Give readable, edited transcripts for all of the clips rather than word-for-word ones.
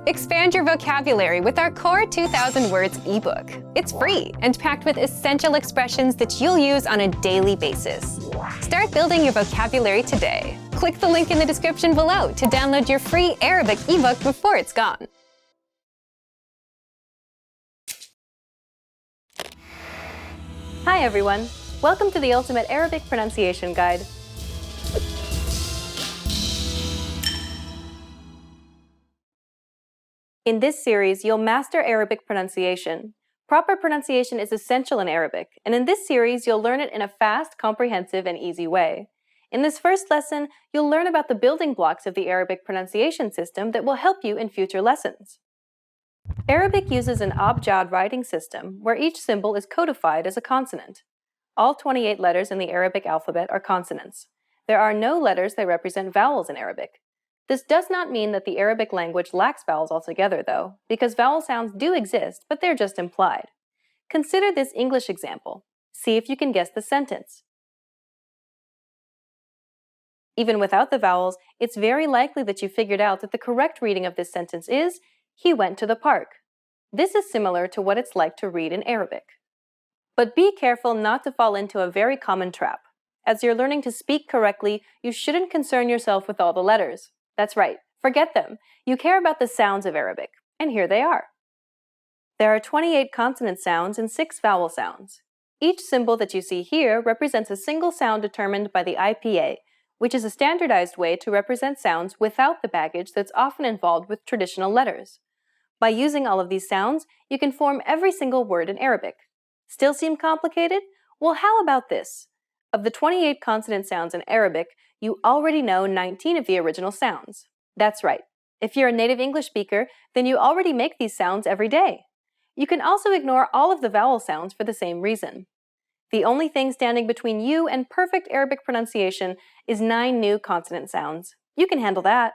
Expand your vocabulary with our Core 2000 Words ebook. It's free and packed with essential expressions that you'll use on a daily basis. Start building your vocabulary today. Click the link in the description below to download your free Arabic ebook before it's gone. Hi everyone! Welcome to the Ultimate Arabic Pronunciation Guide. In this series, you'll master Arabic pronunciation. Proper pronunciation is essential in Arabic, and in this series, you'll learn it in a fast, comprehensive, and easy way. In this first lesson, you'll learn about the building blocks of the Arabic pronunciation system that will help you in future lessons. Arabic uses an abjad writing system where each symbol is codified as a consonant. All 28 letters in the Arabic alphabet are consonants. There are no letters that represent vowels in Arabic. This does not mean that the Arabic language lacks vowels altogether, though, because vowel sounds do exist, but they're just implied. Consider this English example. See if you can guess the sentence. Even without the vowels, it's very likely that you figured out that the correct reading of this sentence is, "He went to the park." This is similar to what it's like to read in Arabic. But be careful not to fall into a very common trap. As you're learning to speak correctly, you shouldn't concern yourself with all the letters. That's right, forget them. You care about the sounds of Arabic, and here they are. There are 28 consonant sounds and 6 vowel sounds. Each symbol that you see here represents a single sound determined by the IPA, which is a standardized way to represent sounds without the baggage that's often involved with traditional letters. By using all of these sounds, you can form every single word in Arabic. Still seem complicated? Well, how about this? Of the 28 consonant sounds in Arabic, you already know 19 of the original sounds. That's right. If you're a native English speaker, then you already make these sounds every day. You can also ignore all of the vowel sounds for the same reason. The only thing standing between you and perfect Arabic pronunciation is 9 new consonant sounds. You can handle that.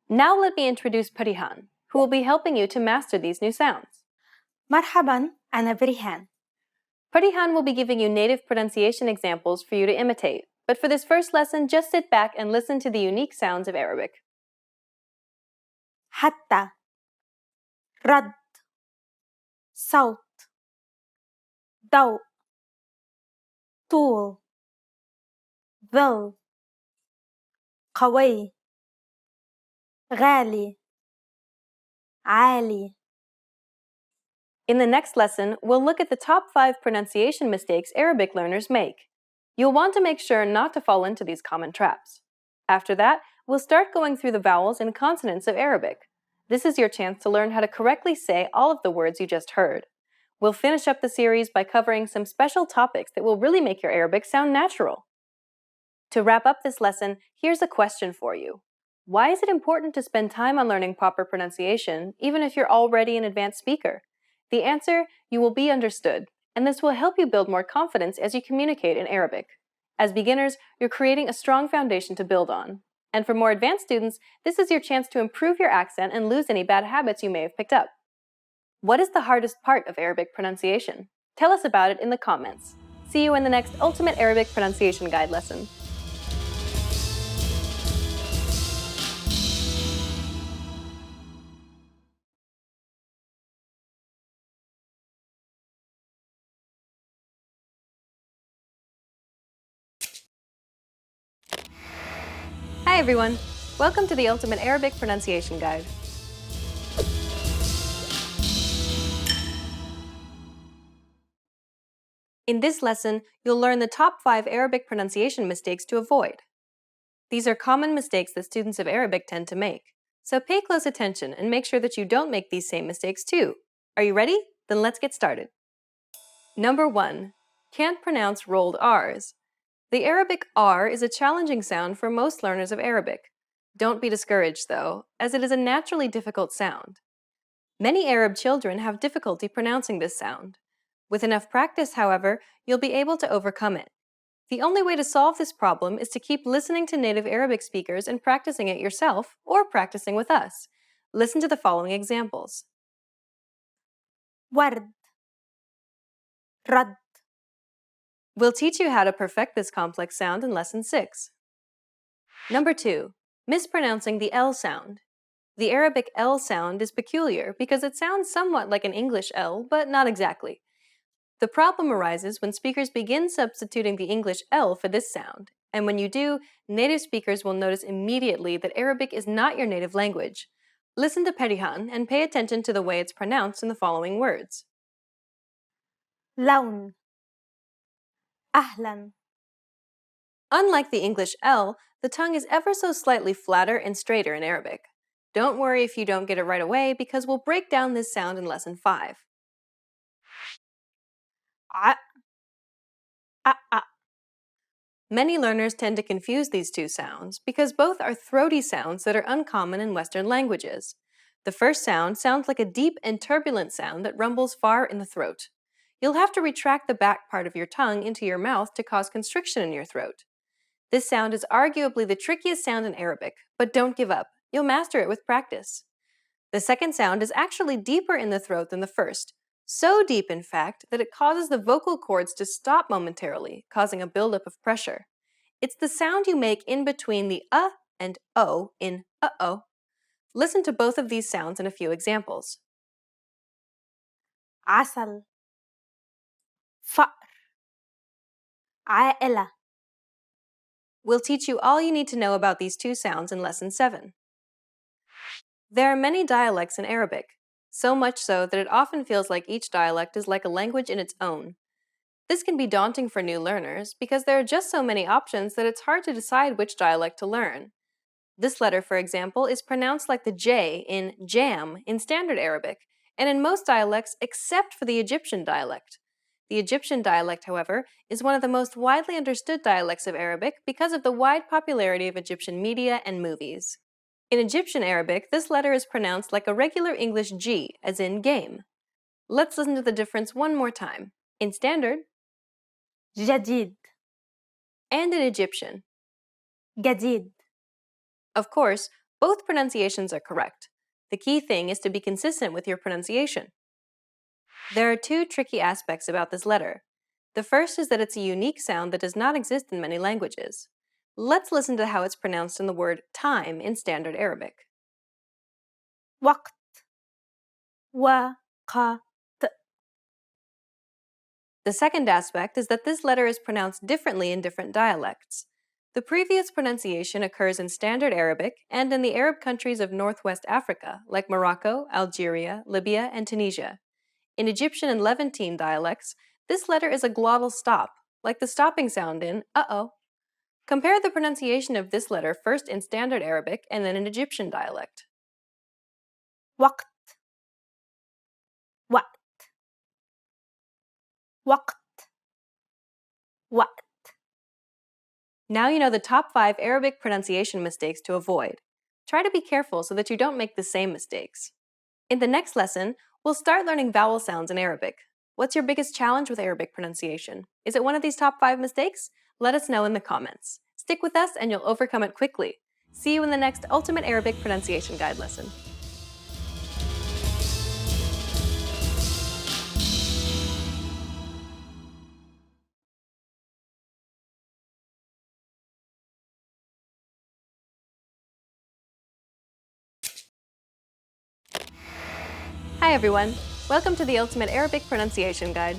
Now let me introduce Parihan, who will be helping you to master these new sounds. مرحبا أنا بريهان. Parihan will be giving you native pronunciation examples for you to imitate. But for this first lesson, just sit back and listen to the unique sounds of Arabic. حتى رد صوت ضوء طول ظل قوي غالي عالي. In the next lesson, we'll look at the top 5 pronunciation mistakes Arabic learners make. You'll want to make sure not to fall into these common traps. After that, we'll start going through the vowels and consonants of Arabic. This is your chance to learn how to correctly say all of the words you just heard. We'll finish up the series by covering some special topics that will really make your Arabic sound natural. To wrap up this lesson, here's a question for you. Why is it important to spend time on learning proper pronunciation, even if you're already an advanced speaker? The answer, you will be understood, and this will help you build more confidence as you communicate in Arabic. As beginners, you're creating a strong foundation to build on. And for more advanced students, this is your chance to improve your accent and lose any bad habits you may have picked up. What is the hardest part of Arabic pronunciation? Tell us about it in the comments. See you in the next Ultimate Arabic Pronunciation Guide lesson. Hi everyone! Welcome to the Ultimate Arabic Pronunciation Guide. In this lesson, you'll learn the top 5 Arabic pronunciation mistakes to avoid. These are common mistakes that students of Arabic tend to make. So pay close attention and make sure that you don't make these same mistakes too. Are you ready? Then let's get started. Number 1. Can't pronounce rolled R's. The Arabic R is a challenging sound for most learners of Arabic. Don't be discouraged, though, as it is a naturally difficult sound. Many Arab children have difficulty pronouncing this sound. With enough practice, however, you'll be able to overcome it. The only way to solve this problem is to keep listening to native Arabic speakers and practicing it yourself, or practicing with us. Listen to the following examples. ورد رد. We'll teach you how to perfect this complex sound in Lesson 6. Number 2. Mispronouncing the L sound. The Arabic L sound is peculiar because it sounds somewhat like an English L, but not exactly. The problem arises when speakers begin substituting the English L for this sound, and when you do, native speakers will notice immediately that Arabic is not your native language. Listen to Perihan and pay attention to the way it's pronounced in the following words. لون أهلا Unlike the English L, the tongue is ever so slightly flatter and straighter in Arabic. Don't worry if you don't get it right away because we'll break down this sound in Lesson 5. ع أ أ Many learners tend to confuse these two sounds because both are throaty sounds that are uncommon in Western languages. The first sound sounds like a deep and turbulent sound that rumbles far in the throat. You'll have to retract the back part of your tongue into your mouth to cause constriction in your throat. This sound is arguably the trickiest sound in Arabic, but don't give up. You'll master it with practice. The second sound is actually deeper in the throat than the first, so deep in fact that it causes the vocal cords to stop momentarily, causing a buildup of pressure. It's the sound you make in between the and o in uh-oh. Listen to both of these sounds in a few examples. عسل فأر عائلة We'll teach you all you need to know about these two sounds in Lesson 7. There are many dialects in Arabic, so much so that it often feels like each dialect is like a language in its own. This can be daunting for new learners because there are just so many options that it's hard to decide which dialect to learn. This letter, for example, is pronounced like the J in jam in Standard Arabic, and in most dialects except for the Egyptian dialect. The Egyptian dialect, however, is one of the most widely understood dialects of Arabic because of the wide popularity of Egyptian media and movies. In Egyptian Arabic, this letter is pronounced like a regular English G, as in game. Let's listen to the difference one more time. In Standard, جديد and in Egyptian. جديد Of course, both pronunciations are correct. The key thing is to be consistent with your pronunciation. There are two tricky aspects about this letter. The first is that it's a unique sound that does not exist in many languages. Let's listen to how it's pronounced in the word time in Standard Arabic. وقت وقت The second aspect is that this letter is pronounced differently in different dialects. The previous pronunciation occurs in Standard Arabic and in the Arab countries of Northwest Africa, like Morocco, Algeria, Libya, and Tunisia. In Egyptian and Levantine dialects, this letter is a glottal stop, like the stopping sound in uh-oh. Compare the pronunciation of this letter first in Standard Arabic and then in Egyptian dialect. وقت وقت وقت وقت Now you know the top 5 Arabic pronunciation mistakes to avoid. Try to be careful so that you don't make the same mistakes. In the next lesson, we'll start learning vowel sounds in Arabic. What's your biggest challenge with Arabic pronunciation? Is it one of these top 5 mistakes? Let us know in the comments. Stick with us and you'll overcome it quickly. See you in the next Ultimate Arabic Pronunciation Guide lesson. Hi everyone! Welcome to the Ultimate Arabic Pronunciation Guide.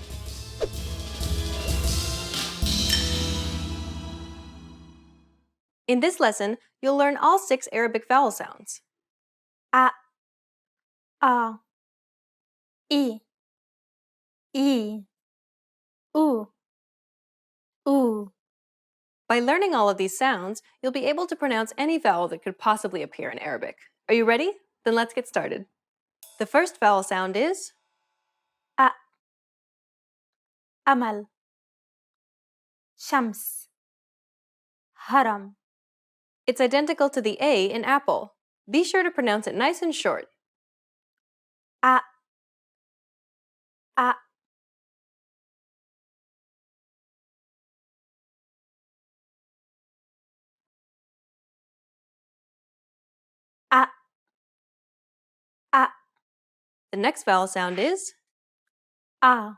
In this lesson, you'll learn all 6 Arabic vowel sounds. أ أ إي إي أو أو By learning all of these sounds, you'll be able to pronounce any vowel that could possibly appear in Arabic. Are you ready? Then let's get started. The first vowel sound is أ أمل شمس هرم It's identical to the A in apple. Be sure to pronounce it nice and short. أ أ أ أ The next vowel sound is أ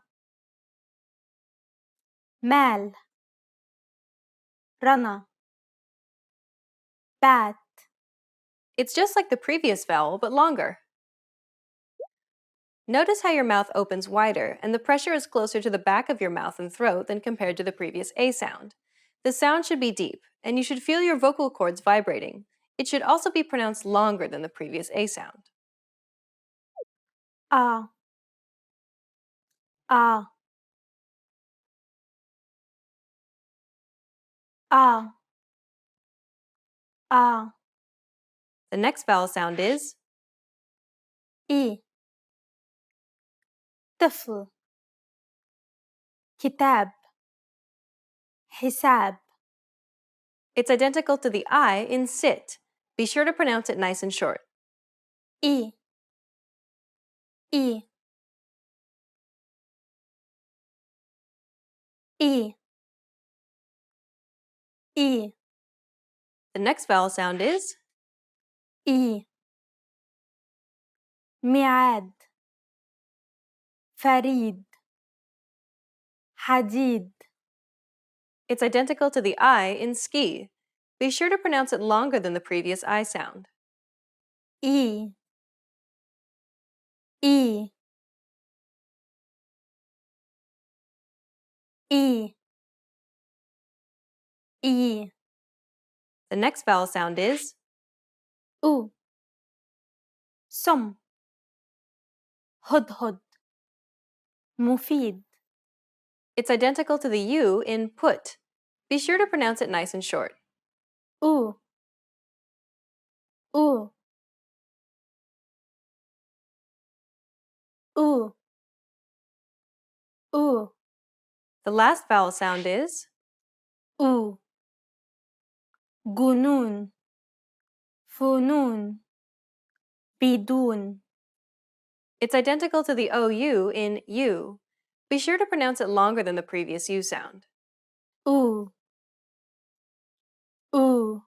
مال رنا بات It's just like the previous vowel, but longer. Notice how your mouth opens wider and the pressure is closer to the back of your mouth and throat than compared to the previous A sound. The sound should be deep, and you should feel your vocal cords vibrating. It should also be pronounced longer than the previous A sound. A. A. A. A. The next vowel sound is إي. طفل. كتاب. حساب. It's identical to the I in sit. Be sure to pronounce it nice and short. إي. إي. إي. إي. The next vowel sound is إي. ميعاد. فريد. حديد. It's identical to the I in ski. Be sure to pronounce it longer than the previous I sound. إي. إي. إي. إي. The next vowel sound is أو. سم. هدهد. مفيد. It's identical to the U in put. Be sure to pronounce it nice and short. أو. أو. أو. أو. The last vowel sound is أو. جنون. فنون. بدون. It's identical to the OU in U. Be sure to pronounce it longer than the previous U sound. أو. أو.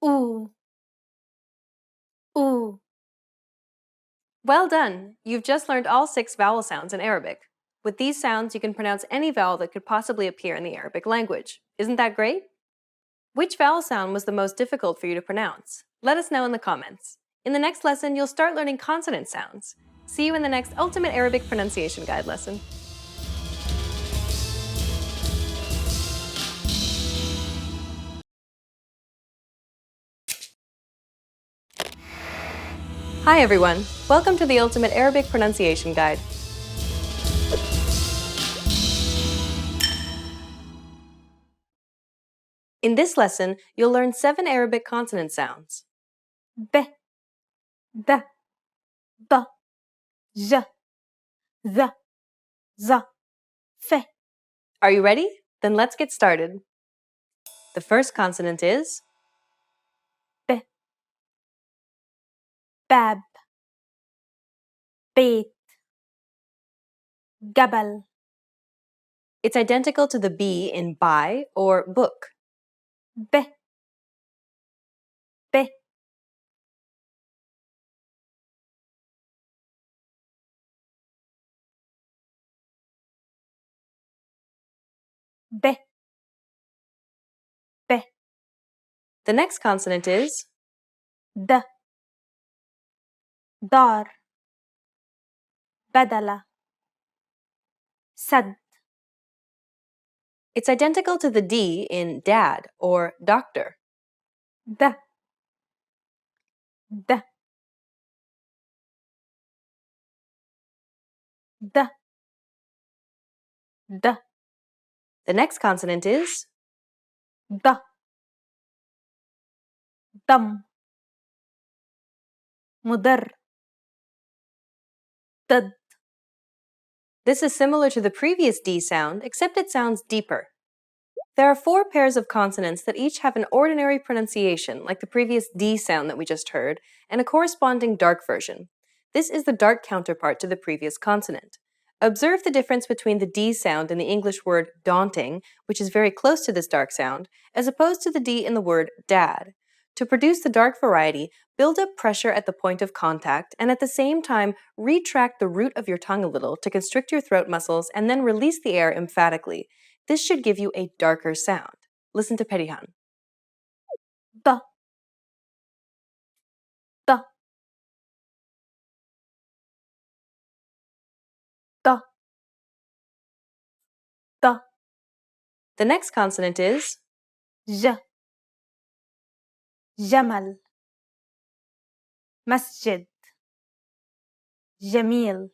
أو. أو. Well done! You've just learned all 6 vowel sounds in Arabic. With these sounds, you can pronounce any vowel that could possibly appear in the Arabic language. Isn't that great? Which vowel sound was the most difficult for you to pronounce? Let us know in the comments. In the next lesson, you'll start learning consonant sounds. See you in the next Ultimate Arabic Pronunciation Guide lesson. Hi everyone! Welcome to the Ultimate Arabic Pronunciation Guide. In this lesson, you'll learn 7 Arabic consonant sounds. ب. د. ض. ج. ذ. ظ. ف. Are you ready? Then let's get started. The first consonant is ب. باب. بيت. جبل. It's identical to the B in buy or book. ب. ب. ب. ب. The next consonant is د. دار. بدلة. سد. It's identical to the D in dad or doctor. د. د. د. د. The next consonant is ض. ضم. مضر. ضد. This is similar to the previous D sound, except it sounds deeper. There are 4 pairs of consonants that each have an ordinary pronunciation, like the previous D sound that we just heard, and a corresponding dark version. This is the dark counterpart to the previous consonant. Observe the difference between the D sound in the English word daunting, which is very close to this dark sound, as opposed to the D in the word dad. To produce the dark variety, build up pressure at the point of contact and at the same time retract the root of your tongue a little to constrict your throat muscles and then release the air emphatically. This should give you a darker sound. Listen to Perihan. ض ض ض ض The next consonant is ج جمل مسجد جميل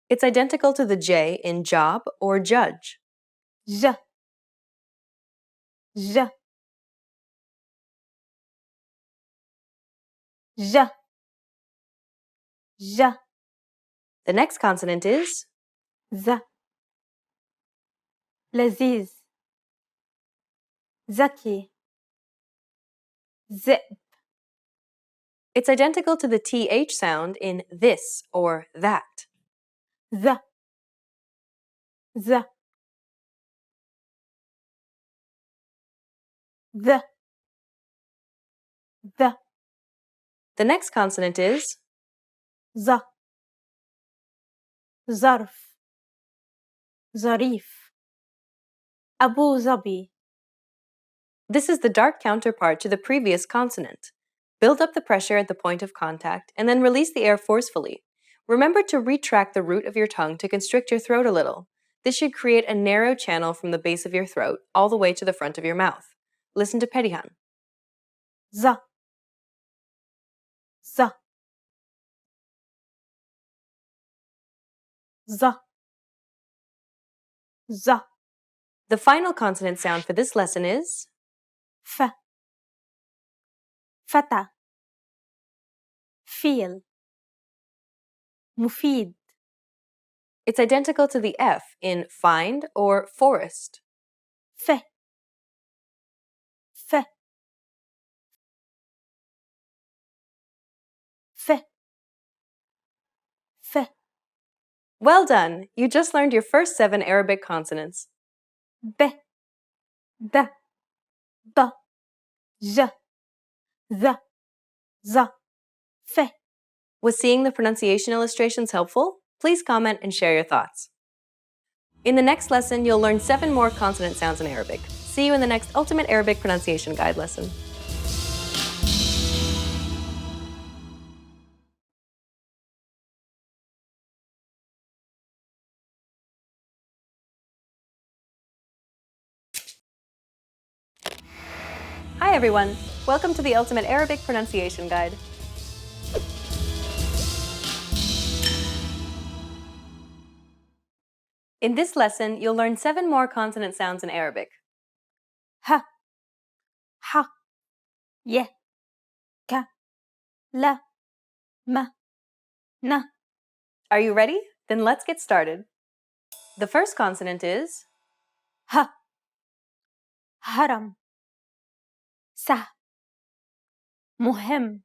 It's identical to the J in job or judge. ج ج ج ج The next consonant is ز لذيذ ذكي ذئب It's identical to the TH sound in this or that. ذ ذ ذ ذ The next consonant is ظ ظرف ظريف أبو ظبي. This is the dark counterpart to the previous consonant. Build up the pressure at the point of contact and then release the air forcefully. Remember to retract the root of your tongue to constrict your throat a little. This should create a narrow channel from the base of your throat all the way to the front of your mouth. Listen to Perihan. ظ ظ ظ ظ The final consonant sound for this lesson is ف فتى فيل مفيد It's identical to the F in find or forest. ف ف ف ف Well done! You just learned your first 7 Arabic consonants. ب د ض ج ذ ظ ف. Was seeing the pronunciation illustrations helpful? Please comment and share your thoughts. In the next lesson, you'll learn 7 more consonant sounds in Arabic. See you in the next Ultimate Arabic Pronunciation Guide lesson. Hi everyone! Welcome to the Ultimate Arabic Pronunciation Guide. In this lesson, you'll learn 7 more consonant sounds in Arabic. ه ح ي ك ل م ن. Are you ready? Then let's get started. The first consonant is ه هرم سه مهم.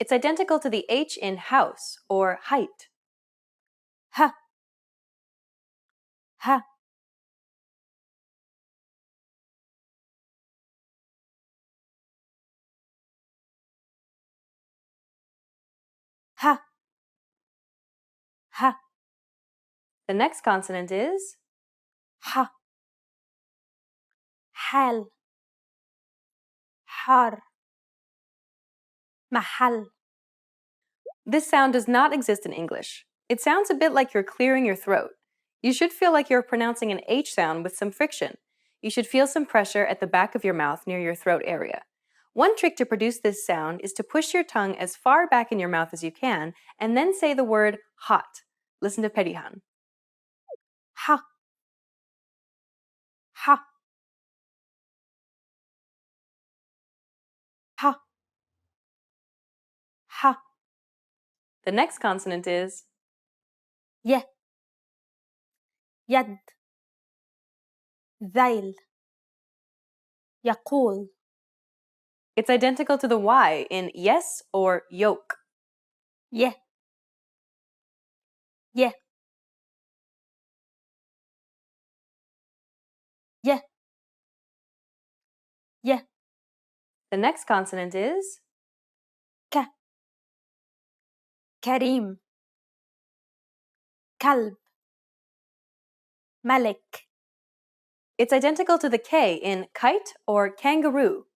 It's identical to the H in house or height. ه ه ه ه. The next consonant is ح حال حار محل. This sound does not exist in English. It sounds a bit like you're clearing your throat. You should feel like you're pronouncing an H sound with some friction. You should feel some pressure at the back of your mouth near your throat area. One trick to produce this sound is to push your tongue as far back in your mouth as you can and then say the word hot. Listen to Perihan. ح ح ح ح. The next consonant is ي يد ذيل يقول. It's identical to the Y in yes or yoke. ي ي ي ي. The next consonant is ك كريم كلب ملك. It's identical to the K in kite or kangaroo.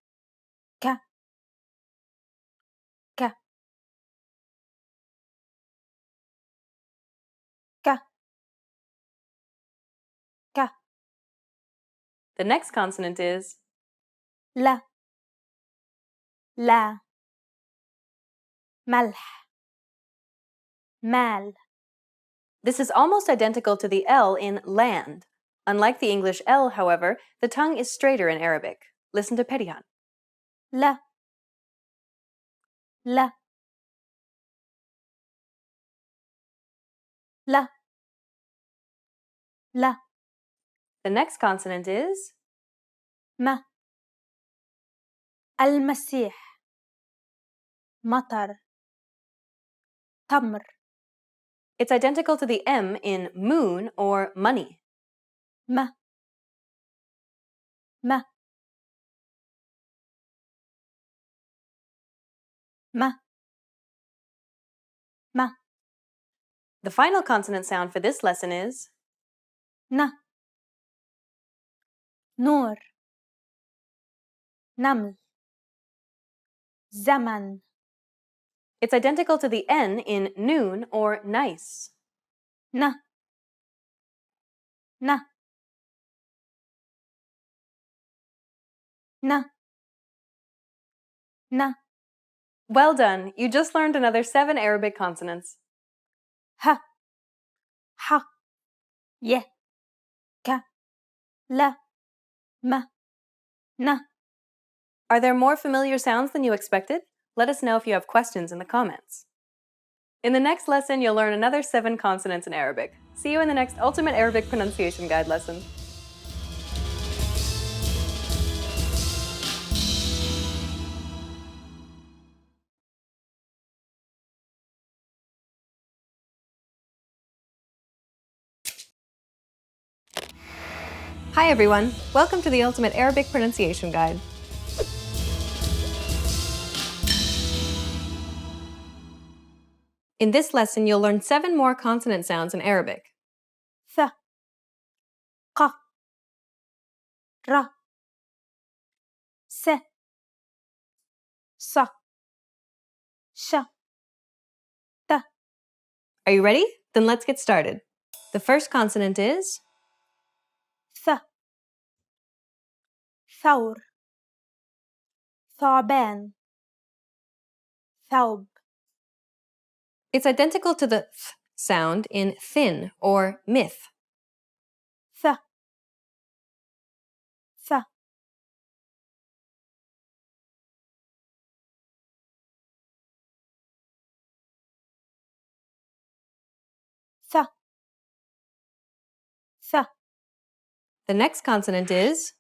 The next consonant is لا لا ملح مال. This is almost identical to the L in land. Unlike the English L, however, the tongue is straighter in Arabic. Listen to Perihan. لا لا لا لا. The next consonant is ما المسيح مطر تمر. It's identical to the M in moon or money. ما ما ما ما. The final consonant sound for this lesson is ن نور نمل زمن. It's identical to the N in noon or nice. ن ن ن ن. Well done! You just learned another 7 Arabic consonants. ه ح ي ك ل م ن. Are there more familiar sounds than you expected? Let us know if you have questions in the comments. In the next lesson, you'll learn another 7 consonants in Arabic. See you in the next Ultimate Arabic Pronunciation Guide lesson. Hi everyone! Welcome to the Ultimate Arabic Pronunciation Guide. In this lesson, you'll learn 7 more consonant sounds in Arabic. ث ق ر س ص ش ت. Are you ready? Then let's get started. The first consonant is ث ثور ثعبان ثوب. It's identical to the th sound in thin or myth. ث ث ث ث. The next consonant is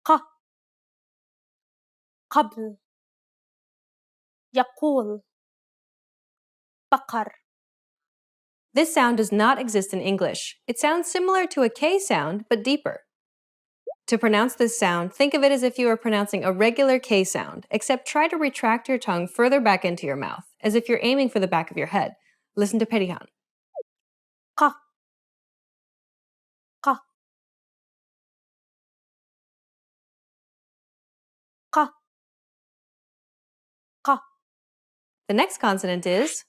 ق قبل يقول بقر. This sound does not exist in English. It sounds similar to a K sound, but deeper. To pronounce this sound, think of it as if you were pronouncing a regular K sound, except try to retract your tongue further back into your mouth, as if you're aiming for the back of your head. Listen to Perihan. ق ق ق ق. The next consonant is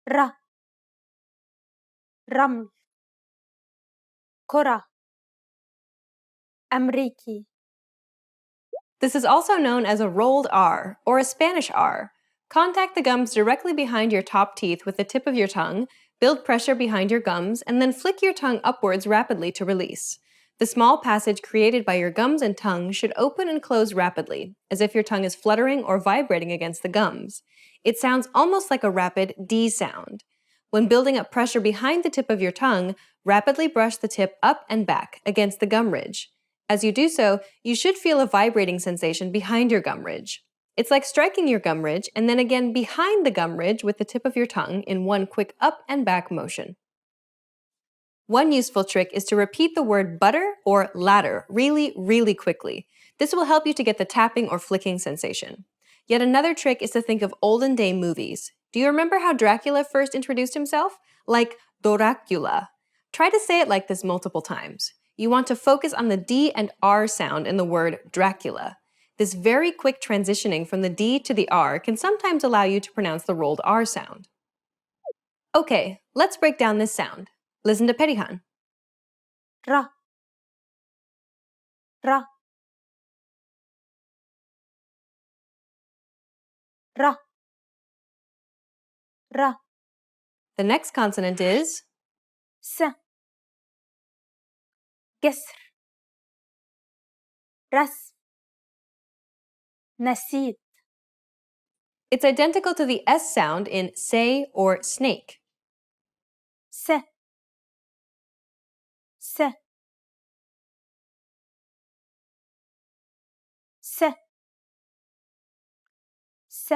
ر رمل كرة أمريكي. This is also known as a rolled R, or a Spanish R. Contact the gums directly behind your top teeth with the tip of your tongue, build pressure behind your gums, and then flick your tongue upwards rapidly to release. The small passage created by your gums and tongue should open and close rapidly, as if your tongue is fluttering or vibrating against the gums. It sounds almost like a rapid D sound. When building up pressure behind the tip of your tongue, rapidly brush the tip up and back against the gum ridge. As you do so, you should feel a vibrating sensation behind your gum ridge. It's like striking your gum ridge and then again behind the gum ridge with the tip of your tongue in one quick up and back motion. One useful trick is to repeat the word butter or ladder really, really quickly. This will help you to get the tapping or flicking sensation. Yet another trick is to think of olden day movies. Do you remember how Dracula first introduced himself? Like Doracula. Try to say it like this multiple times. You want to focus on the D and R sound in the word Dracula. This very quick transitioning from the D to the R can sometimes allow you to pronounce the rolled R sound. Okay, let's break down this sound. Listen to Perihan. ر را را را The next consonant is س كسر رسم نسيت It's identical to the S sound in say or snake. س س س س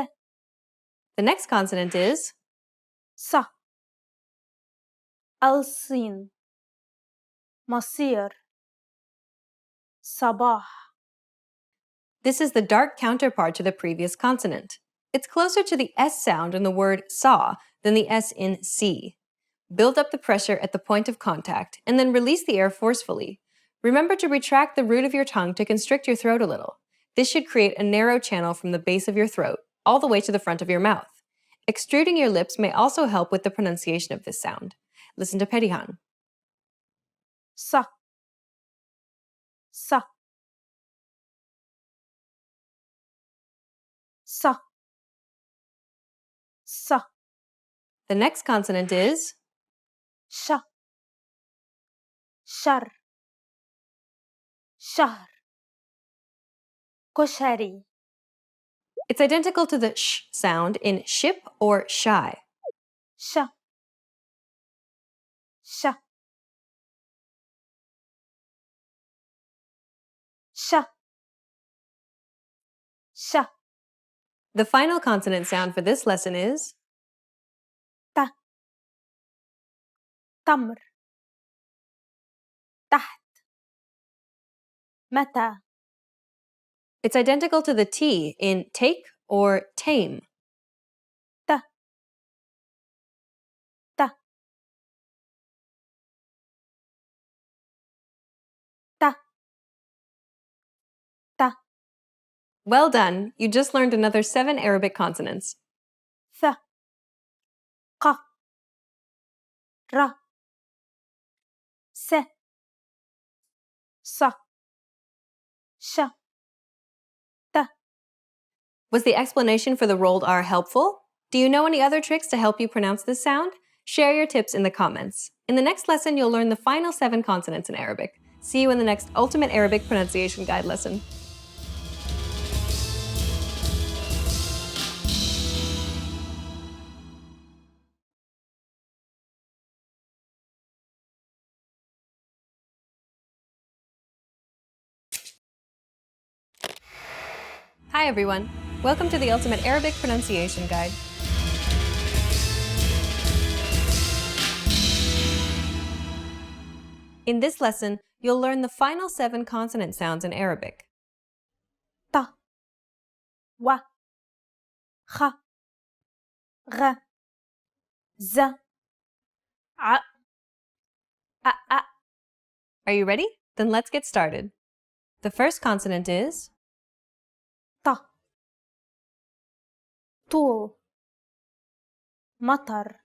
The next consonant is ص الصين مصير صباح This is the dark counterpart to the previous consonant. It's closer to the S sound in the word saw than the S in see. Build up the pressure at the point of contact and then release the air forcefully. Remember to retract the root of your tongue to constrict your throat a little. This should create a narrow channel from the base of your throat all the way to the front of your mouth. Extruding your lips may also help with the pronunciation of this sound. Listen to Perihan. ص ص ص ص The next consonant is ش شر شهر كشري It's identical to the sh sound in ship or shy. ش ش ش ش The final consonant sound for this lesson is ت تمر تحت متى it's identical to the T in take or tame. ت ت ت ت Well done! You just learned another 7 Arabic consonants. ث ق ر س ص ش ت Was the explanation for the rolled R helpful? Do you know any other tricks to help you pronounce this sound? Share your tips in the comments. In the next lesson, you'll learn the final 7 consonants in Arabic. See you in the next Ultimate Arabic Pronunciation Guide lesson. Hi everyone! Welcome to the Ultimate Arabic Pronunciation Guide. In this lesson, you'll learn the final 7 consonant sounds in Arabic. ط و خ غ ز ع أ Are you ready? Then let's get started. The first consonant is ط طول مطر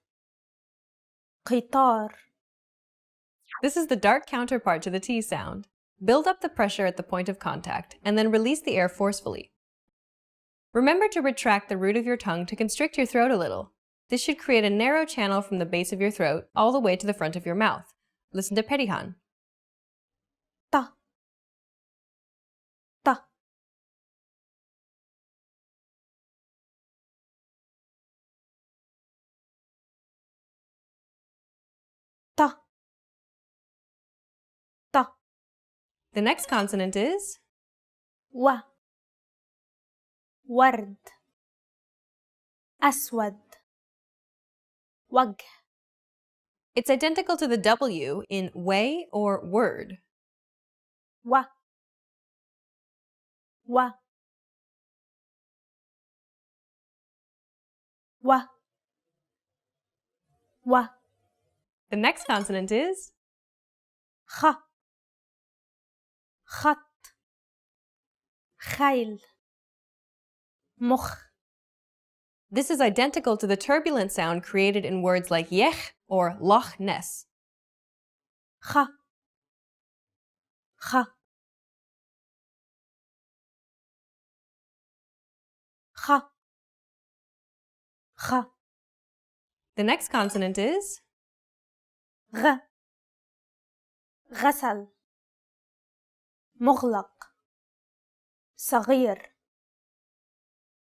قطار This is the dark counterpart to the T sound. Build up the pressure at the point of contact and then release the air forcefully. Remember to retract the root of your tongue to constrict your throat a little. This should create a narrow channel from the base of your throat all the way to the front of your mouth. Listen to Perihan. ط ط ط ط The next consonant is و ورد أسود وجه It's identical to the W in way or word. و و و و The next consonant is خ خط خيل مخ This is identical to the turbulent sound created in words like yech or Loch Ness. خ خ خ خ The next consonant is غ غسل مغلق صغير.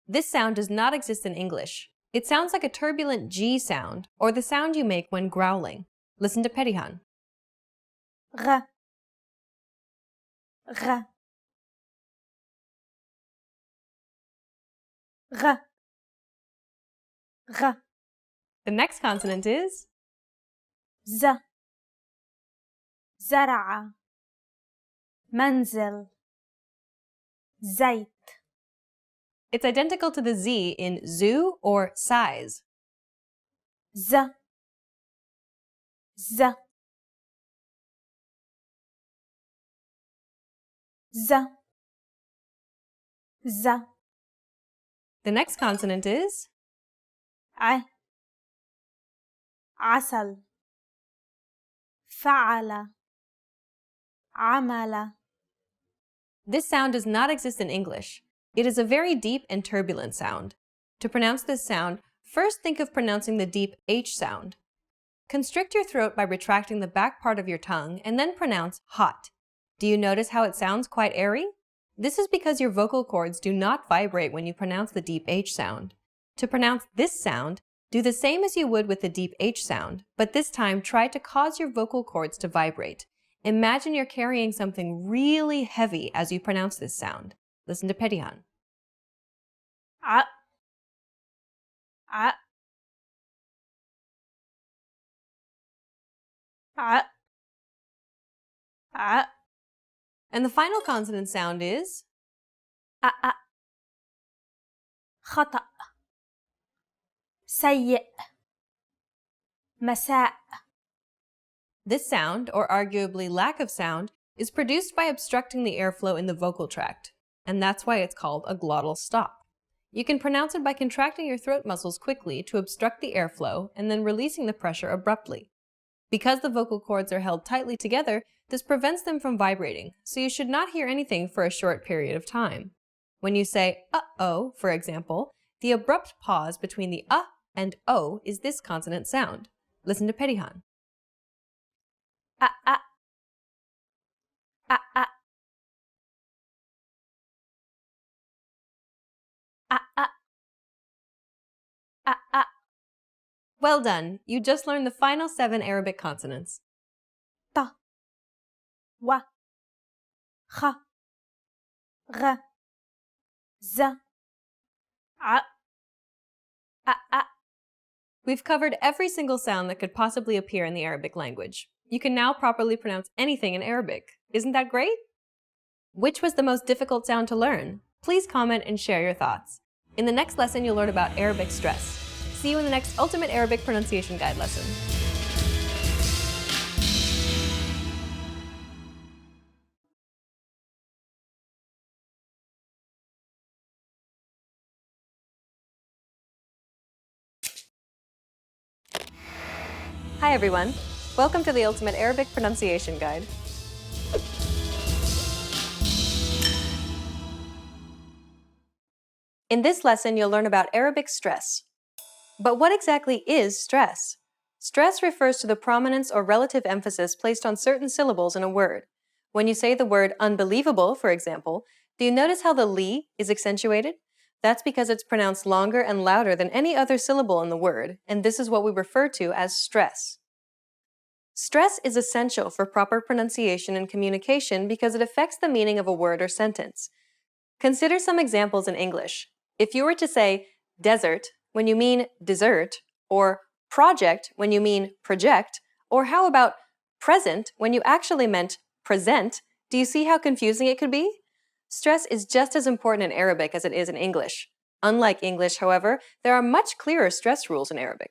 This sound does not exist in English. It sounds like a turbulent G sound, or the sound you make when growling. Listen to Perihan. غ غ غ غ. The next consonant is ز زرع منزل زيت. It's identical to the Z in zoo or size. ز ز ز ز. The next consonant is ع عسل فعل عمل. This sound does not exist in English. It is a very deep and turbulent sound. To pronounce this sound, first think of pronouncing the deep H sound. Constrict your throat by retracting the back part of your tongue and then pronounce hot. Do you notice how it sounds quite airy? This is because your vocal cords do not vibrate when you pronounce the deep H sound. To pronounce this sound, do the same as you would with the deep H sound, but this time try to cause your vocal cords to vibrate. Imagine you're carrying something really heavy as you pronounce this sound. Listen to Perihan. ع ع ع ع. And the final consonant sound is أ أ. خطأ سيء مساء. this sound, or arguably lack of sound, is produced by obstructing the airflow in the vocal tract, and that's why it's called a glottal stop. You can pronounce it by contracting your throat muscles quickly to obstruct the airflow and then releasing the pressure abruptly. Because the vocal cords are held tightly together, this prevents them from vibrating, so you should not hear anything for a short period of time. When you say uh-oh, for example, the abrupt pause between the and o is this consonant sound. Listen to Perihan. أ أ أ أ أ أ أ أ. Well done! You just learned the final 7 Arabic consonants. ط و خ غ ز ع أ أ. We've covered every single sound that could possibly appear in the Arabic language. You can now properly pronounce anything in Arabic. Isn't that great? Which was the most difficult sound to learn? Please comment and share your thoughts. In the next lesson, you'll learn about Arabic stress. See you in the next Ultimate Arabic Pronunciation Guide lesson. Hi everyone! Welcome to the Ultimate Arabic Pronunciation Guide. In this lesson, you'll learn about Arabic stress. But what exactly is stress? Stress refers to the prominence or relative emphasis placed on certain syllables in a word. When you say the word unbelievable, for example, do you notice how the li is accentuated? That's because it's pronounced longer and louder than any other syllable in the word, and this is what we refer to as stress. Stress is essential for proper pronunciation and communication because it affects the meaning of a word or sentence. Consider some examples in English. If you were to say desert when you mean dessert, or project when you mean project, or how about present when you actually meant present, do you see how confusing it could be? Stress is just as important in Arabic as it is in English. Unlike English, however, there are much clearer stress rules in Arabic.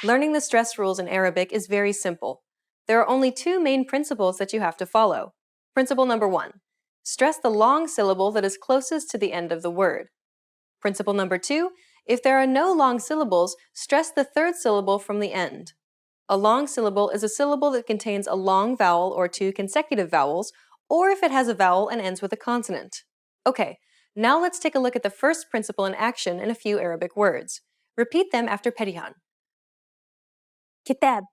Learning the stress rules in Arabic is very simple. There are only 2 main principles that you have to follow. Principle number 1. Stress the long syllable that is closest to the end of the word. Principle number 2. If there are no long syllables, stress the 3rd syllable from the end. A long syllable is a syllable that contains a long vowel or 2 consecutive vowels, or if it has a vowel and ends with a consonant. Okay, Now let's take a look at the first principle in action in a few Arabic words. Repeat them after Perihan. كتاب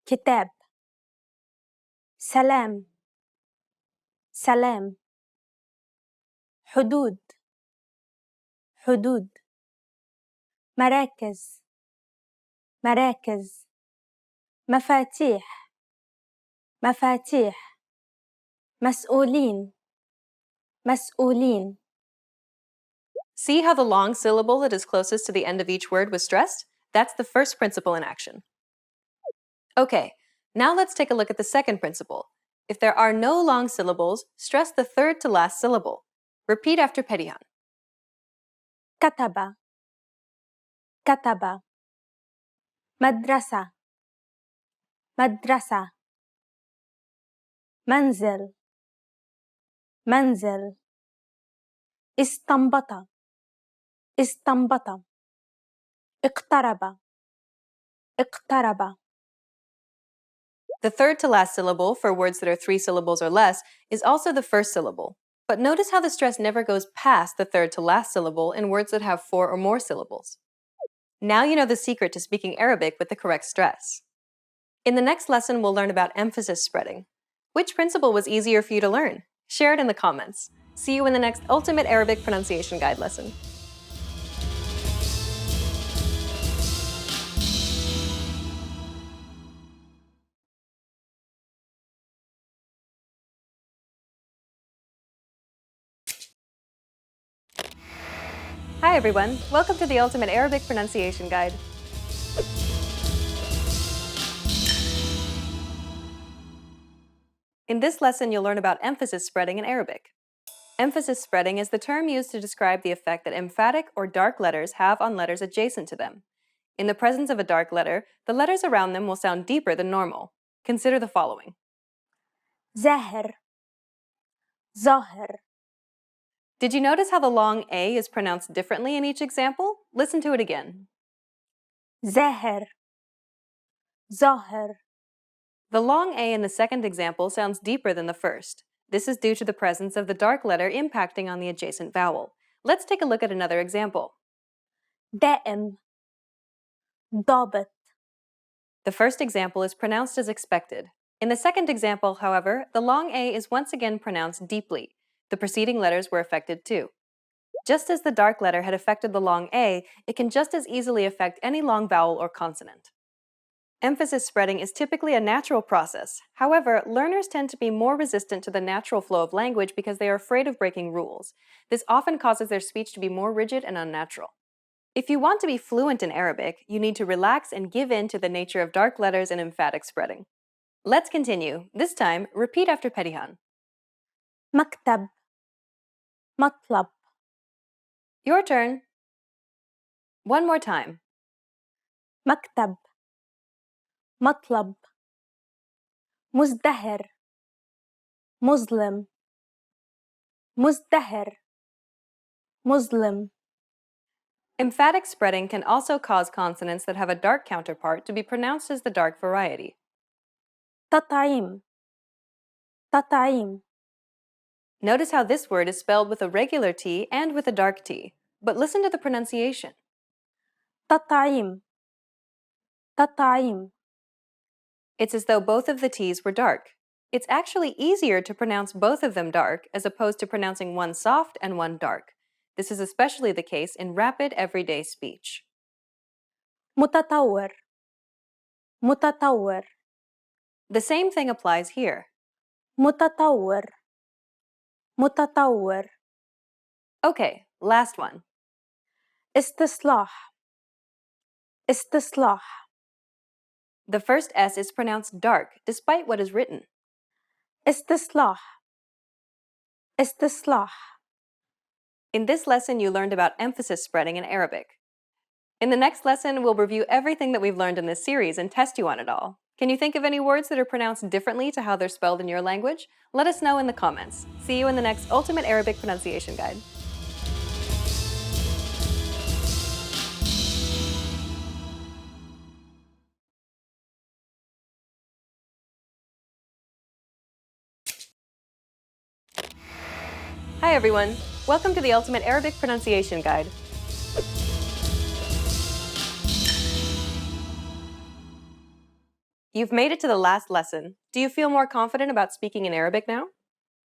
كتاب سلام سلام حدود حدود مراكز مراكز مفاتيح مفاتيح مسؤولين مسؤولين. See how the long syllable that is closest to the end of each word was stressed? That's the first principle in action. Okay, now let's take a look at the second principle. If there are no long syllables, stress the third to last syllable. Repeat after Perihan. كتب كتب مدرسة مدرسة منزل منزل استنبط استنبط اقترب اقترب. The third to last syllable for words that are 3 syllables or less is also the first syllable. But notice how the stress never goes past the third to last syllable in words that have 4 or more syllables. Now you know the secret to speaking Arabic with the correct stress. In the next lesson, we'll learn about emphasis spreading. Which principle was easier for you to learn? Share it in the comments. See you in the next Ultimate Arabic Pronunciation Guide lesson. Hi everyone, welcome to the Ultimate Arabic Pronunciation Guide. In this lesson, you'll learn about emphasis spreading in Arabic. Emphasis spreading is the term used to describe the effect that emphatic or dark letters have on letters adjacent to them. In the presence of a dark letter, the letters around them will sound deeper than normal. Consider the following. زاهر ظاهر. Did you notice how the long A is pronounced differently in each example? Listen to it again. زاهر ظاهر. The long A in the second example sounds deeper than the first. This is due to the presence of the dark letter impacting on the adjacent vowel. Let's take a look at another example. دائم ضابط. The first example is pronounced as expected. In the second example, however, the long A is once again pronounced deeply. The preceding letters were affected too. Just as the dark letter had affected the long A, it can just as easily affect any long vowel or consonant. Emphasis spreading is typically a natural process. However, learners tend to be more resistant to the natural flow of language because they are afraid of breaking rules. This often causes their speech to be more rigid and unnatural. If you want to be fluent in Arabic, you need to relax and give in to the nature of dark letters and emphatic spreading. Let's continue. This time, repeat after Perihan. مكتب مطلب. Your turn. One more time. مكتب مطلب مزدهر مظلم مزدهر مظلم. Emphatic spreading can also cause consonants that have a dark counterpart to be pronounced as the dark variety. تطعيم تطعيم. Notice how this word is spelled with a regular T and with a dark T, but listen to the pronunciation. تطعيم تطعيم. It's as though both of the T's were dark. It's actually easier to pronounce both of them dark as opposed to pronouncing one soft and one dark. This is especially the case in rapid everyday speech. متطور متطور. The same thing applies here. متطور متطور. Okay, last one. استصلاح استصلاح. The first S is pronounced dark despite what is written. استصلاح استصلاح. In this lesson, you learned about emphasis spreading in Arabic. In the next lesson, we'll review everything that we've learned in this series and test you on it all. Can you think of any words that are pronounced differently to how they're spelled in your language? Let us know in the comments. See you in the next Ultimate Arabic Pronunciation Guide. Hi everyone! Welcome to the Ultimate Arabic Pronunciation Guide. You've made it to the last lesson. Do you feel more confident about speaking in Arabic now?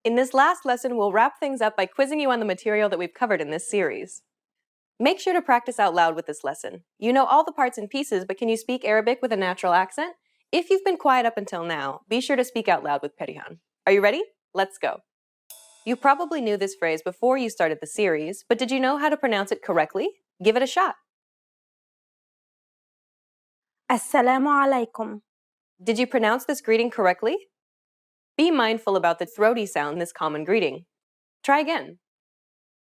In this last lesson, we'll wrap things up by quizzing you on the material that we've covered in this series. Make sure to practice out loud with this lesson. You know all the parts and pieces, but can you speak Arabic with a natural accent? If you've been quiet up until now, be sure to speak out loud with Perihan. Are you ready? Let's go. You probably knew this phrase before you started the series, but did you know how to pronounce it correctly? Give it a shot. السلام عليكم. Did you pronounce this greeting correctly? Be mindful about the throaty sound in this common greeting. Try again.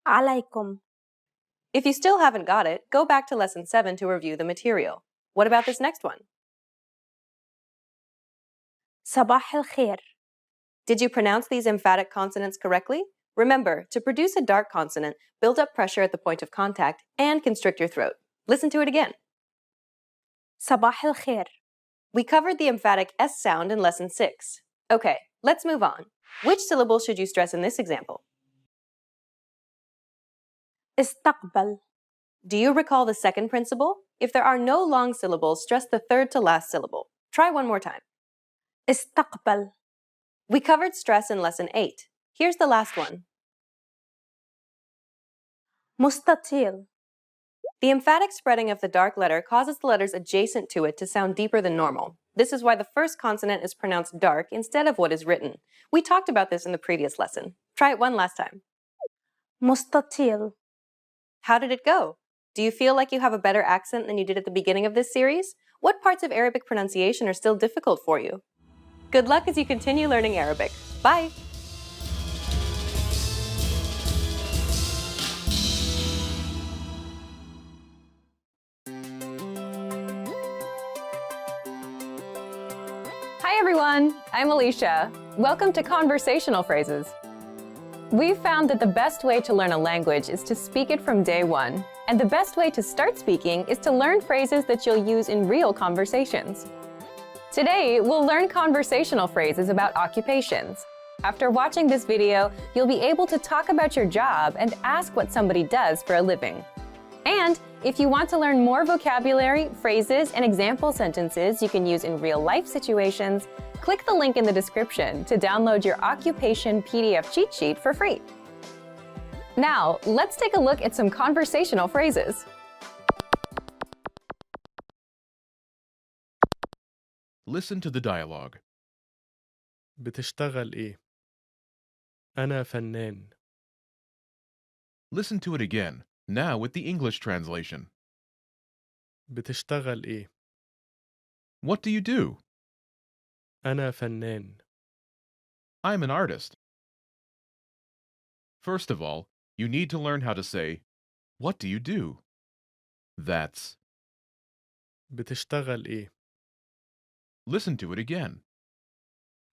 عليكم. If you still haven't got it, go back to Lesson 7 to review the material. What about this next one? صباح الخير. Did you pronounce these emphatic consonants correctly? Remember, to produce a dark consonant, build up pressure at the point of contact and constrict your throat. Listen to it again. صباح الخير. We covered the emphatic S sound in Lesson 6. Okay, let's move on. Which syllable should you stress in this example? استقبل. Do you recall the second principle? If there are no long syllables, stress the third to last syllable. Try one more time. استقبل. We covered stress in Lesson 8. Here's the last one. مستطيل. The emphatic spreading of the dark letter causes the letters adjacent to it to sound deeper than normal. This is why the first consonant is pronounced dark instead of what is written. We talked about this in the previous lesson. Try it one last time. مستطيل. How did it go? Do you feel like you have a better accent than you did at the beginning of this series? What parts of Arabic pronunciation are still difficult for you? Good luck as you continue learning Arabic. Bye! Hi everyone, I'm Alicia. Welcome to Conversational Phrases. We've found that the best way to learn a language is to speak it from day one. And the best way to start speaking is to learn phrases that you'll use in real conversations. Today, we'll learn conversational phrases about occupations. After watching this video, you'll be able to talk about your job and ask what somebody does for a living. And if you want to learn more vocabulary, phrases, and example sentences you can use in real-life situations, click the link in the description to download your occupation PDF cheat sheet for free. Now, let's take a look at some conversational phrases. Listen to the dialogue. بتشتغل إيه؟ أنا فنان. Listen to it again, now with the English translation. بتشتغل إيه؟ What do you do? أنا فنان. I'm an artist. First of all, you need to learn how to say, what do you do? That's. بتشتغل إيه؟ Listen to it again.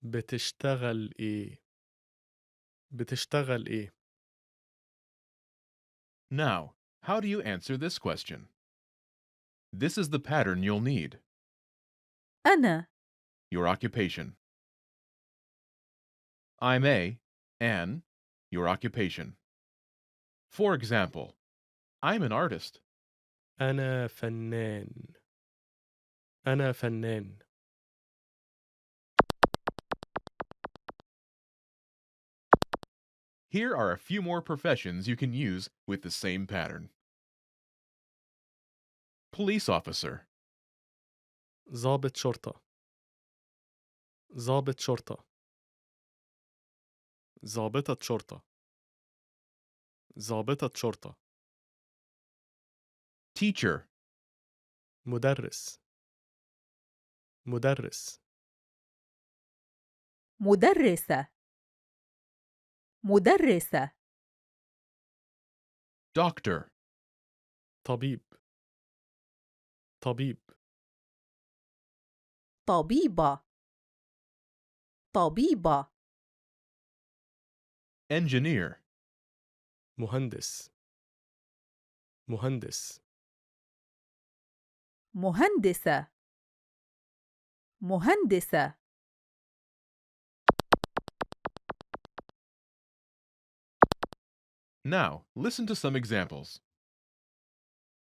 بتشتغل إيه؟ بتشتغل إيه؟ Now, how do you answer this question? This is the pattern you'll need. أنا Your occupation. I'm a, an, your occupation. For example, I'm an artist. أنا فنان. أنا فنان. Here are a few more professions you can use with the same pattern. Police officer, ضابط شرطة. ضابط شرطة. ضابطة شرطة. ضابطة شرطة. teacher, مدرس. مدرس. مدرسة مدرسة doctor, طبيب. طبيب. طبيبة طبيبة engineer, مهندس. مهندس. مهندسة مهندسة Now, listen to some examples.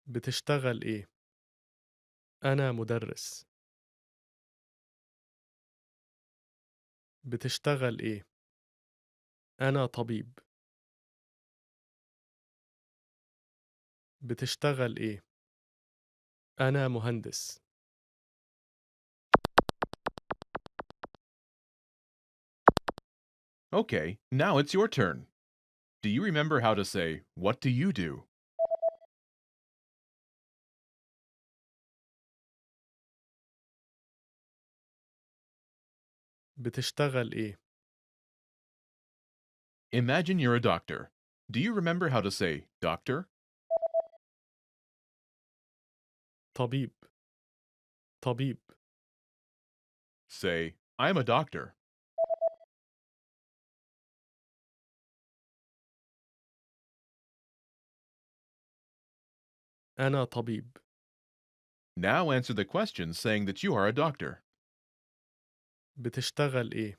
بتشتغل إيه؟ أنا مدرس. بتشتغل إيه؟ أنا طبيب. بتشتغل إيه؟ أنا مهندس. Okay, now it's your turn. Do you remember how to say, "What do you do?" بتشتغل إيه؟ Imagine you're a doctor. Do you remember how to say, "Doctor"? طبيب. طبيب. Say, "I'm a doctor." أنا طبيب. Now answer the question saying that you are a doctor. بتشتغل إيه؟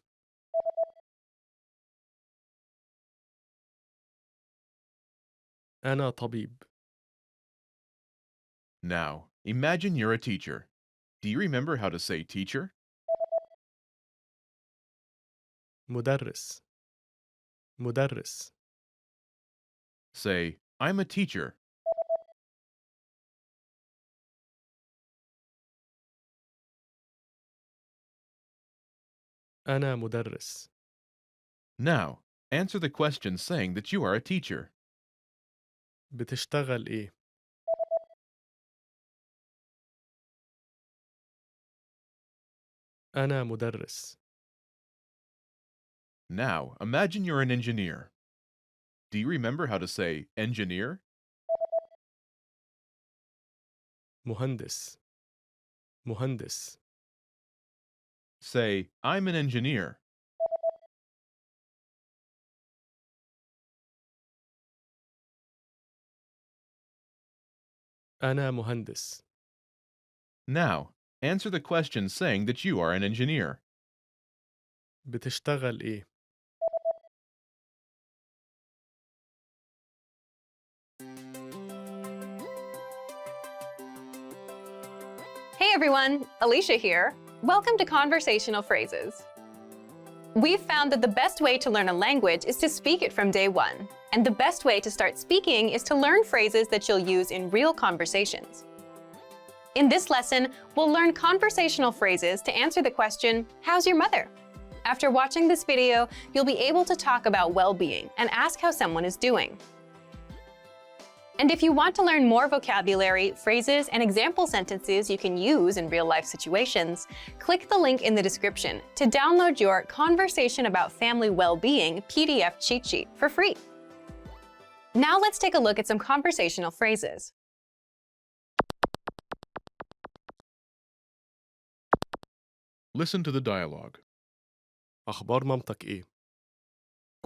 أنا طبيب. Now, imagine you're a teacher. Do you remember how to say teacher? مدرس. مدرس. Say, "I'm a teacher." أنا مدرس. Now, answer the question saying that you are a teacher. بتشتغل إيه؟ أنا مدرس. Now, imagine you're an engineer. Do you remember how to say engineer? مهندس. مهندس. Say, "I'm an engineer." أنا مهندس. Now, answer the question saying that you are an engineer. بتشتغل إيه؟ Hey everyone, Alicia here. Welcome to Conversational Phrases. We've found that the best way to learn a language is to speak it from day one. And the best way to start speaking is to learn phrases that you'll use in real conversations. In this lesson, we'll learn conversational phrases to answer the question, "How's your mother?" After watching this video, you'll be able to talk about well-being and ask how someone is doing. And if you want to learn more vocabulary, phrases, and example sentences you can use in real-life situations, click the link in the description to download your Conversation About Family Well-Being PDF cheat sheet for free. Now let's take a look at some conversational phrases. Listen to the dialogue. أخبار مامتك إيه؟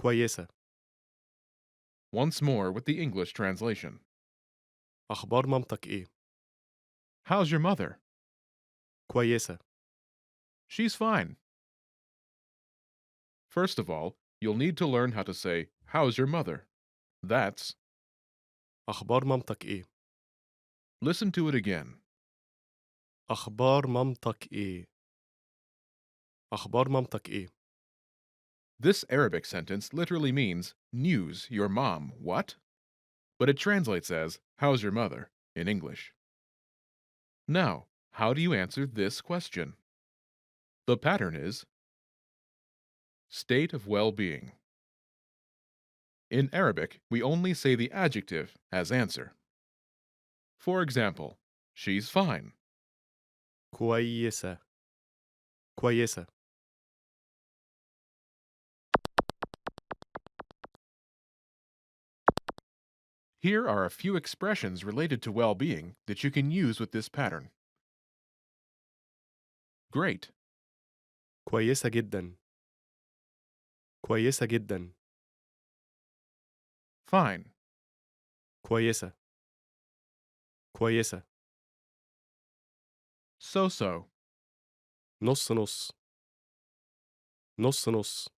كويسة. Once more with the English translation. أخبار مامتك إيه؟ How's your mother? كويسة. She's fine. First of all, you'll need to learn how to say, "How's your mother?" That's. أخبار مامتك إيه؟ Listen to it again. أخبار مامتك إيه؟ أخبار مامتك إيه؟ This Arabic sentence literally means, "News, your mom, what?" But it translates as, "How's your mother?" in English. Now, how do you answer this question? The pattern is state of well-being. In Arabic, we only say the adjective as answer. For example, she's fine. كويسة. كويسة. Here are a few expressions related to well-being that you can use with this pattern. Great, كويسة جدا. كويسة جدا. fine, كويسة. كويسة. so-so, نص نص. نص نص.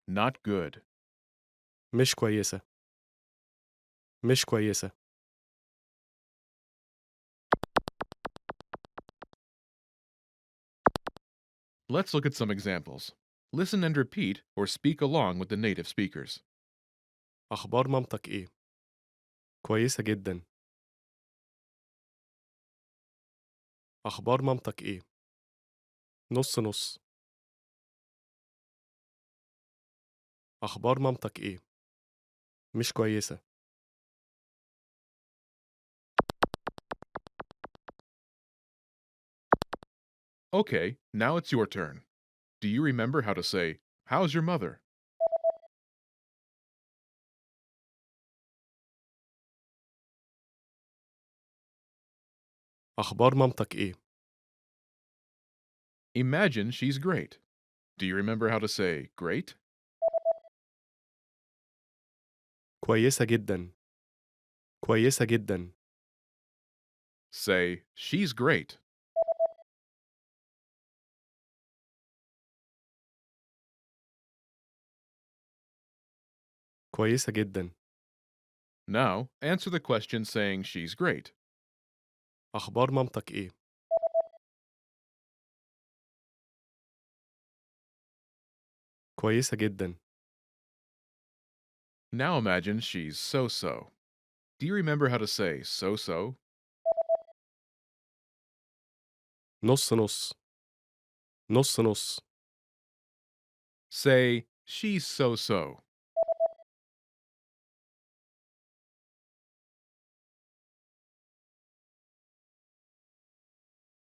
not good, مش كويسة مش كويسة Let's look at some examples. Listen and repeat or speak along with the native speakers. أخبار مامتك إيه؟ كويسة جدا أخبار مامتك إيه؟ نص نص أخبار مامتك إيه؟ مش كويسة Okay, now it's your turn. Do you remember how to say, "How's your mother?" أخبار مامتك إيه؟ Imagine she's great. Do you remember how to say, "Great"? كويسة جدا كويسة جدا Say, "She's great." كويسة جدا Now, answer the question saying, "She's great." أخبار مامتك إيه؟ كويسة جدا Now imagine she's so-so. Do you remember how to say, "So-so"? نص نص نص نص Say, "She's so-so."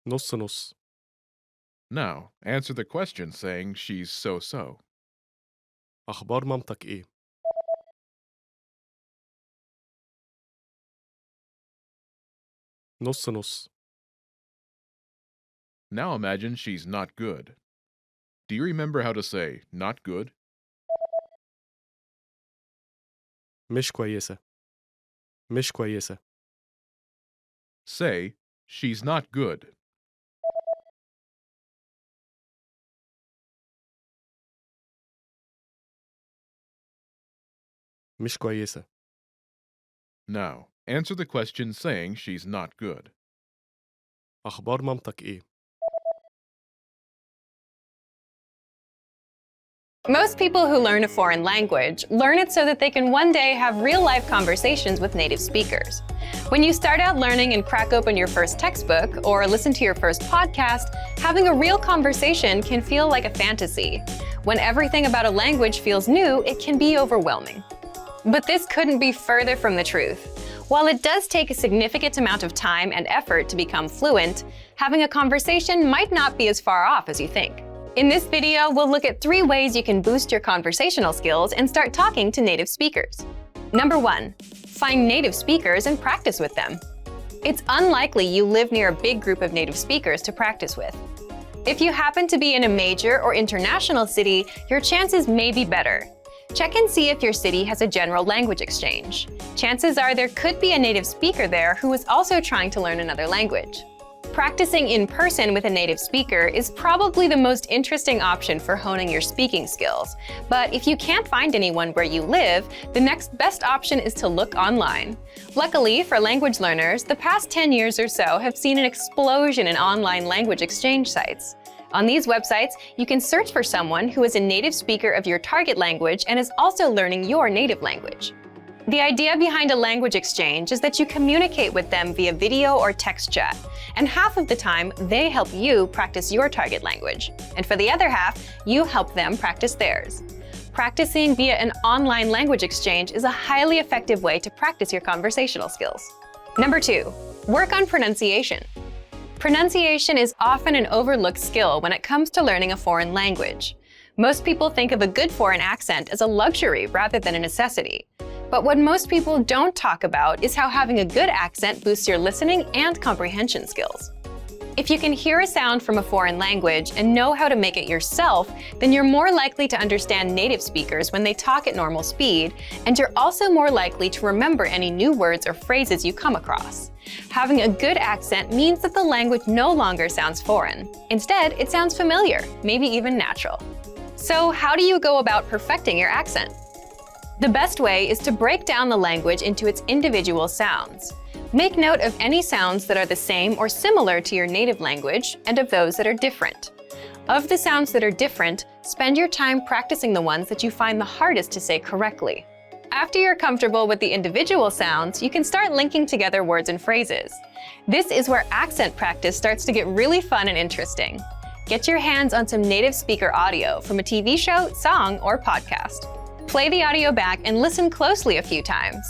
نص نص Now, answer the question saying, "She's so-so." أخبار مامتك إيه؟ نص نص Now imagine she's not good. Do you remember how to say, "Not good"? مش كويسة مش كويسة Say, "She's not good." مش كويسة Now, answer the question saying, "She's not good." أخبار مامتك إيه؟ Most people who learn a foreign language learn it so that they can one day have real-life conversations with native speakers. When you start out learning and crack open your first textbook or listen to your first podcast, having a real conversation can feel like a fantasy. When everything about a language feels new, it can be overwhelming. But this couldn't be further from the truth. While it does take a significant amount of time and effort to become fluent, having a conversation might not be as far off as you think. In this video, we'll look at 3 ways you can boost your conversational skills and start talking to native speakers. Number 1, find native speakers and practice with them. It's unlikely you live near a big group of native speakers to practice with. If you happen to be in a major or international city, your chances may be better. Check and see if your city has a general language exchange. Chances are there could be a native speaker there who is also trying to learn another language. Practicing in person with a native speaker is probably the most interesting option for honing your speaking skills. But if you can't find anyone where you live, the next best option is to look online. Luckily for language learners, the past 10 years or so have seen an explosion in online language exchange sites. On these websites, you can search for someone who is a native speaker of your target language and is also learning your native language. The idea behind a language exchange is that you communicate with them via video or text chat, and half of the time, they help you practice your target language. And for the other half, you help them practice theirs. Practicing via an online language exchange is a highly effective way to practice your conversational skills. Number 2, work on pronunciation. Pronunciation is often an overlooked skill when it comes to learning a foreign language. Most people think of a good foreign accent as a luxury rather than a necessity. But what most people don't talk about is how having a good accent boosts your listening and comprehension skills. If you can hear a sound from a foreign language and know how to make it yourself, then you're more likely to understand native speakers when they talk at normal speed, and you're also more likely to remember any new words or phrases you come across. Having a good accent means that the language no longer sounds foreign. Instead, it sounds familiar, maybe even natural. So how do you go about perfecting your accent? The best way is to break down the language into its individual sounds. Make note of any sounds that are the same or similar to your native language and of those that are different. Of the sounds that are different, spend your time practicing the ones that you find the hardest to say correctly. After you're comfortable with the individual sounds, you can start linking together words and phrases. This is where accent practice starts to get really fun and interesting. Get your hands on some native speaker audio from a TV show, song, or podcast. Play the audio back and listen closely a few times.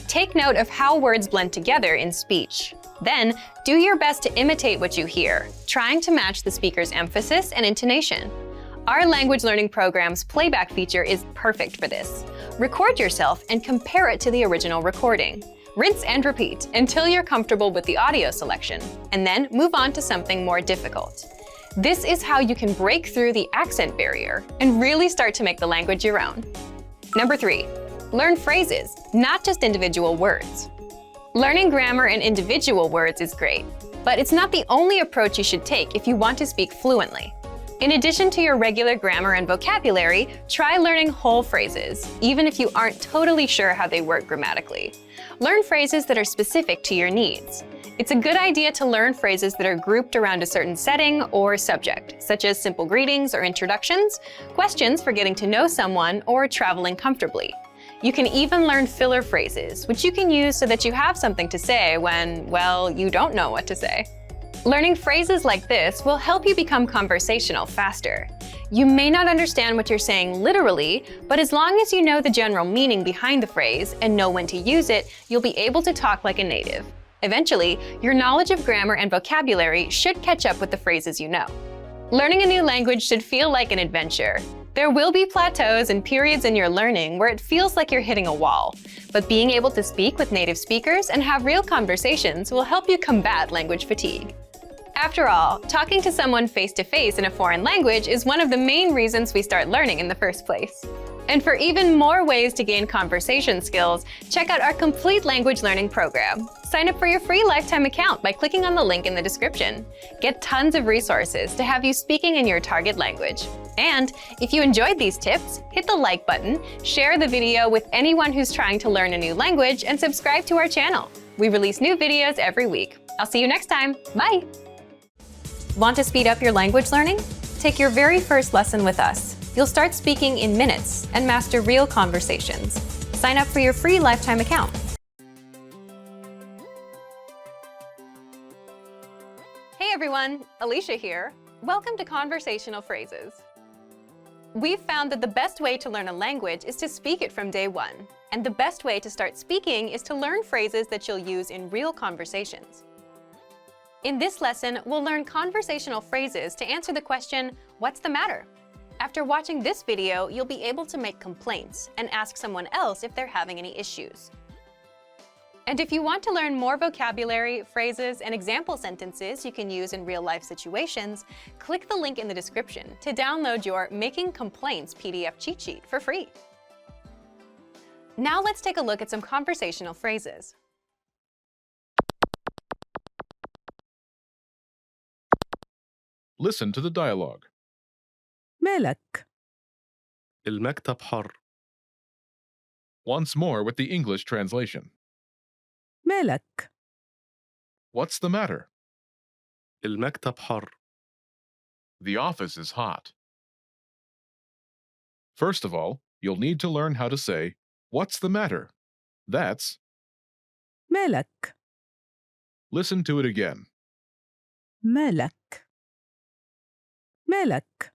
Take note of how words blend together in speech. Then, do your best to imitate what you hear, trying to match the speaker's emphasis and intonation. Our language learning program's playback feature is perfect for this. Record yourself and compare it to the original recording. Rinse and repeat until you're comfortable with the audio selection, and then move on to something more difficult. This is how you can break through the accent barrier and really start to make the language your own. Number 3, learn phrases, not just individual words. Learning grammar and individual words is great, but it's not the only approach you should take if you want to speak fluently. In addition to your regular grammar and vocabulary, try learning whole phrases, even if you aren't totally sure how they work grammatically. Learn phrases that are specific to your needs. It's a good idea to learn phrases that are grouped around a certain setting or subject, such as simple greetings or introductions, questions for getting to know someone, or traveling comfortably. You can even learn filler phrases, which you can use so that you have something to say when, well, you don't know what to say. Learning phrases like this will help you become conversational faster. You may not understand what you're saying literally, but as long as you know the general meaning behind the phrase and know when to use it, you'll be able to talk like a native. Eventually, your knowledge of grammar and vocabulary should catch up with the phrases you know. Learning a new language should feel like an adventure. There will be plateaus and periods in your learning where it feels like you're hitting a wall, but being able to speak with native speakers and have real conversations will help you combat language fatigue. After all, talking to someone face-to-face in a foreign language is one of the main reasons we start learning in the first place. And for even more ways to gain conversation skills, check out our complete language learning program. Sign up for your free lifetime account by clicking on the link in the description. Get tons of resources to have you speaking in your target language. And if you enjoyed these tips, hit the like button, share the video with anyone who's trying to learn a new language, and subscribe to our channel. We release new videos every week. I'll see you next time. Bye! Want to speed up your language learning? Take your very first lesson with us. You'll start speaking in minutes and master real conversations. Sign up for your free lifetime account. Hey everyone, Alicia here. Welcome to Conversational Phrases. We've found that the best way to learn a language is to speak it from day one. And the best way to start speaking is to learn phrases that you'll use in real conversations. In this lesson, we'll learn conversational phrases to answer the question, what's the matter? After watching this video, you'll be able to make complaints and ask someone else if they're having any issues. And if you want to learn more vocabulary, phrases, and example sentences you can use in real-life situations, click the link in the description to download your Making Complaints PDF cheat sheet for free. Now let's take a look at some conversational phrases. Listen to the dialogue. مالك؟ المكتب حر. Once more with the English translation. مالك؟ What's the matter? المكتب حر. The office is hot. First of all, you'll need to learn how to say, what's the matter? That's, مالك؟ listen to it again. مالك؟ مالك؟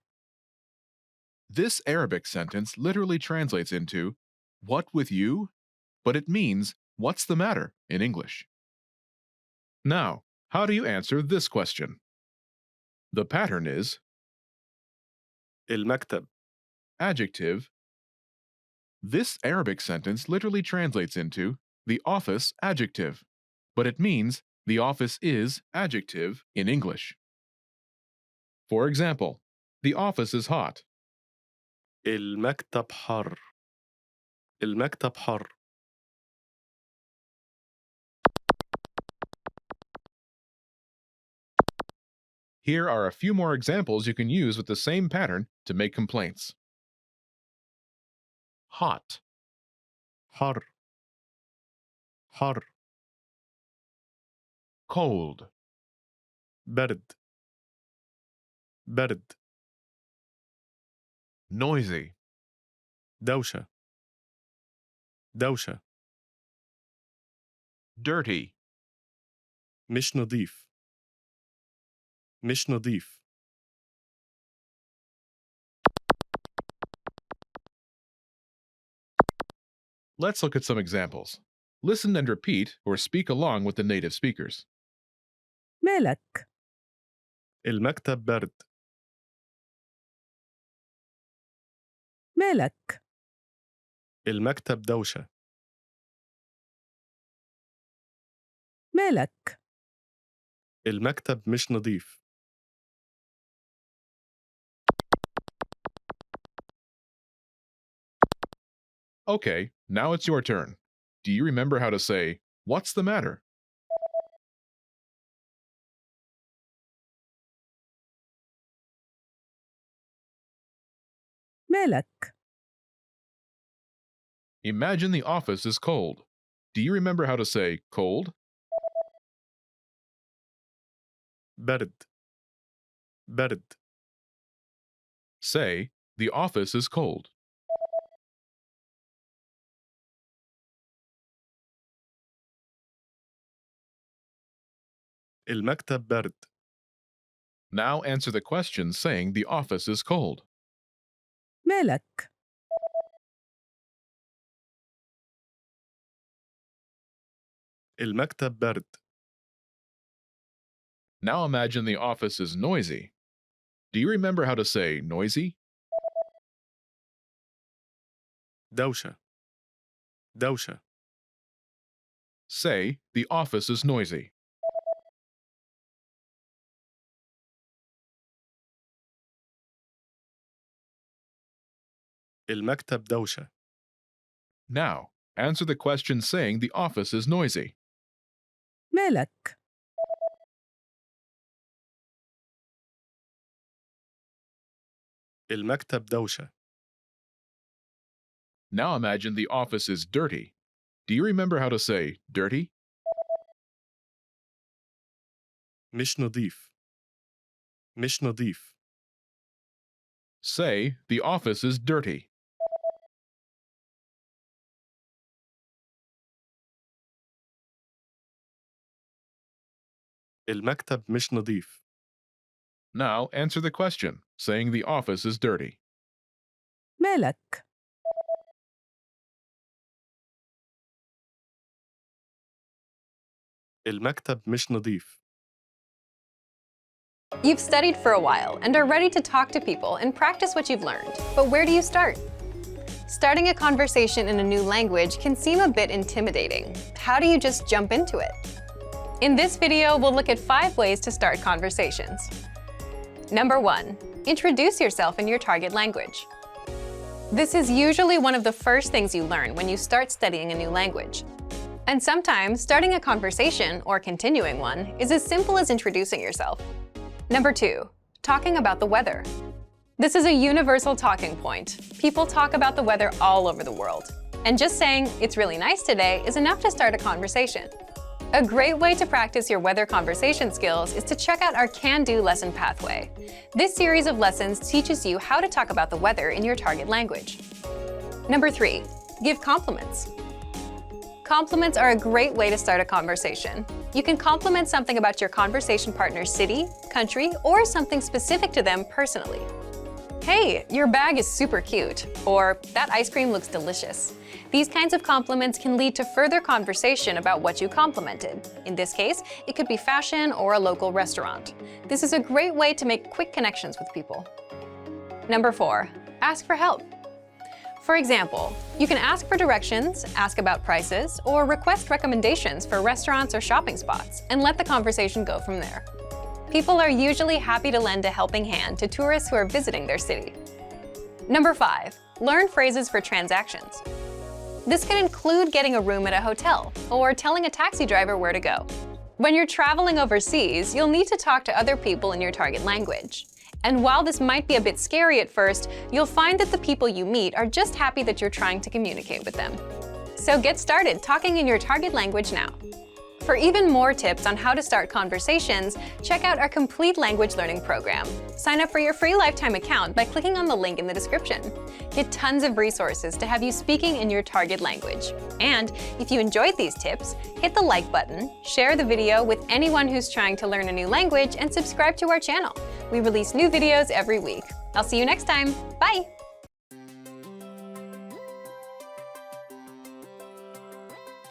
This Arabic sentence literally translates into, what with you? But it means, what's the matter in English. Now, how do you answer this question? The pattern is المكتب. adjective. This Arabic sentence literally translates into the office adjective, but it means the office is adjective in English. For example, the office is hot. المكتب حر. المكتب حر. Here are a few more examples you can use with the same pattern to make complaints. Hot. حر حر cold, برد برد noisy, دوشة دوشة dirty, مش نظيف مش نظيف Let's look at some examples. Listen and repeat or speak along with the native speakers. مالك؟ المكتب برد مالك؟ المكتب دوشة مالك؟ المكتب مش نظيف Okay, now it's your turn. Do you remember how to say, "What's the matter?" مالك؟ Imagine the office is cold. Do you remember how to say cold? برد برد Say, the office is cold. المكتب برد Now answer the question saying the office is cold. مالك؟ المكتب برد Now imagine the office is noisy. Do you remember how to say noisy? دوشة دوشة Say, the office is noisy. المكتب دوشة Now, answer the question saying the office is noisy. مالك؟ المكتب دوشة Now imagine the office is dirty. Do you remember how to say dirty? مش نظيف مش نظيف Say, the office is dirty. المكتب مش نظيف Now answer the question saying the office is dirty. مالك؟ المكتب مش نظيف You've studied for a while and are ready to talk to people and practice what you've learned. But where do you start? Starting a conversation in a new language can seem a bit intimidating. How do you just jump into it? In this video, we'll look at 5 ways to start conversations. Number 1. Introduce yourself in your target language. This is usually one of the first things you learn when you start studying a new language. And sometimes, starting a conversation, or continuing one, is as simple as introducing yourself. Number 2. Talking about the weather. This is a universal talking point. People talk about the weather all over the world. And just saying, "It's really nice today," is enough to start a conversation. A great way to practice your weather conversation skills is to check out our Can-Do lesson pathway. This series of lessons teaches you how to talk about the weather in your target language. Number 3. Give compliments. Compliments are a great way to start a conversation. You can compliment something about your conversation partner's city, country, or something specific to them personally. "Hey, your bag is super cute," or "That ice cream looks delicious." These kinds of compliments can lead to further conversation about what you complimented. In this case, it could be fashion or a local restaurant. This is a great way to make quick connections with people. Number 4. Ask for help. For example, you can ask for directions, ask about prices, or request recommendations for restaurants or shopping spots, and let the conversation go from there. People are usually happy to lend a helping hand to tourists who are visiting their city. Number 5. Learn phrases for transactions. This can include getting a room at a hotel, or telling a taxi driver where to go. When you're traveling overseas, you'll need to talk to other people in your target language. And while this might be a bit scary at first, you'll find that the people you meet are just happy that you're trying to communicate with them. So get started talking in your target language now. For even more tips on how to start conversations, check out our complete language learning program. Sign up for your free lifetime account by clicking on the link in the description. Get tons of resources to have you speaking in your target language. And if you enjoyed these tips, hit the like button, share the video with anyone who's trying to learn a new language, and subscribe to our channel. We release new videos every week. I'll see you next time. Bye!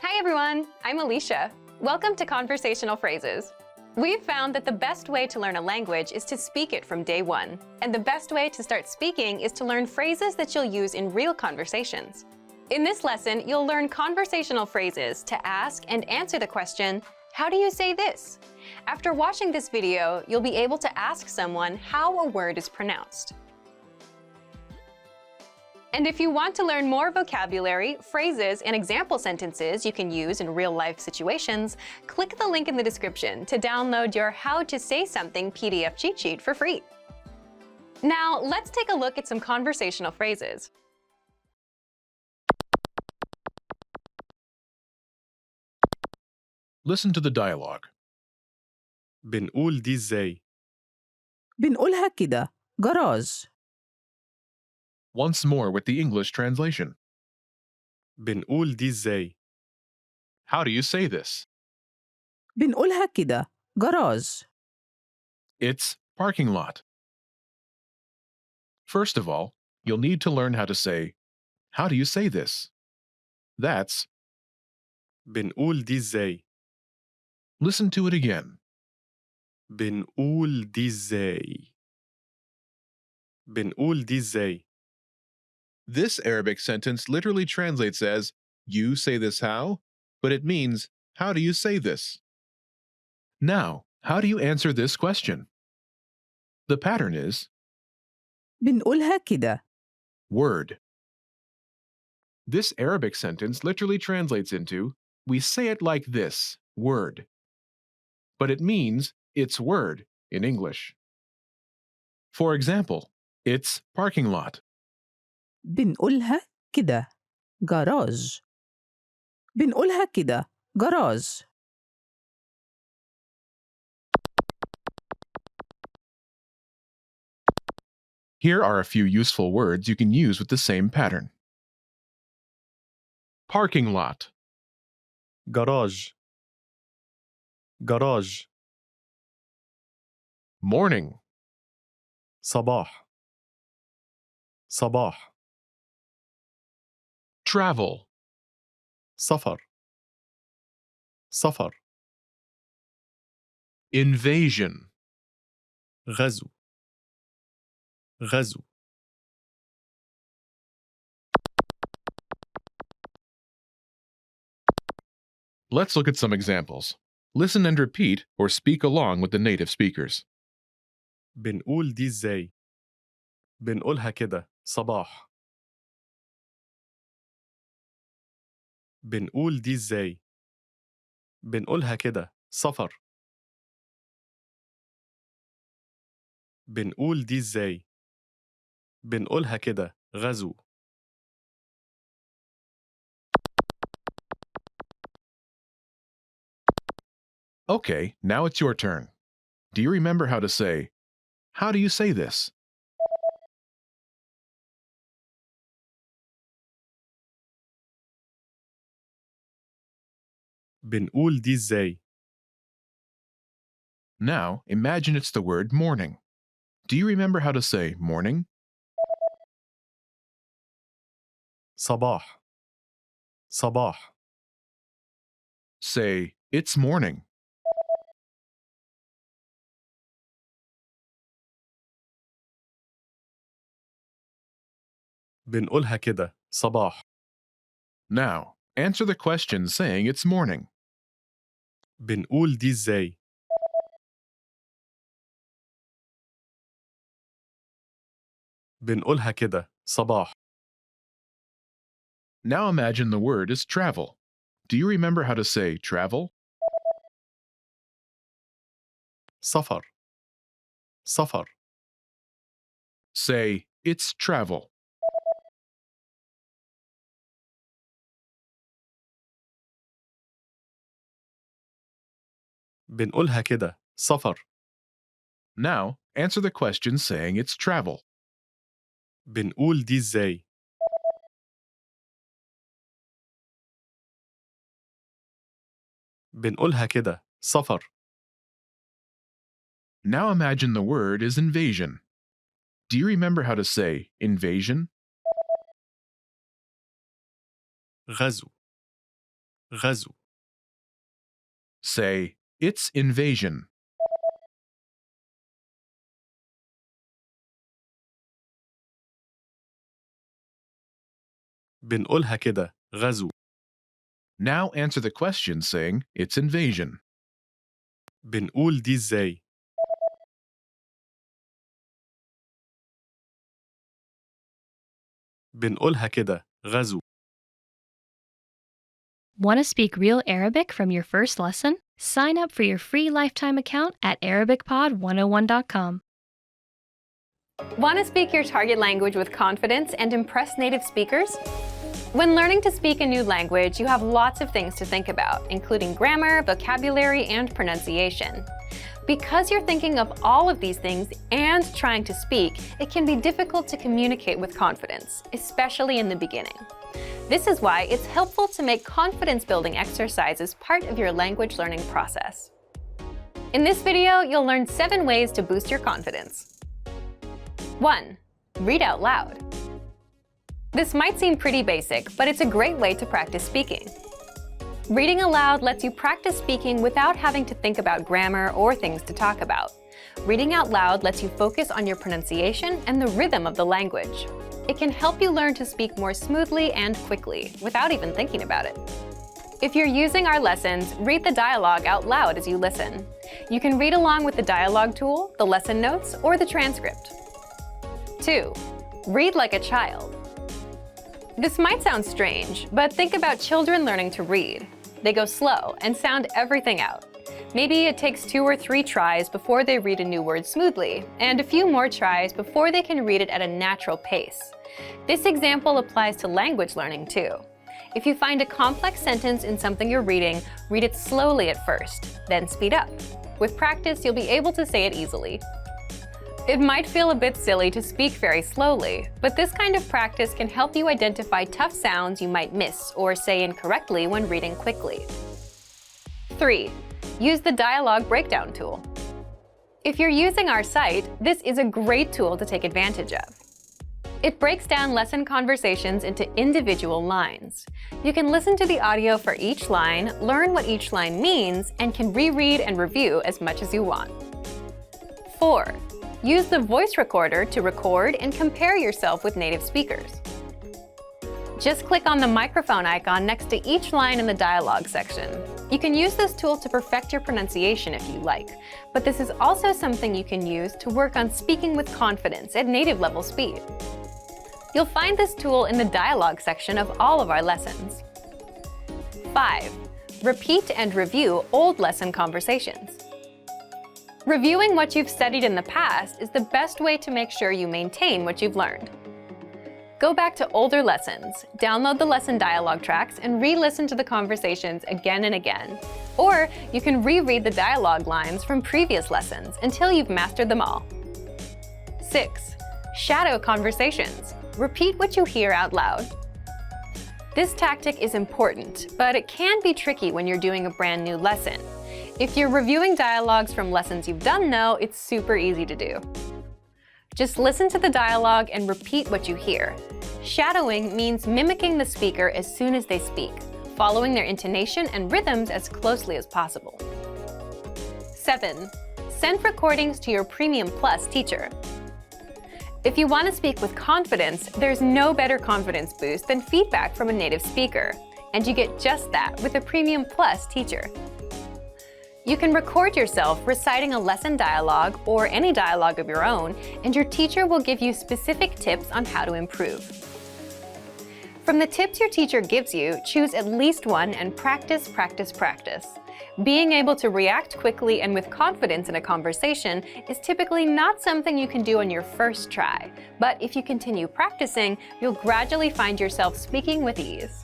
Hi everyone, I'm Alicia. Welcome to Conversational Phrases. We've found that the best way to learn a language is to speak it from day one. And the best way to start speaking is to learn phrases that you'll use in real conversations. In this lesson, you'll learn conversational phrases to ask and answer the question, how do you say this? After watching this video, you'll be able to ask someone how a word is pronounced. And if you want to learn more vocabulary, phrases, and example sentences you can use in real-life situations, click the link in the description to download your How to Say Something PDF cheat sheet for free. Now, let's take a look at some conversational phrases. Listen to the dialogue. بنقول دي إزاي؟ بنقولها كده جراج. Once more with the English translation. بنقول دي إزاي؟ How do you say this? بنقولها كده جراج. It's parking lot. First of all, you'll need to learn how to say, how do you say this? That's, بنقول دي إزاي؟ listen to it again. بنقول دي إزاي؟ بنقول دي إزاي؟ This Arabic sentence literally translates as, you say this how? But it means, how do you say this? Now, how do you answer this question? The pattern is, بنقولها كده. word. This Arabic sentence literally translates into, we say it like this, word. But it means, it's word in English. For example, it's parking lot. بنقولها كده جراج. بنقولها كده جراج. Here are a few useful words you can use with the same pattern. Parking lot, جراج جراج morning, صباح صباح travel, سفر سفر invasion, غزو غزو Let's look at some examples. Listen and repeat or speak along with the native speakers. بنقول دي إزاي؟ بنقولها كده صباح بنقول دي إزاي؟ بنقولها كده سفر بنقول دي إزاي؟ بنقولها كده غزو Okay, now it's your turn. Do you remember how to say, how do you say this? بنقول دي إزاي؟ Now, imagine it's the word morning. Do you remember how to say morning? صباح صباح Say, it's morning. بنقولها كده صباح Now, answer the question saying it's morning. بنقول دي إزاي؟ بنقولها كده صباح Now imagine the word is travel. Do you remember how to say travel? سفر سفر Say, it's travel. بنقولها كده سفر. Now, answer the question saying it's travel. بنقول دي إزاي؟ بنقولها كده سفر. Now imagine the word is invasion. Do you remember how to say invasion? غزو. غزو. Say, it's invasion. بنقولها كده غزو. Now answer the question saying it's invasion. بنقول دي إزاي؟ بنقولها كده غزو. Want to speak real Arabic from your first lesson? Sign up for your free lifetime account at ArabicPod101.com. Want to speak your target language with confidence and impress native speakers? When learning to speak a new language, you have lots of things to think about, including grammar, vocabulary, and pronunciation. Because you're thinking of all of these things and trying to speak, it can be difficult to communicate with confidence, especially in the beginning. This is why it's helpful to make confidence-building exercises part of your language learning process. In this video, you'll learn 7 ways to boost your confidence. 1. Read out loud. This might seem pretty basic, but it's a great way to practice speaking. Reading aloud lets you practice speaking without having to think about grammar or things to talk about. Reading out loud lets you focus on your pronunciation and the rhythm of the language. It can help you learn to speak more smoothly and quickly, without even thinking about it. If you're using our lessons, read the dialogue out loud as you listen. You can read along with the dialogue tool, the lesson notes, or the transcript. 2. Read like a child. This might sound strange, but think about children learning to read. They go slow and sound everything out. Maybe it takes 2 or 3 tries before they read a new word smoothly, and a few more tries before they can read it at a natural pace. This example applies to language learning too. If you find a complex sentence in something you're reading, read it slowly at first, then speed up. With practice, you'll be able to say it easily. It might feel a bit silly to speak very slowly, but this kind of practice can help you identify tough sounds you might miss or say incorrectly when reading quickly. 3. Use the dialogue breakdown tool. If you're using our site, this is a great tool to take advantage of. It breaks down lesson conversations into individual lines. You can listen to the audio for each line, learn what each line means, and can reread and review as much as you want. 4. Use the voice recorder to record and compare yourself with native speakers. Just click on the microphone icon next to each line in the dialogue section. You can use this tool to perfect your pronunciation if you like, but this is also something you can use to work on speaking with confidence at native level speed. You'll find this tool in the dialogue section of all of our lessons. 5. Repeat and review old lesson conversations. Reviewing what you've studied in the past is the best way to make sure you maintain what you've learned. Go back to older lessons, download the lesson dialogue tracks, and re-listen to the conversations again and again. Or you can reread the dialogue lines from previous lessons until you've mastered them all. 6. Shadow conversations. Repeat what you hear out loud. This tactic is important, but it can be tricky when you're doing a brand new lesson. If you're reviewing dialogues from lessons you've done though, it's super easy to do. Just listen to the dialogue and repeat what you hear. Shadowing means mimicking the speaker as soon as they speak, following their intonation and rhythms as closely as possible. 7. Send recordings to your Premium Plus teacher. If you want to speak with confidence, there's no better confidence boost than feedback from a native speaker, and you get just that with a Premium Plus teacher. You can record yourself reciting a lesson dialogue or any dialogue of your own, and your teacher will give you specific tips on how to improve. From the tips your teacher gives you, choose at least one and practice, practice, practice. Being able to react quickly and with confidence in a conversation is typically not something you can do on your first try, but if you continue practicing, you'll gradually find yourself speaking with ease.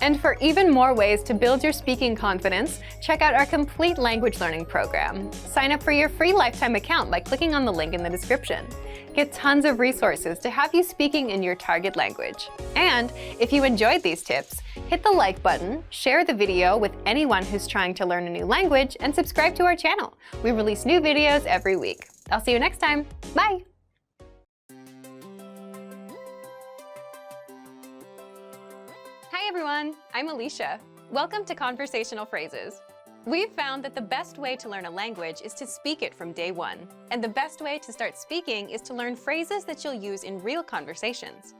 And for even more ways to build your speaking confidence, check out our complete language learning program. Sign up for your free lifetime account by clicking on the link in the description. Get tons of resources to have you speaking in your target language. And if you enjoyed these tips, hit the like button, share the video with anyone who's trying to learn a new language, and subscribe to our channel. We release new videos every week. I'll see you next time. Bye! Hi everyone, I'm Alicia. Welcome to Conversational Phrases. We've found that the best way to learn a language is to speak it from day one. And the best way to start speaking is to learn phrases that you'll use in real conversations.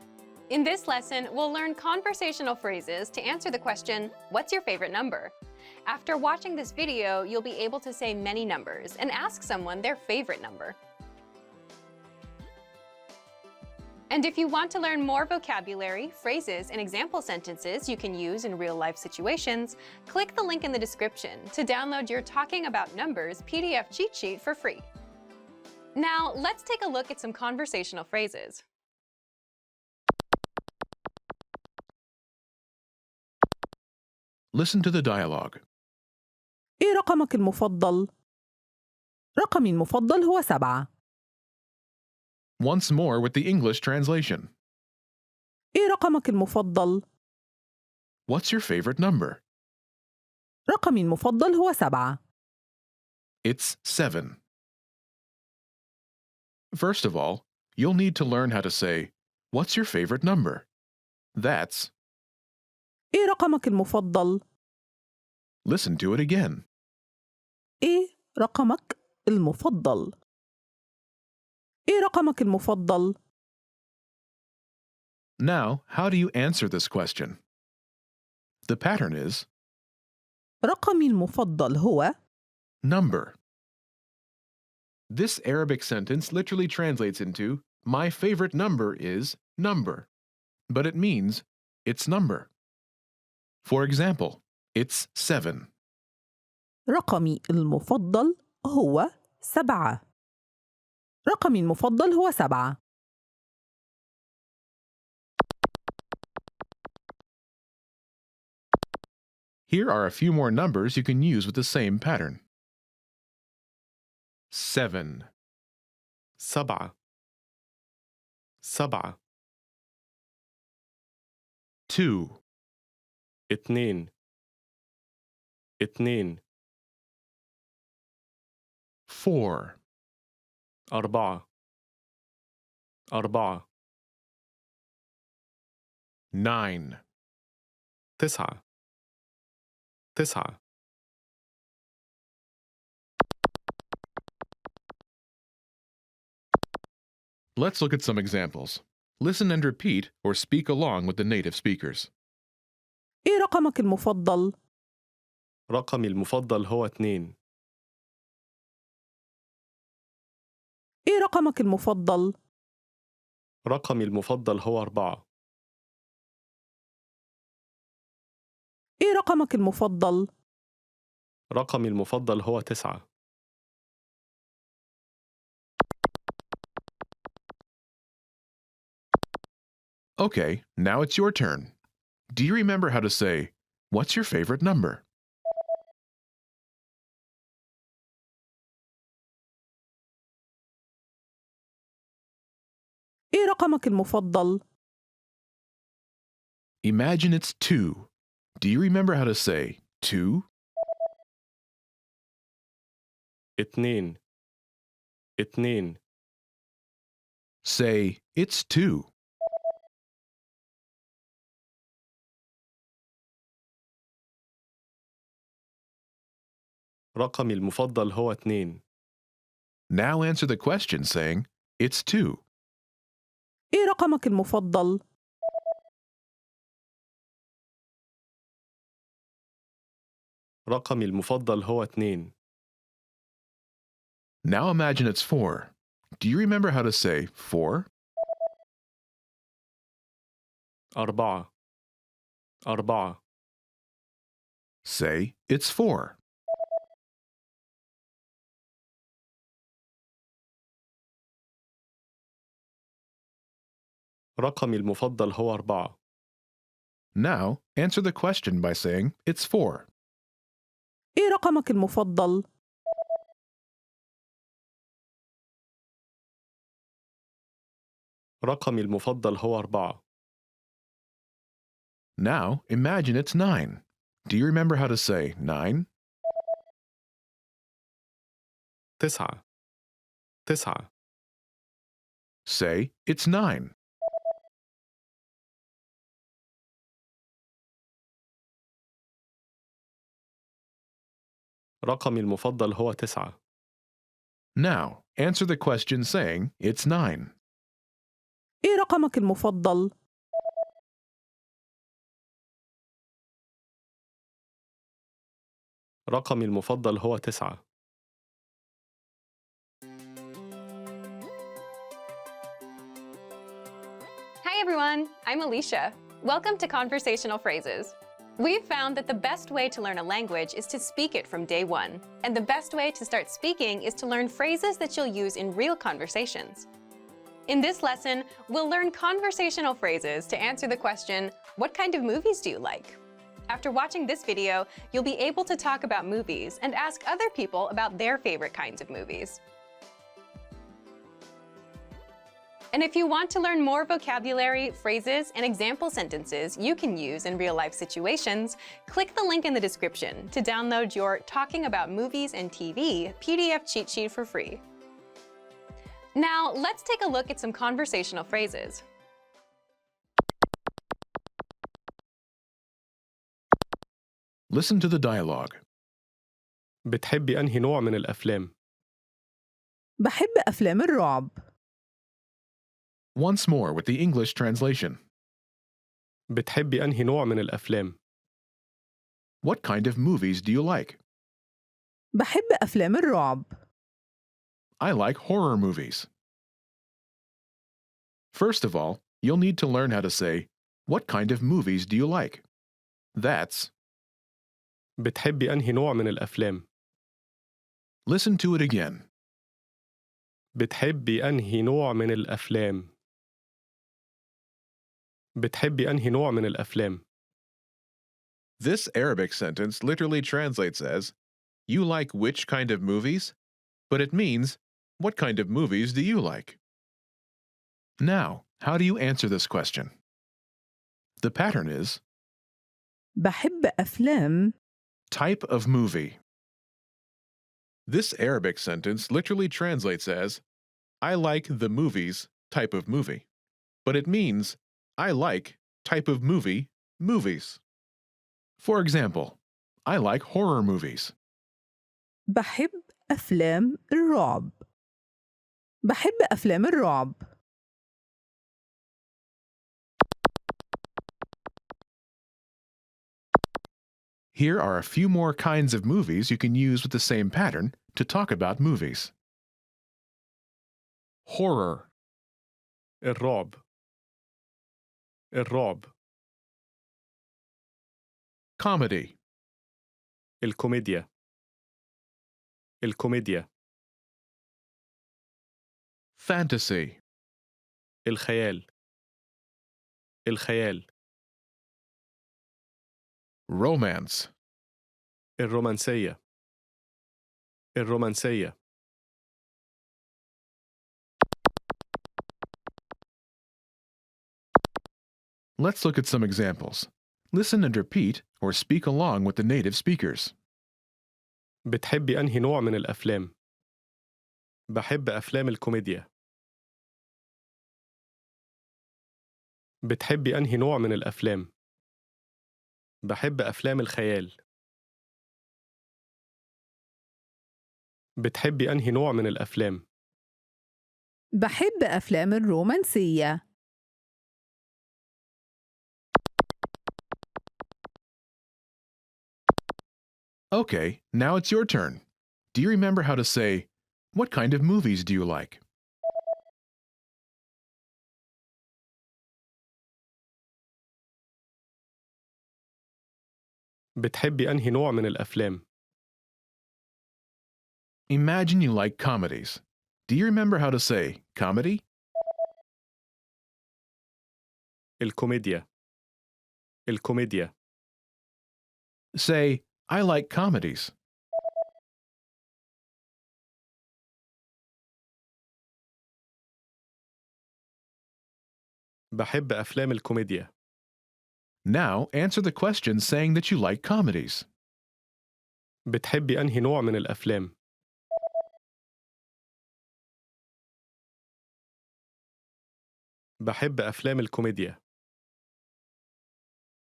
In this lesson, we'll learn conversational phrases to answer the question, what's your favorite number? After watching this video, you'll be able to say many numbers and ask someone their favorite number. And if you want to learn more vocabulary, phrases, and example sentences you can use in real-life situations, click the link in the description to download your Talking About Numbers PDF cheat sheet for free. Now, let's take a look at some conversational phrases. Listen to the dialogue. إيه رقمك المفضل؟ رقمي المفضل هو 7. Once more with the English translation. إيه رقمك المفضل؟ What's your favorite number? رقمي المفضل هو 7. It's 7. First of all, you'll need to learn how to say, what's your favorite number? That's. إيه رقمك المفضل؟ Listen to it again. إيه رقمك المفضل؟ إيه رقمك المفضل؟ Now, how do you answer this question? The pattern is رقمي المفضل هو number. This Arabic sentence literally translates into my favorite number is number, but it means its number. For example, it's 7. رقمي المفضل هو 7. رقمي المفضل هو 7. Here are a few more numbers you can use with the same pattern. 7, 7 7 2, 2 2 4, 4 4 9, 9 9 Let's look at some examples. Listen and repeat or speak along with the native speakers. إيه رقمك المفضل؟ رقمي المفضل هو 2 إيه رقمك المفضل؟ رقمي المفضل هو 4 إيه رقمك المفضل؟ رقمي المفضل هو 9 Okay, now it's your turn. Do you remember how to say, what's your favorite number? إيه رقمك المفضل؟ Imagine it's 2. Do you remember how to say 2? 2 2 Say, it's 2. رقمي المفضل هو 2 Now answer the question saying, it's 2. إيه رقمك المفضل؟ رقمي المفضل هو 2 Now imagine it's 4. Do you remember how to say 4? 4 4 Say, it's 4. رقمي المفضل هو 4 Now, answer the question by saying it's 4. إيه رقمك المفضل؟ رقمي المفضل هو 4. Now, imagine it's 9. Do you remember how to say 9? 9. 9. Say, it's 9. رقمي المفضل هو 9. Now, answer the question saying it's 9. إيه رقمك المفضل؟ رقمي المفضل هو 9. Hi everyone, I'm Alicia. Welcome to Conversational Phrases. We've found that the best way to learn a language is to speak it from day one. And the best way to start speaking is to learn phrases that you'll use in real conversations. In this lesson, we'll learn conversational phrases to answer the question, what kind of movies do you like? After watching this video, you'll be able to talk about movies and ask other people about their favorite kinds of movies. And if you want to learn more vocabulary, phrases, and example sentences you can use in real-life situations, click the link in the description to download your Talking About Movies and TV PDF cheat sheet for free. Now, let's take a look at some conversational phrases. Listen to the dialogue. بتحبي أنهي نوع من الأفلام؟ بحب أفلام الرعب. Once more with the English translation. بتحبي أنهي نوع من الأفلام؟ What kind of movies do you like? بحب أفلام الرعب. I like horror movies. First of all, you'll need to learn how to say, what kind of movies do you like? That's, بتحبي أنهي نوع من الأفلام؟ listen to it again. بتحبي أنهي نوع من الأفلام؟ بتحبي أنهي نوع من الأفلام؟ This Arabic sentence literally translates as, you like which kind of movies? But it means, what kind of movies do you like? Now, how do you answer this question? The pattern is, بحب أفلام. type of movie. This Arabic sentence literally translates as, I like the movies type of movie. But it means, I like type of movie movies. For example, I like horror movies. بحب أفلام الرعب. بحب أفلام الرعب. Here are a few more kinds of movies you can use with the same pattern to talk about movies. Horror, الرعب. الرعب. comedy, الكوميديا. الكوميديا. fantasy, الخيال. الخيال. romance, الرومانسية. الرومانسية. Let's look at some examples. Listen and repeat or speak along with the native speakers. بتحبي أنهي نوع من الأفلام؟ بحب أفلام الكوميديا. بتحبي أنهي نوع من الأفلام؟ بحب أفلام الخيال. بتحبي أنهي نوع من الأفلام؟ بحب أفلام الرومانسية. Okay, now it's your turn. Do you remember how to say, what kind of movies do you like? بتحبي أنهي نوع من الأفلام؟ Imagine you like comedies. Do you remember how to say comedy? الكوميديا. الكوميديا. Say, I like comedies. بحب أفلام الكوميديا. Now answer the question saying that you like comedies. بتحبي أنهي نوع من الأفلام؟ بحب أفلام الكوميديا.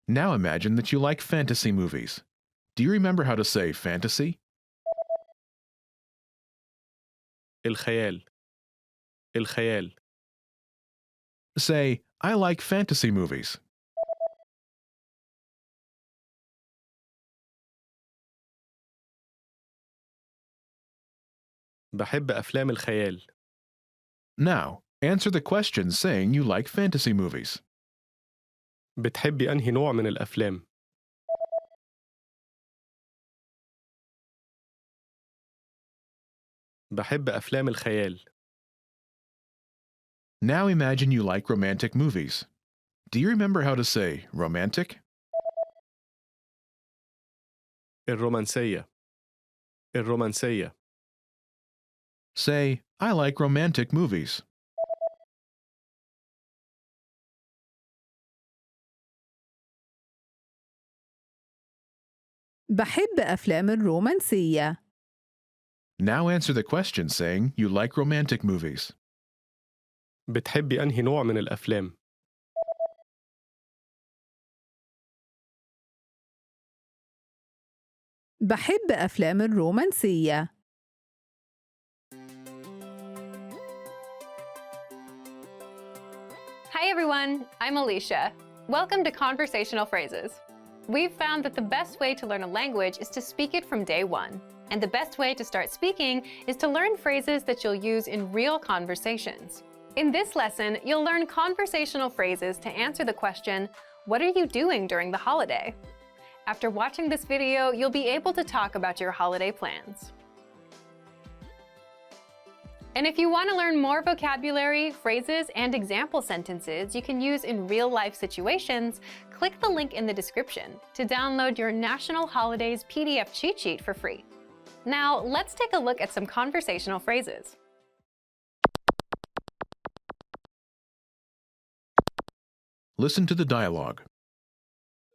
Now imagine that you like fantasy movies. Do you remember how to say fantasy? الخيال. الخيال. Say, I like fantasy movies. بحب أفلام الخيال. Now, answer the question saying you like fantasy movies. بتحبي أنهي نوع من الأفلام؟ بحب أفلام الخيال. Now imagine you like romantic movies. Do you remember how to say romantic? الرومانسية. الرومانسية. Say, I like romantic movies. بحب أفلام الرومانسية. Now answer the question saying you like romantic movies. بتحبي أنهي نوع من الأفلام؟ بحب أفلام الرومانسية. Hi everyone, I'm Alicia. Welcome to Conversational Phrases. We've found that the best way to learn a language is to speak it from day one. And the best way to start speaking is to learn phrases that you'll use in real conversations. In this lesson, you'll learn conversational phrases to answer the question, what are you doing during the holiday? After watching this video, you'll be able to talk about your holiday plans. And if you want to learn more vocabulary, phrases, and example sentences you can use in real-life situations, click the link in the description to download your National Holidays PDF cheat sheet for free. Now, let's take a look at some conversational phrases. Listen to the dialogue.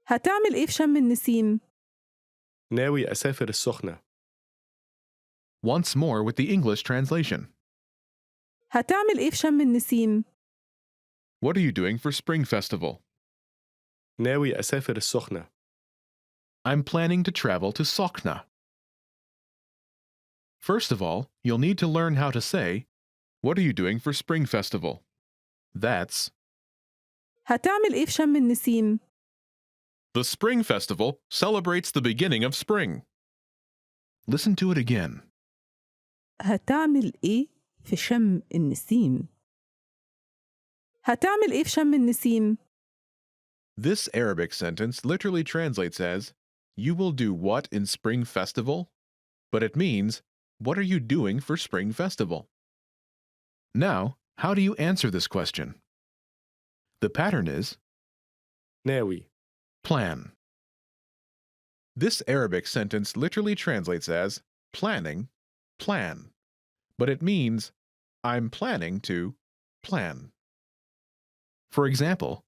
هتعمل إيه في شم النسيم؟ ناوي أسافر السخنة. Once more with the English translation. هتعمل إيه في شم النسيم؟ What are you doing for Spring Festival? ناوي أسافر السخنة. I'm planning to travel to Sokhna. First of all, you'll need to learn how to say, what are you doing for Spring Festival? That's, هتعمل إيه في شم النسيم؟ the Spring Festival celebrates the beginning of spring. Listen to it again. هتعمل إيه في شم النسيم؟ هتعمل إيه في شم النسيم؟ This Arabic sentence literally translates as, you will do what in Spring Festival? But it means, what are you doing for Spring Festival? Now, how do you answer this question? The pattern is, ناوي. plan. This Arabic sentence literally translates as, planning, plan. But it means, I'm planning to plan. For example,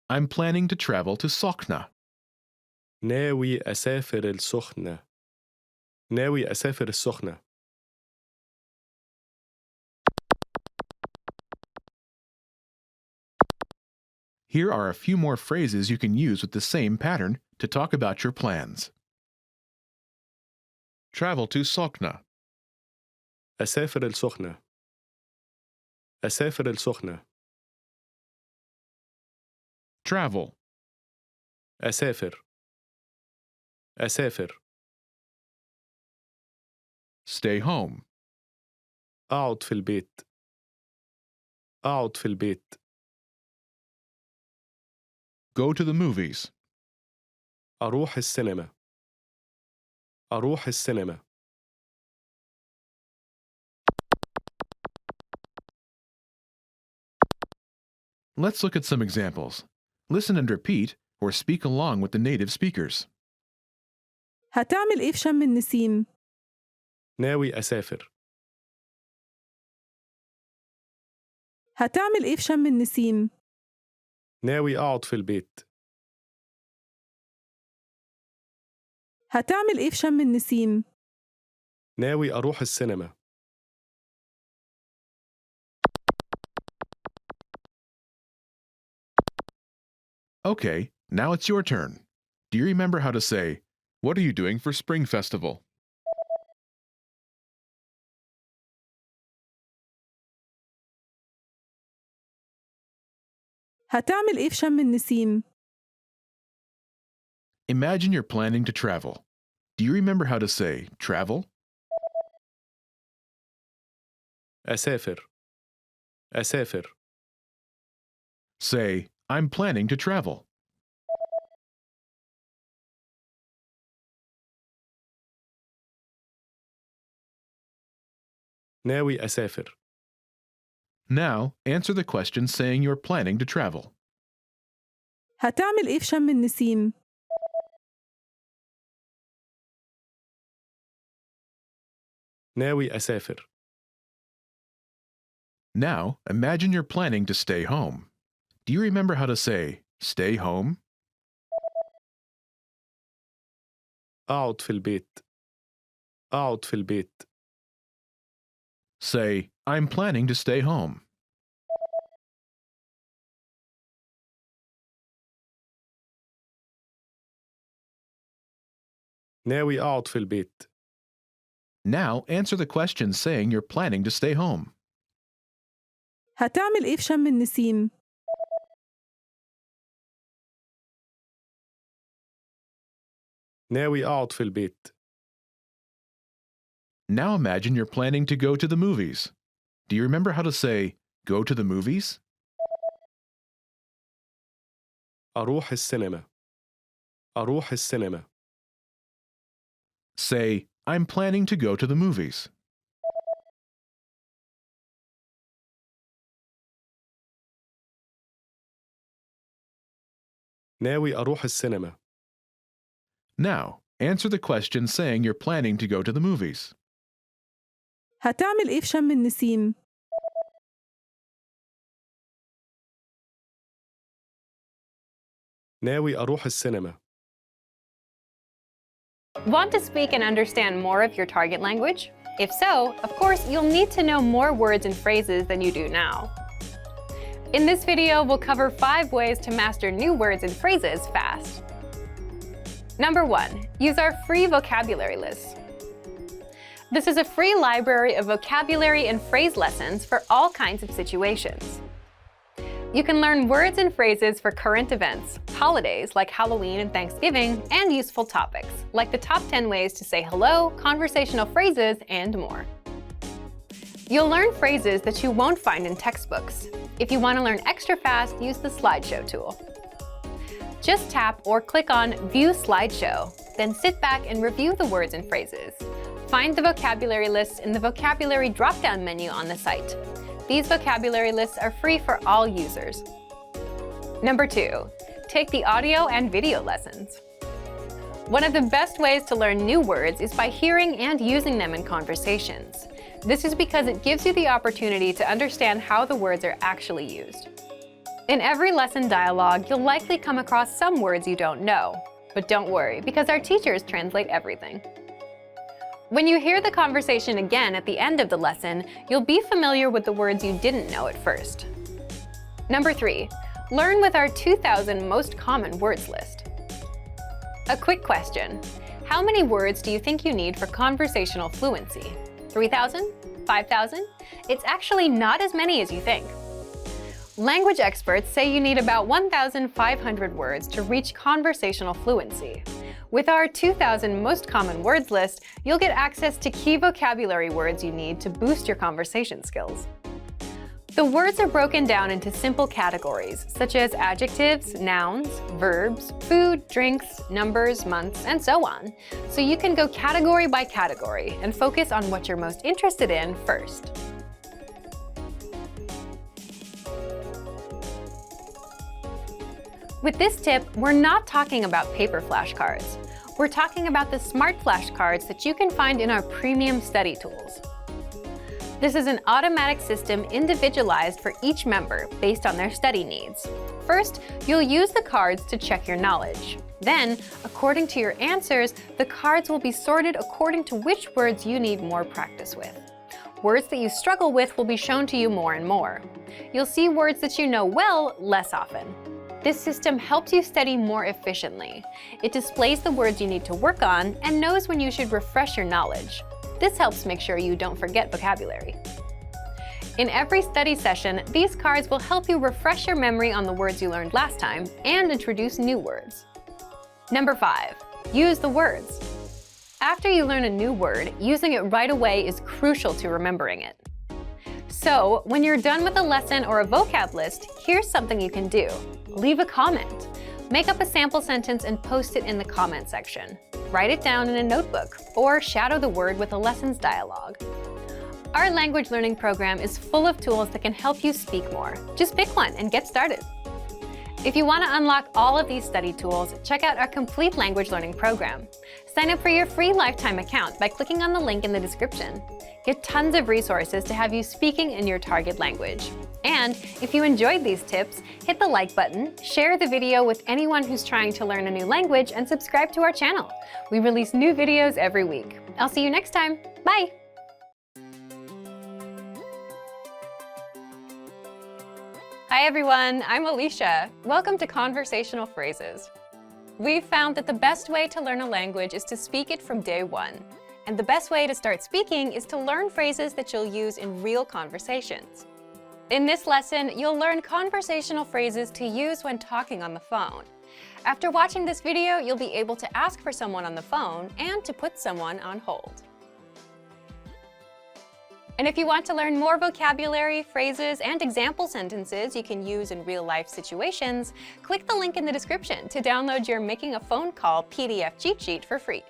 I'm planning to travel to Sokhna. ناوي أسافر السخنة. ناوي أسافر السخنة. Here are a few more phrases you can use with the same pattern to talk about your plans. Travel to Sokhna. أسافر السخنة. أسافر السخنة. Travel. أسافر. أسافر. Stay home. أقعد في البيت. أقعد في البيت. Go to the movies. أروح السينما. أروح السينما. Let's look at some examples. Listen and repeat, or speak along with the native speakers. هتعمل إيه في شم النسيم؟ ناوي أسافر. هتعمل إيه في شم النسيم؟ ناوي أقعد في البيت. هتعمل إيه في شم النسيم؟ ناوي أروح السينما. Okay, now it's your turn. Do you remember how to say, "What are you doing for Spring Festival?" هتعمل إيه في شم النسيم؟ Imagine you're planning to travel. Do you remember how to say travel? أسافر. أسافر. Say, I'm planning to travel. ناوي أسافر. Now, answer the question saying you're planning to travel. هتعمل إيه في شم النسيم؟ ناوي أسافر. Now, imagine you're planning to stay home. Do you remember how to say stay home? أقعد في البيت. أقعد في البيت. Say, I'm planning to stay home. ناوي أقعد في البيت. Now, answer the question saying you're planning to stay home. هتعمل إيه في شم النسيم؟ ناوي أقعد في البيت. Now imagine you're planning to go to the movies. Do you remember how to say go to the movies? أروح السينما. أروح السينما. Say, I'm planning to go to the movies. ناوي أروح السينما. Now, answer the question saying you're planning to go to the movies. هتعمل إيه في شم النسيم؟ ناوي أروح السينما. Want to speak and understand more of your target language? If so, of course, you'll need to know more words and phrases than you do now. In this video, we'll cover 5 ways to master new words and phrases fast. Number 1, use our free vocabulary list. This is a free library of vocabulary and phrase lessons for all kinds of situations. You can learn words and phrases for current events, holidays like Halloween and Thanksgiving, and useful topics, like the top 10 ways to say hello, conversational phrases, and more. You'll learn phrases that you won't find in textbooks. If you want to learn extra fast, use the slideshow tool. Just tap or click on View Slideshow, then sit back and review the words and phrases. Find the vocabulary lists in the vocabulary drop-down menu on the site. These vocabulary lists are free for all users. Number 2, take the audio and video lessons. One of the best ways to learn new words is by hearing and using them in conversations. This is because it gives you the opportunity to understand how the words are actually used. In every lesson dialogue, you'll likely come across some words you don't know. But don't worry, because our teachers translate everything. When you hear the conversation again at the end of the lesson, you'll be familiar with the words you didn't know at first. Number 3, learn with our 2,000 most common words list. A quick question. How many words do you think you need for conversational fluency? 3,000? 5,000? It's actually not as many as you think. Language experts say you need about 1,500 words to reach conversational fluency. With our 2,000 most common words list, you'll get access to key vocabulary words you need to boost your conversation skills. The words are broken down into simple categories, such as adjectives, nouns, verbs, food, drinks, numbers, months, and so on. So you can go category by category and focus on what you're most interested in first. With this tip, we're not talking about paper flashcards. We're talking about the smart flashcards that you can find in our premium study tools. This is an automatic system individualized for each member based on their study needs. First, you'll use the cards to check your knowledge. Then, according to your answers, the cards will be sorted according to which words you need more practice with. Words that you struggle with will be shown to you more and more. You'll see words that you know well less often. This system helps you study more efficiently. It displays the words you need to work on and knows when you should refresh your knowledge. This helps make sure you don't forget vocabulary. In every study session, these cards will help you refresh your memory on the words you learned last time and introduce new words. Number 5, use the words. After you learn a new word, using it right away is crucial to remembering it. So, when you're done with a lesson or a vocab list, here's something you can do. Leave a comment. Make up a sample sentence and post it in the comment section. Write it down in a notebook, or shadow the word with a lessons dialogue. Our language learning program is full of tools that can help you speak more. Just pick one and get started. If you want to unlock all of these study tools, check out our complete language learning program. Sign up for your free lifetime account by clicking on the link in the description. Get tons of resources to have you speaking in your target language. And if you enjoyed these tips, hit the like button, share the video with anyone who's trying to learn a new language, and subscribe to our channel. We release new videos every week. I'll see you next time. Bye! Hi everyone, I'm Alicia. Welcome to Conversational Phrases. We've found that the best way to learn a language is to speak it from day one. And the best way to start speaking is to learn phrases that you'll use in real conversations. In this lesson, you'll learn conversational phrases to use when talking on the phone. After watching this video, you'll be able to ask for someone on the phone and to put someone on hold. And if you want to learn more vocabulary, phrases, and example sentences you can use in real-life situations, click the link in the description to download your Making a Phone Call PDF cheat sheet for free.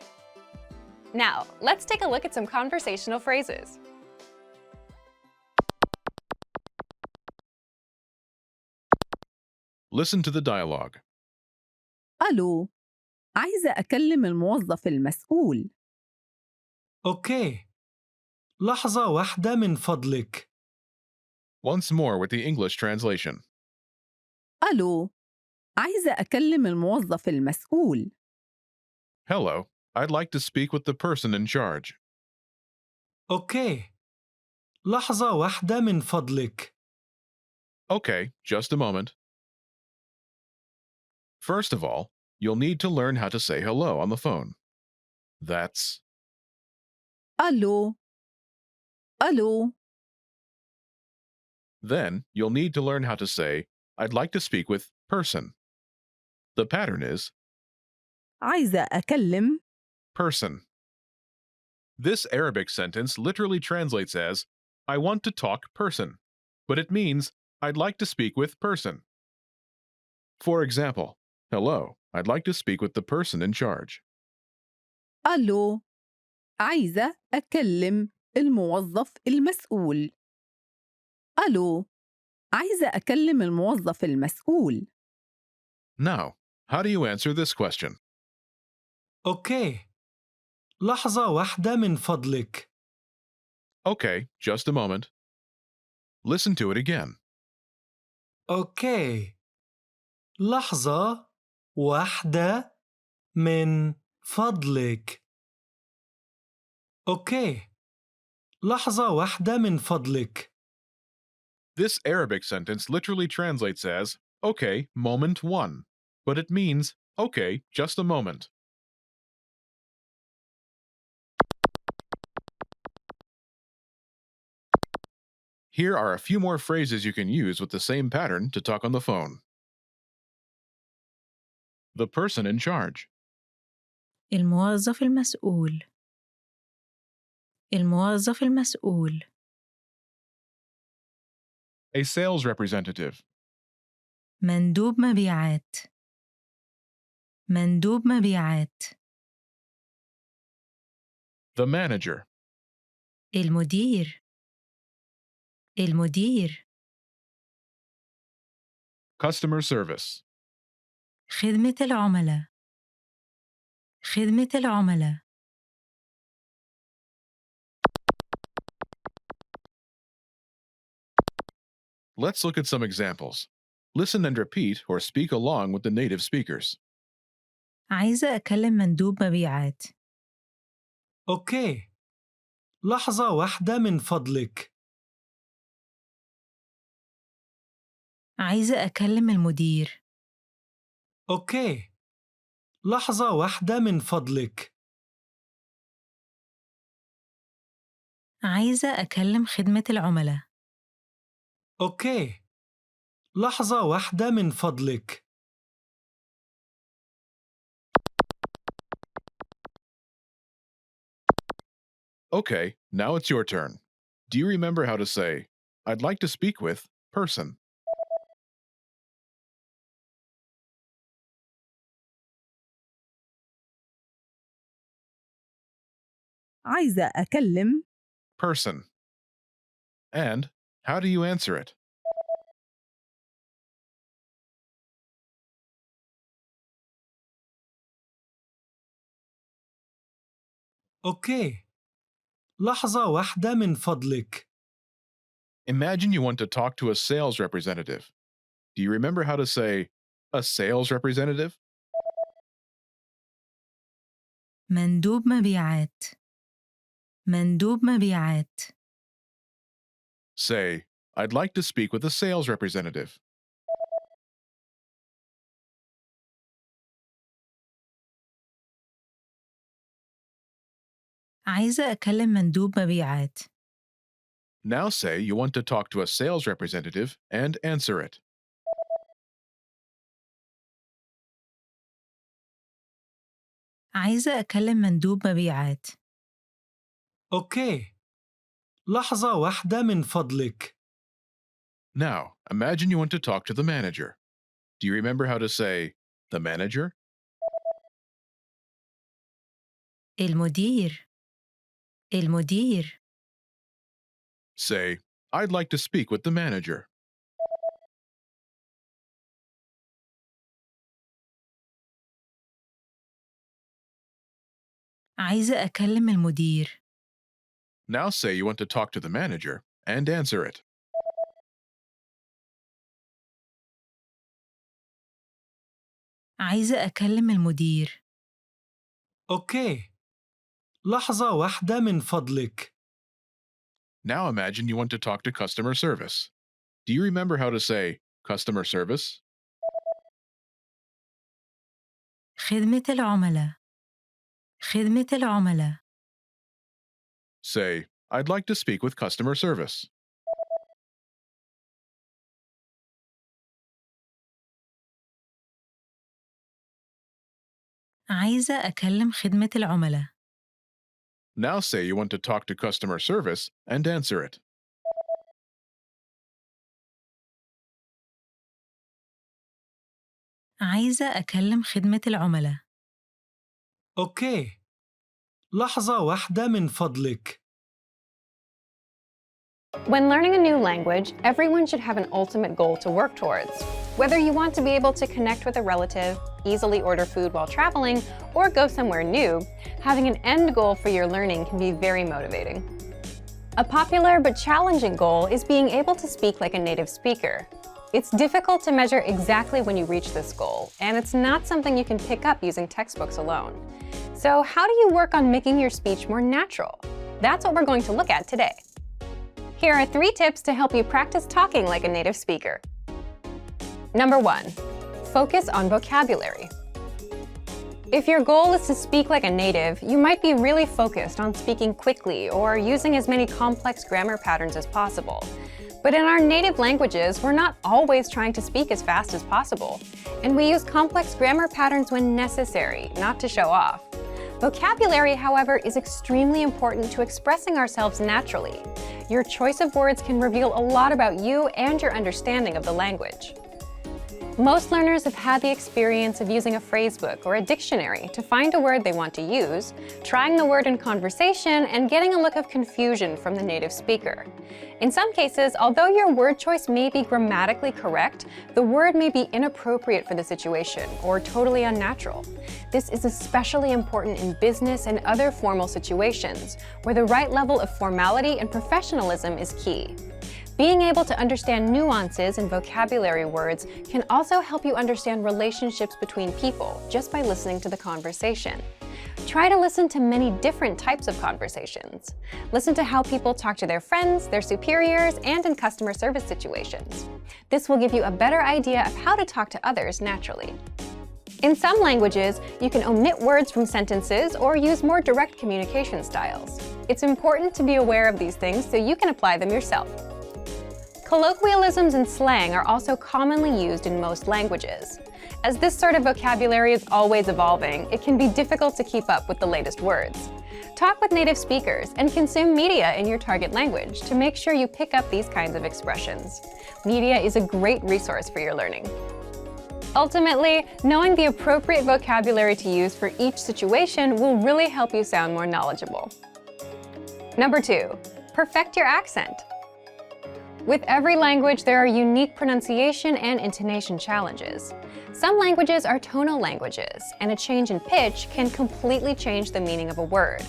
Now, let's take a look at some conversational phrases. Listen to the dialogue. ألو، عايزة أكلم الموظف المسؤول. أوكي. لحظة واحدة من فضلك. Once more with the English translation. ألو، عايزة أكلم الموظف المسؤول. Hello, I'd like to speak with the person in charge. أوكي. لحظة واحدة من فضلك. Okay, just a moment. First of all, you'll need to learn how to say hello on the phone. That's ألو، ألو. Then you'll need to learn how to say, I'd like to speak with person. The pattern is عايزة أكلم. person. This Arabic sentence literally translates as, I want to talk person, but it means, I'd like to speak with person. For example, hello, I'd like to speak with the person in charge. ألو، عايزة أكلم الموظف المسؤول. ألو، عايزة أكلم الموظف المسؤول. Now, how do you answer this question? أوكي. لحظة واحدة من فضلك. Okay, just a moment. Listen to it again. أوكي. لحظة واحدة من فضلك. أوكي. لحظة واحدة من فضلك. This Arabic sentence literally translates as, okay, moment one, but it means, okay, just a moment. Here are a few more phrases you can use with the same pattern to talk on the phone. The person in charge. الموظف المسؤول. الموظف المسؤول. A sales representative. مندوب مبيعات. مندوب مبيعات. The manager. المدير. المدير. Customer service. خدمة العملاء. خدمة العملاء. Let's look at some examples. Listen and repeat or speak along with the native speakers. عايزة أكلم مندوب مبيعات. أوكي. لحظة واحدة من فضلك. عايزة أكلم المدير. أوكي. لحظة واحدة من فضلك. عايزة أكلم خدمة العملاء. أوكي. لحظة واحدة من فضلك. Okay, now it's your turn. Do you remember how to say, I'd like to speak with person? عايزة أكلم Person. And how do you answer it? أوكي. لحظة واحدة من فضلك. Imagine you want to talk to a sales representative. Do you remember how to say, a sales representative? مندوب مبيعات. مندوب مبيعات. Say, I'd like to speak with a sales representative. عايزة أكلم مندوب مبيعات. Now say you want to talk to a sales representative and answer it. عايزة أكلم مندوب مبيعات. أوكي. لحظة واحدة من فضلك. Now, imagine you want to talk to the manager. Do you remember how to say, the manager? المدير. المدير. Say, I'd like to speak with the manager. عايزة أكلم المدير. Now say you want to talk to the manager and answer it. عايزة أكلم المدير. أوكي. لحظة واحدة من فضلك. Now imagine you want to talk to customer service. Do you remember how to say customer service? خدمة العملاء. خدمة العملاء. Say, I'd like to speak with customer service. عايزة أكلم خدمة العملاء. Now say you want to talk to customer service and answer it. عايزة أكلم خدمة العملاء. أوكي. لحظة واحدة من فضلك. When learning a new language, everyone should have an ultimate goal to work towards. Whether you want to be able to connect with a relative, easily order food while traveling, or go somewhere new, having an end goal for your learning can be very motivating. A popular but challenging goal is being able to speak like a native speaker. It's difficult to measure exactly when you reach this goal, and it's not something you can pick up using textbooks alone. So how do you work on making your speech more natural? That's what we're going to look at today. Here are 3 tips to help you practice talking like a native speaker. Number 1, focus on vocabulary. If your goal is to speak like a native, you might be really focused on speaking quickly or using as many complex grammar patterns as possible. But in our native languages, we're not always trying to speak as fast as possible, and we use complex grammar patterns when necessary, not to show off. Vocabulary, however, is extremely important to expressing ourselves naturally. Your choice of words can reveal a lot about you and your understanding of the language. Most learners have had the experience of using a phrasebook or a dictionary to find a word they want to use, trying the word in conversation, and getting a look of confusion from the native speaker. In some cases, although your word choice may be grammatically correct, the word may be inappropriate for the situation or totally unnatural. This is especially important in business and other formal situations, where the right level of formality and professionalism is key. Being able to understand nuances in vocabulary words can also help you understand relationships between people just by listening to the conversation. Try to listen to many different types of conversations. Listen to how people talk to their friends, their superiors, and in customer service situations. This will give you a better idea of how to talk to others naturally. In some languages, you can omit words from sentences or use more direct communication styles. It's important to be aware of these things so you can apply them yourself. Colloquialisms and slang are also commonly used in most languages. As this sort of vocabulary is always evolving, it can be difficult to keep up with the latest words. Talk with native speakers and consume media in your target language to make sure you pick up these kinds of expressions. Media is a great resource for your learning. Ultimately, knowing the appropriate vocabulary to use for each situation will really help you sound more knowledgeable. Number 2, perfect your accent. With every language, there are unique pronunciation and intonation challenges. Some languages are tonal languages, and a change in pitch can completely change the meaning of a word.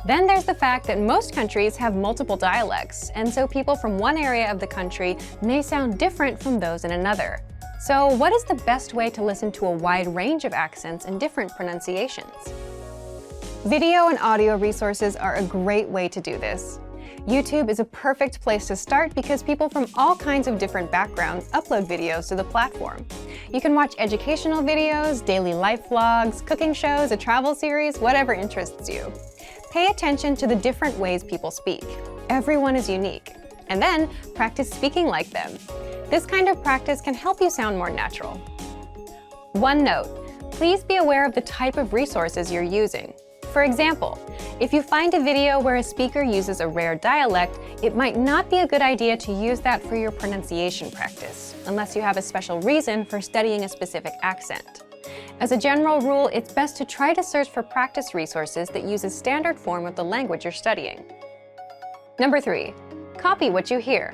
Then there's the fact that most countries have multiple dialects, and so people from one area of the country may sound different from those in another. So what is the best way to listen to a wide range of accents and different pronunciations? Video and audio resources are a great way to do this. YouTube is a perfect place to start because people from all kinds of different backgrounds upload videos to the platform. You can watch educational videos, daily life vlogs, cooking shows, a travel series, whatever interests you. Pay attention to the different ways people speak. Everyone is unique. And then practice speaking like them. This kind of practice can help you sound more natural. One note, please be aware of the type of resources you're using. For example, if you find a video where a speaker uses a rare dialect, it might not be a good idea to use that for your pronunciation practice, unless you have a special reason for studying a specific accent. As a general rule, it's best to try to search for practice resources that use a standard form of the language you're studying. Number 3, copy what you hear.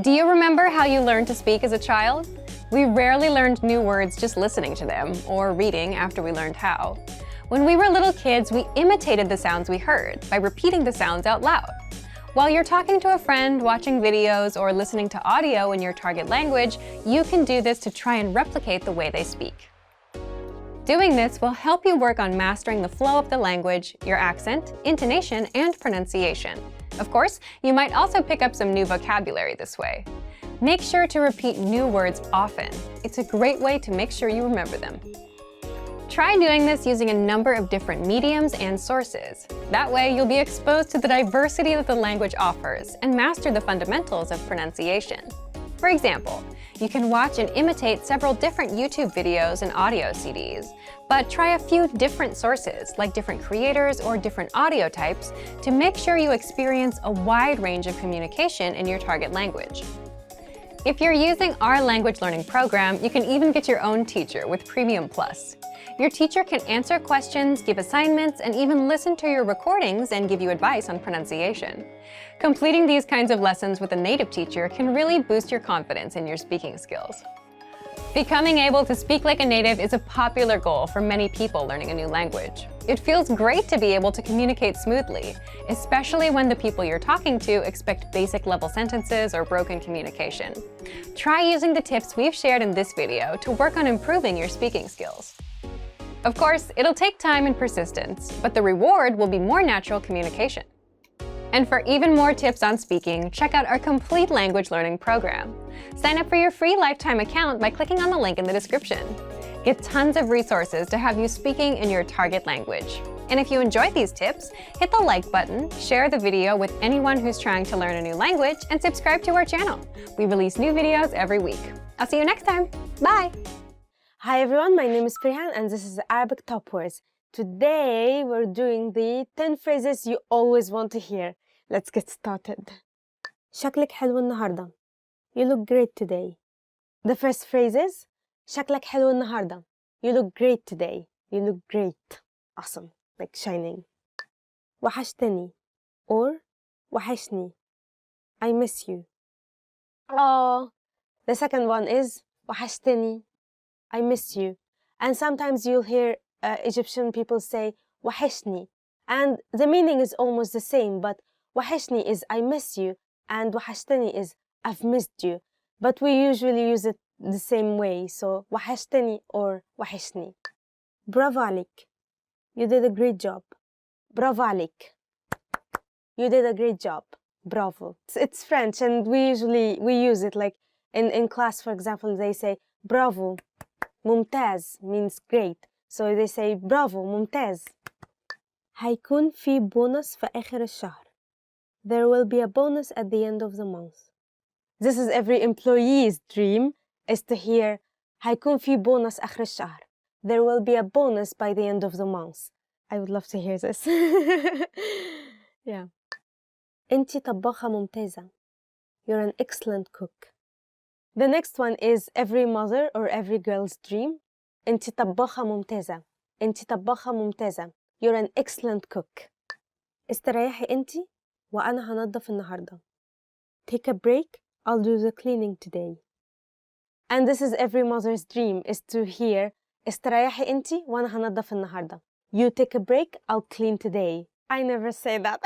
Do you remember how you learned to speak as a child? We rarely learned new words just listening to them, or reading after we learned how. When we were little kids, we imitated the sounds we heard by repeating the sounds out loud. While you're talking to a friend, watching videos, or listening to audio in your target language, you can do this to try and replicate the way they speak. Doing this will help you work on mastering the flow of the language, your accent, intonation, and pronunciation. Of course, you might also pick up some new vocabulary this way. Make sure to repeat new words often. It's a great way to make sure you remember them. Try doing this using a number of different mediums and sources. That way, you'll be exposed to the diversity that the language offers and master the fundamentals of pronunciation. For example, you can watch and imitate several different YouTube videos and audio CDs, but try a few different sources, like different creators or different audio types, to make sure you experience a wide range of communication in your target language. If you're using our language learning program, you can even get your own teacher with Premium Plus. Your teacher can answer questions, give assignments, and even listen to your recordings and give you advice on pronunciation. Completing these kinds of lessons with a native teacher can really boost your confidence in your speaking skills. Becoming able to speak like a native is a popular goal for many people learning a new language. It feels great to be able to communicate smoothly, especially when the people you're talking to expect basic level sentences or broken communication. Try using the tips we've shared in this video to work on improving your speaking skills. Of course, it'll take time and persistence, but the reward will be more natural communication. And for even more tips on speaking, check out our complete language learning program. Sign up for your free lifetime account by clicking on the link in the description. Get tons of resources to have you speaking in your target language. And if you enjoyed these tips, hit the like button, share the video with anyone who's trying to learn a new language, and subscribe to our channel. We release new videos every week. I'll see you next time. Bye! Hi everyone, my name is Prihan and this is Arabic Top Words. Today we're doing the 10 phrases you always want to hear. Let's get started. شكلك حلو النهاردة. You look great today. The first phrase is شكلك حلو النهاردة. You look great today. You look great. Awesome. Like shining. وحشتني or وحشني. I miss you. Oh. The second one is وحشتني. I miss you. And sometimes you'll hear Egyptian people say وحشني. And the meaning is almost the same, but وحشني is I miss you, and وحشتني is I've missed you. But we usually use it the same way, so وحشتني or وحشني. برافو عليك. You did a great job. برافو عليك. You did a great job. Bravo. It's French, and we use it like in class, for example, they say bravo. ممتاز means great. So they say bravo, ممتاز. هيكون في بونص في آخر الشهر. There will be a bonus at the end of the month. This is every employee's dream, is to hear هيكون في بونص آخر الشهر. There will be a bonus by the end of the month. I would love to hear this. Yeah. أنتي طباخة ممتازة. You're an excellent cook. The next one is every mother or every girl's dream. أنتي طباخة ممتازة. أنتي طباخة ممتازة. You're an excellent cook. استريحي أنتي وأنا هنضف النهاردة. Take a break. I'll do the cleaning today. And this is every mother's dream, is to hear استريحي أنتي وأنا هنضف النهاردة. You take a break. I'll clean today. I never say that.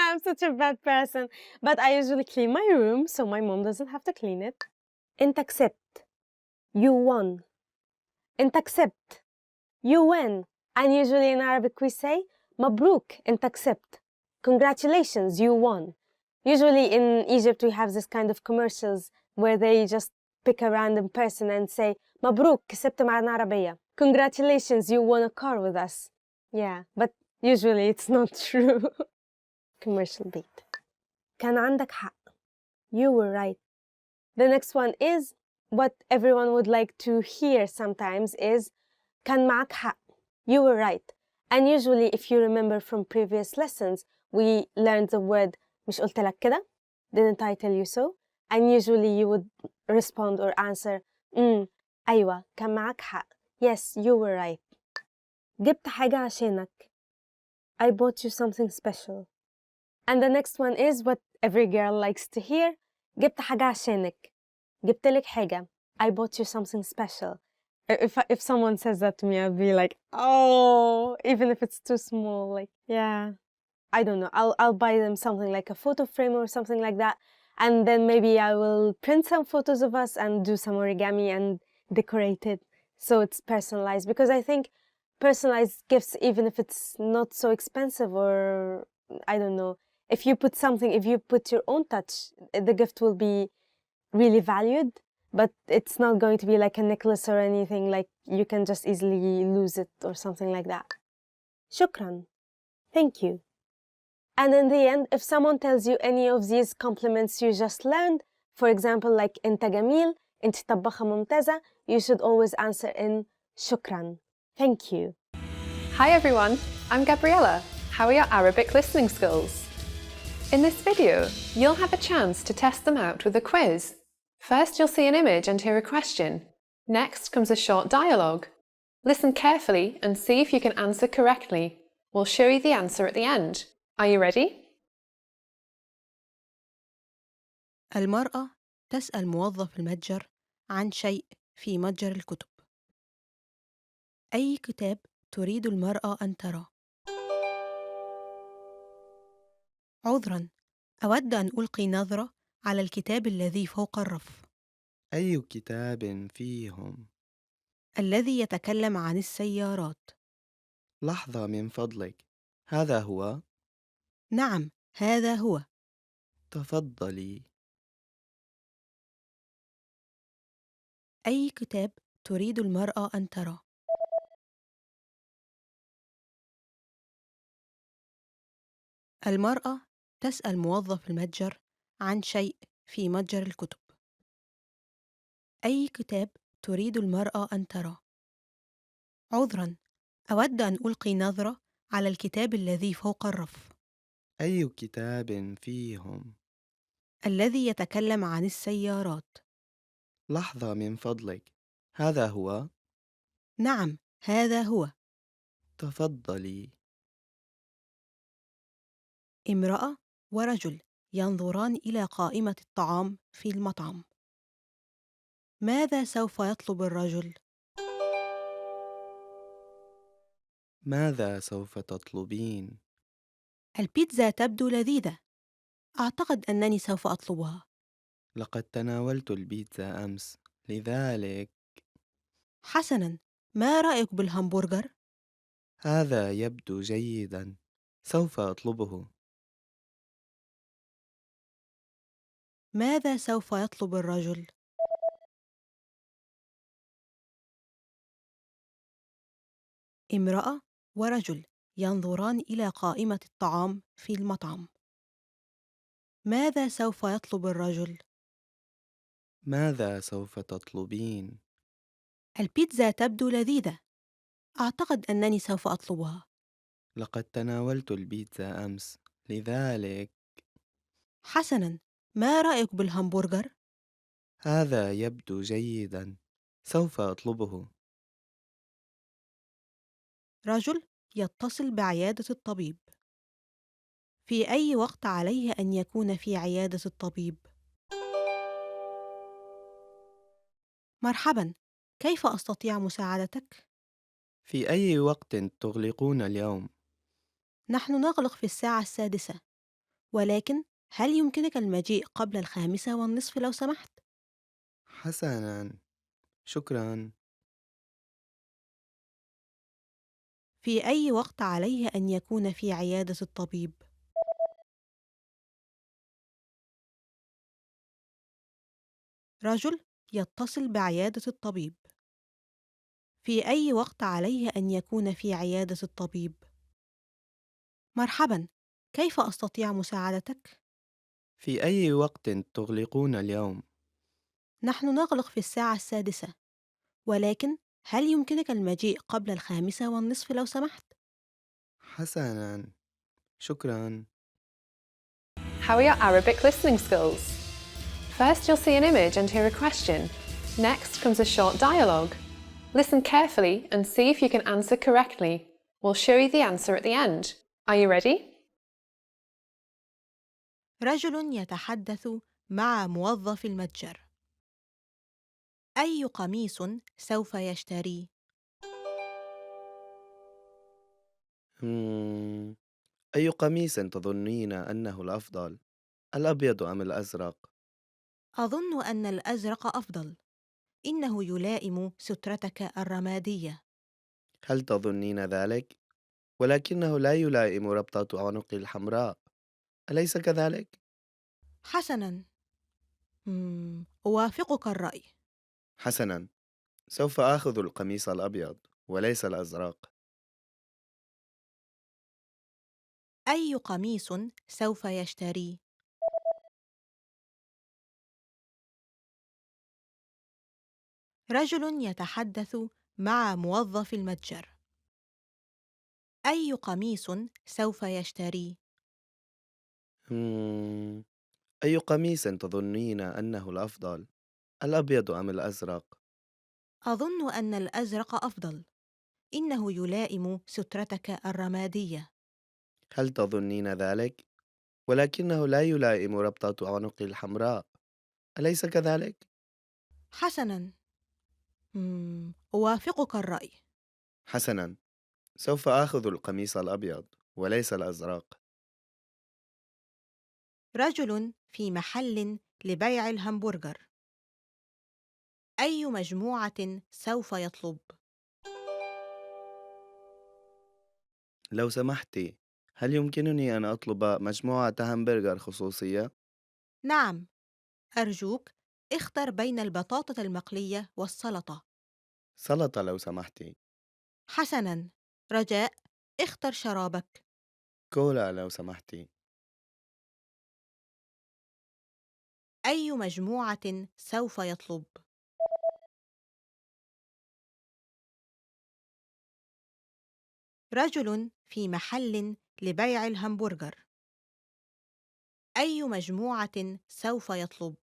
I'm such a bad person. But I usually clean my room so my mom doesn't have to clean it. أنت كسبت. You won. أنت كسبت. You win. And usually in Arabic we say مبروك أنت كسبت. Congratulations, you won. Usually in Egypt we have this kind of commercials where they just pick a random person and say مبروك كسبت معنا عربية. Congratulations, you won a car with us. Yeah, but usually it's not true. Commercial beat. كان عندك حق. You were right. The next one is what everyone would like to hear sometimes is كان معك حق. You were right. And usually if you remember from previous lessons, we learned the word مش قلت لك كده? Didn't I tell you so? And usually you would respond or answer أيوة كان معك حق. Yes, you were right. جبت حاجة عشانك. I bought you something special. And the next one is what every girl likes to hear. جبت حاجة عشانك. جبت لك حاجة. I bought you something special. If someone says that to me, I'll be like, oh, even if it's too small, like, yeah. I don't know. I'll buy them something like a photo frame or something like that. And then maybe I will print some photos of us and do some origami and decorate it so it's personalized. Because I think personalized gifts, even if it's not so expensive or, I don't know, if you put your own touch, the gift will be really valued, but it's not going to be like a necklace or anything, like you can just easily lose it or something like that. Shukran. Thank you. And in the end, if someone tells you any of these compliments you just learned, for example, like أنت جميل, أنت طباخة ممتازة, you should always answer in shukran. Thank you. Hi everyone, I'm Gabriella. How are your Arabic listening skills? In this video, you'll have a chance to test them out with a quiz. First, you'll see an image and hear a question. Next comes a short dialogue. Listen carefully and see if you can answer correctly. We'll show you the answer at the end. Are you ready? المرأة تسأل موظف المتجر عن شيء في متجر الكتب. أي كتاب تريد المرأة أن ترى؟ عذراً، أود أن ألقي نظرة على الكتاب الذي فوق الرف. أي كتاب فيهم؟ الذي يتكلم عن السيارات. لحظة من فضلك، هذا هو؟ نعم، هذا هو. تفضلي. أي كتاب تريد المرأة أن ترى؟ المرأة تسأل موظف المتجر عن شيء في متجر الكتب. أي كتاب تريد المرأة أن ترى؟ عذراً، أود أن ألقي نظرة على الكتاب الذي فوق الرف. أي كتاب فيهم؟ الذي يتكلم عن السيارات. لحظة من فضلك، هذا هو؟ نعم، هذا هو. تفضلي. امرأة ورجل ينظران إلى قائمة الطعام في المطعم. ماذا سوف يطلب الرجل؟ ماذا سوف تطلبين؟ البيتزا تبدو لذيذة. أعتقد أنني سوف أطلبها. لقد تناولت البيتزا أمس، لذلك حسناً، ما رأيك بالهمبرجر؟ هذا يبدو جيداً، سوف أطلبه. ماذا سوف يطلب الرجل؟ امرأة ورجل ينظران إلى قائمة الطعام في المطعم. ماذا سوف يطلب الرجل؟ ماذا سوف تطلبين؟ البيتزا تبدو لذيذة. أعتقد أنني سوف أطلبها. لقد تناولت البيتزا أمس، لذلك حسناً، ما رأيك بالهمبرجر؟ هذا يبدو جيداً، سوف أطلبه. رجل يتصل بعيادة الطبيب. في أي وقت عليه أن يكون في عيادة الطبيب؟ مرحباً، كيف أستطيع مساعدتك؟ في أي وقت تغلقون اليوم؟ نحن نغلق في الساعة 6، ولكن هل يمكنك المجيء قبل 5:30 لو سمحت؟ حسناً، شكراً. في أي وقت عليه أن يكون في عيادة الطبيب؟ رجل يتصل بعيادة الطبيب. في أي وقت عليه أن يكون في عيادة الطبيب؟ مرحباً، كيف أستطيع مساعدتك؟ في أي وقت تغلقون اليوم؟ نحن نغلق في الساعة 6، ولكن هل يمكنك المجيء قبل 5:30 لو سمحت؟ حسناً، شكراً. How are your Arabic listening skills? First, you'll see an image and hear a question. Next comes a short dialogue. Listen carefully and see if you can answer correctly. We'll show you the answer at the end. Are you ready? رجل يتحدث مع موظف المتجر. أي قميص سوف يشتري؟ أي قميص تظنين أنه الأفضل؟ الأبيض أم الأزرق؟ أظن أن الأزرق أفضل. إنه يلائم سترتك الرمادية. هل تظنين ذلك؟ ولكنه لا يلائم ربطة عنقي الحمراء، أليس كذلك؟ حسناً. أوافقك الرأي. حسناً، سوف آخذ القميص الأبيض وليس الأزرق. أي قميص سوف يشتري؟ رجل يتحدث مع موظف المتجر. أي قميص سوف يشتري؟ أي قميص تظنين أنه الأفضل؟ الأبيض أم الأزرق؟ أظن أن الأزرق أفضل. إنه يلائم سترتك الرمادية. هل تظنين ذلك؟ ولكنه لا يلائم ربطة عنقي الحمراء، أليس كذلك؟ حسناً. أوافقك الرأي. حسناً، سوف آخذ القميص الأبيض وليس الأزرق. رجل في محل لبيع الهمبرجر. أي مجموعة سوف يطلب؟ لو سمحتِ، هل يمكنني أن أطلب مجموعة همبرجر خصوصية؟ نعم، أرجوك اختر بين البطاطا المقلية والسلطة. سلطة لو سمحتِ. حسناً، رجاء اختر شرابك. كولا لو سمحتِ. أي مجموعة سوف يطلب؟ رجل في محل لبيع الهمبرجر. أي مجموعة سوف يطلب؟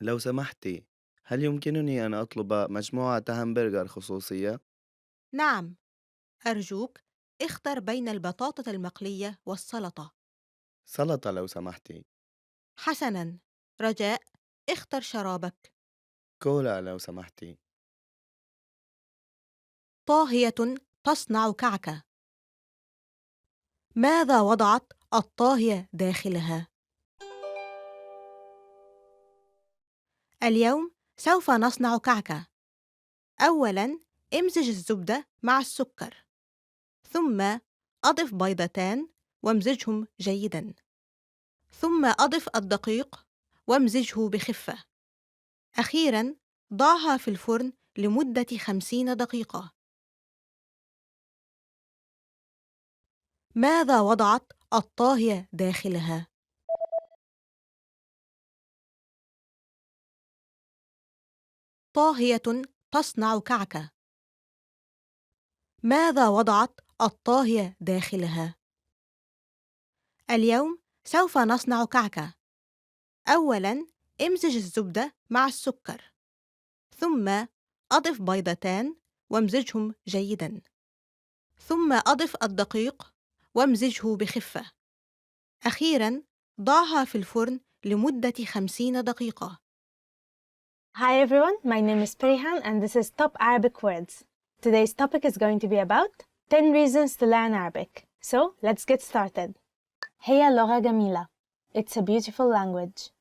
لو سمحتي، هل يمكنني أن أطلب مجموعة همبرجر خصوصية؟ نعم، أرجوك اختر بين البطاطا المقلية والسلطة. سلطة لو سمحتي. حسناً، رجاء اختر شرابك. كولا لو سمحتي. طاهية تصنع كعكة. ماذا وضعت الطاهية داخلها؟ اليوم سوف نصنع كعكة. أولاً، امزج الزبدة مع السكر، ثم أضف بيضتان وامزجهم جيداً، ثم أضف الدقيق وامزجه بخفة. أخيراً، ضعها في الفرن لمدة 50 دقيقة. ماذا وضعت الطاهية داخلها؟ طاهية تصنع كعكة. ماذا وضعت الطاهية داخلها؟ اليوم سوف نصنع كعكة. أولاً، امزج الزبدة مع السكر، ثم أضف بيضتان وامزجهم جيداً، ثم أضف الدقيق وامزجه بخفة. أخيراً، ضعها في الفرن لمدة 50 دقيقة. Hi everyone, my name is Perihan and this is Top Arabic Words. Today's topic is going to be about 10 reasons to learn Arabic. So let's get started. هي لغة جميلة. It's a beautiful language.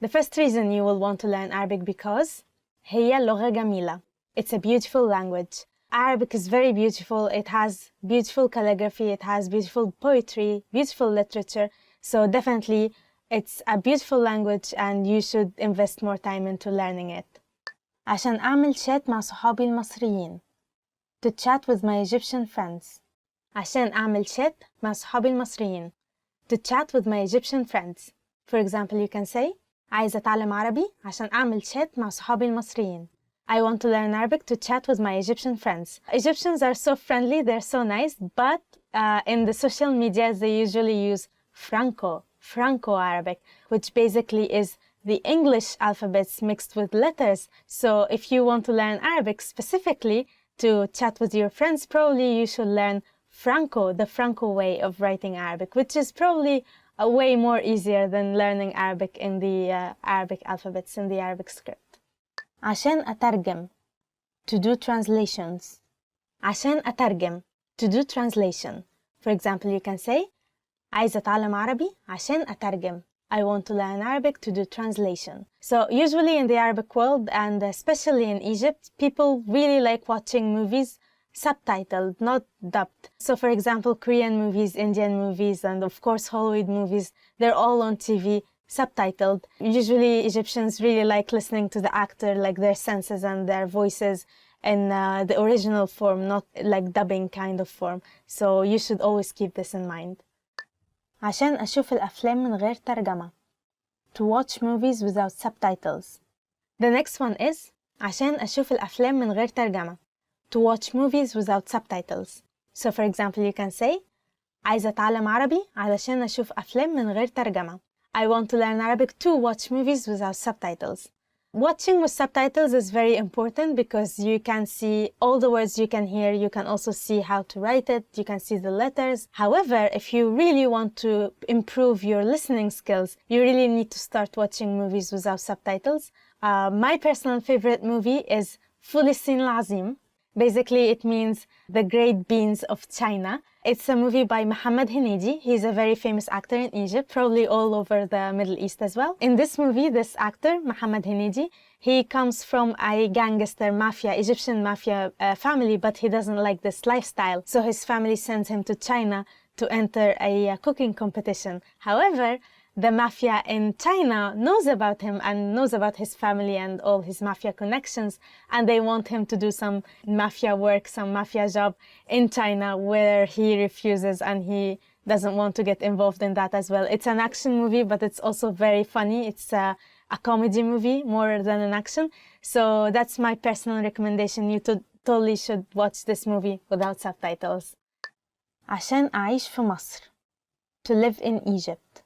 The first reason you will want to learn Arabic because هي لغة جميلة. It's a beautiful language. Arabic is very beautiful. It has beautiful calligraphy, it has beautiful poetry, beautiful literature. So definitely it's a beautiful language and you should invest more time into learning it. عشان أعمل chat مع صحابي المصريين. To chat with my Egyptian friends. عشان أعمل chat مع صحابي المصريين. To chat with my Egyptian friends. For example, you can say عايزة أتعلم عربي عشان أعمل chat مع صحابي المصريين. I want to learn Arabic to chat with my Egyptian friends. Egyptians are so friendly, they're so nice, but in the social media they usually use Franco-Arabic, which basically is the English alphabets mixed with letters. So if you want to learn Arabic specifically to chat with your friends, probably you should learn the Franco way of writing Arabic, which is probably a way more easier than learning Arabic in the Arabic alphabets in the Arabic script. عشان أترجم to do translations. عشان أترجم to do translation. For example, you can say عايزة أتعلم عربي عشان أترجم. I want to learn Arabic to do translation. So usually in the Arabic world and especially in Egypt, people really like watching movies subtitled, not dubbed. So for example, Korean movies, Indian movies, and of course Hollywood movies, they're all on TV subtitled. Usually Egyptians really like listening to the actor, like their senses and their voices in the original form, not like dubbing kind of form. So you should always keep this in mind. عشان أشوف الأفلام من غير ترجمة. To watch movies without subtitles. The next one is عشان أشوف الأفلام من غير ترجمة. To watch movies without subtitles. So for example, you can say عايزة أتعلم عربي علشان أشوف أفلام من غير ترجمة. I want to learn Arabic to watch movies without subtitles. Watching with subtitles is very important because you can see all the words you can hear. You can also see how to write it. You can see the letters. However, if you really want to improve your listening skills, you really need to start watching movies without subtitles. My personal favorite movie is Fulistin Al-Azim. Basically, it means the great beans of China. It's a movie by Mohammed Hinidi. He's a very famous actor in Egypt, probably all over the Middle East as well. In this movie, this actor, Mohammed Hinidi, he comes from a gangster mafia, Egyptian mafia family, but he doesn't like this lifestyle. So his family sends him to China to enter a cooking competition. However, the mafia in China knows about him and knows about his family and all his mafia connections, and they want him to do some mafia work, some mafia job in China, where he refuses and he doesn't want to get involved in that as well. It's an action movie, but it's also very funny. It's a comedy movie more than an action. So that's my personal recommendation. You totally should watch this movie without subtitles. عشان أعيش في مصر. To live in Egypt.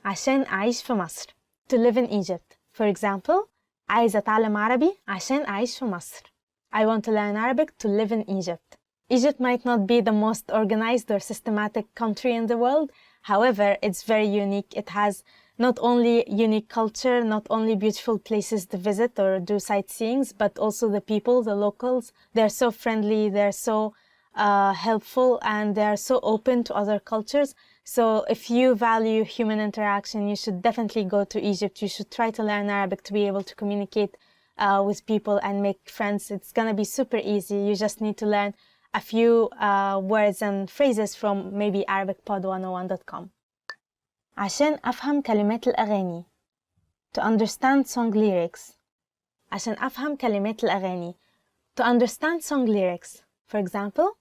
عشان أعيش في مصر. To live in Egypt. For example, عايزة أتعلم عربي عشان أعيش في مصر. I want to learn Arabic to live in Egypt. Egypt might not be the most organized or systematic country in the world. However, it's very unique. It has not only unique culture, not only beautiful places to visit or do sightseeing, but also the people, the locals. They're so friendly, they're so helpful, and they're so open to other cultures. So if you value human interaction, you should definitely go to Egypt. You should try to learn Arabic to be able to communicate with people and make friends. It's gonna be super easy. You just need to learn a few words and phrases from maybe arabicpod101.com. عشان أفهم كلمات الأغاني. To understand song lyrics. عشان أفهم كلمات الأغاني. To understand song lyrics. For example,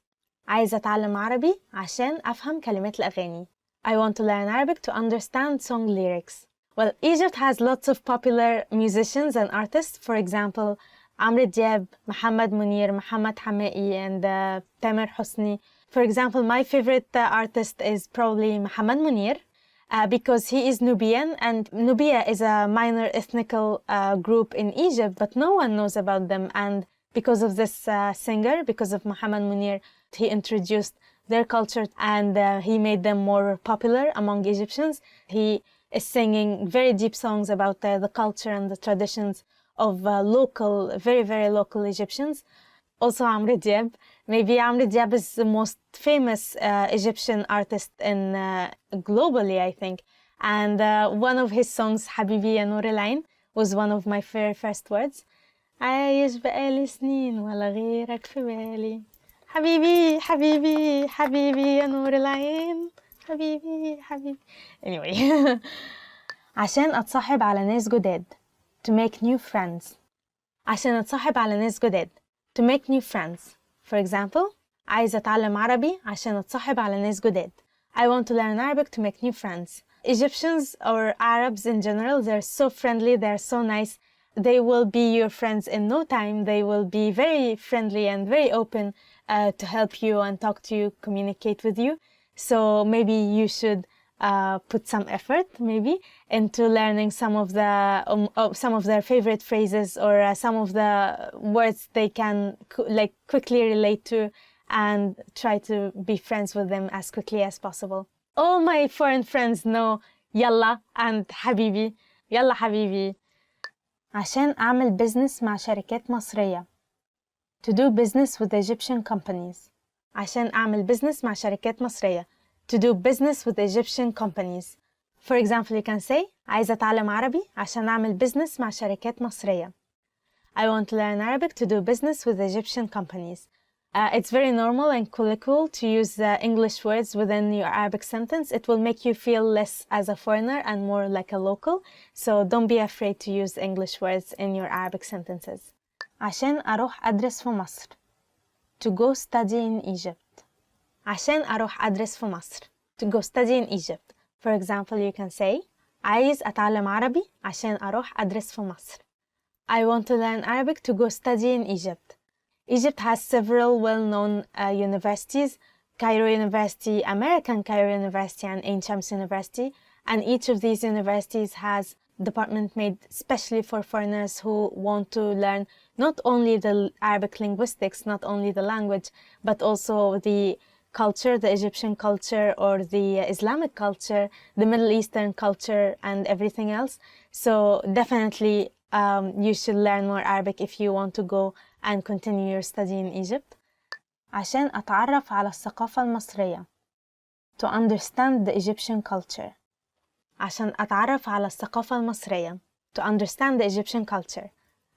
عايزة أتعلم عربي عشان أفهم كلمات الأغاني. I want to learn Arabic to understand song lyrics. Well, Egypt has lots of popular musicians and artists. For example, عمرو دياب, Muhammad Munir, Muhammad Hamai, and Tamer Hosni. For example, my favorite artist is probably Muhammad Munir because he is Nubian, and Nubia is a minor ethnical group in Egypt, but no one knows about them. And because of this singer, because of Muhammad Munir, he introduced their culture and he made them more popular among Egyptians. He is singing very deep songs about the culture and the traditions of local, very, very local Egyptians. Also Amr Diab. Maybe Amr Diab is the most famous Egyptian artist in globally, I think. And one of his songs, Habibi ya Noor al-Ain, was one of my very first words. عايش بقالي سنين ولا غيرك في بالي. حبيبي حبيبي حبيبي يا نور العين. حبيبي حبيبي. Anyway. عشان أتصاحب على ناس جداد. To make new friends. عشان أتصاحب على ناس جداد. To make new friends. For example, عايزة أتعلم عربي عشان أتصاحب على ناس جداد. I want to learn Arabic to make new friends. Egyptians or Arabs in general, they're so friendly, they're so nice. They will be your friends in no time. They will be very friendly and very open to help you and talk to you, communicate with you. So maybe you should put some effort, maybe, into learning some of their favorite phrases or some of the words they can quickly relate to, and try to be friends with them as quickly as possible. All my foreign friends know Yalla and Habibi. Yalla Habibi. عشان أعمل business مع شركات مصرية. To do business with Egyptian companies. عشان أعمل business مع شركات مصرية. To do business with Egyptian companies. For example, you can say عايزة أتعلم عربي عشان أعمل business مع شركات مصرية. I want to learn Arabic to do business with Egyptian companies. It's very normal and colloquial to use English words within your Arabic sentence. It will make you feel less as a foreigner and more like a local. So don't be afraid to use English words in your Arabic sentences. عشان أروح أدرس في مصر. To go study in Egypt. عشان أروح أدرس في مصر. To go study in Egypt. For example, you can say عايز أتعلم عربي عشان أروح أدرس في مصر. I want to learn Arabic to go study in Egypt. Egypt has several well-known universities, Cairo University, American Cairo University, and Ain Shams University, and each of these universities has a department made specially for foreigners who want to learn not only the Arabic linguistics, not only the language, but also the culture, the Egyptian culture or the Islamic culture, the Middle Eastern culture, and everything else. So definitely you should learn more Arabic if you want to go and continue your study in Egypt. عشان أتعرف على الثقافة المصرية. To understand the Egyptian culture. عشان أتعرف على الثقافة المصرية. To understand the Egyptian culture.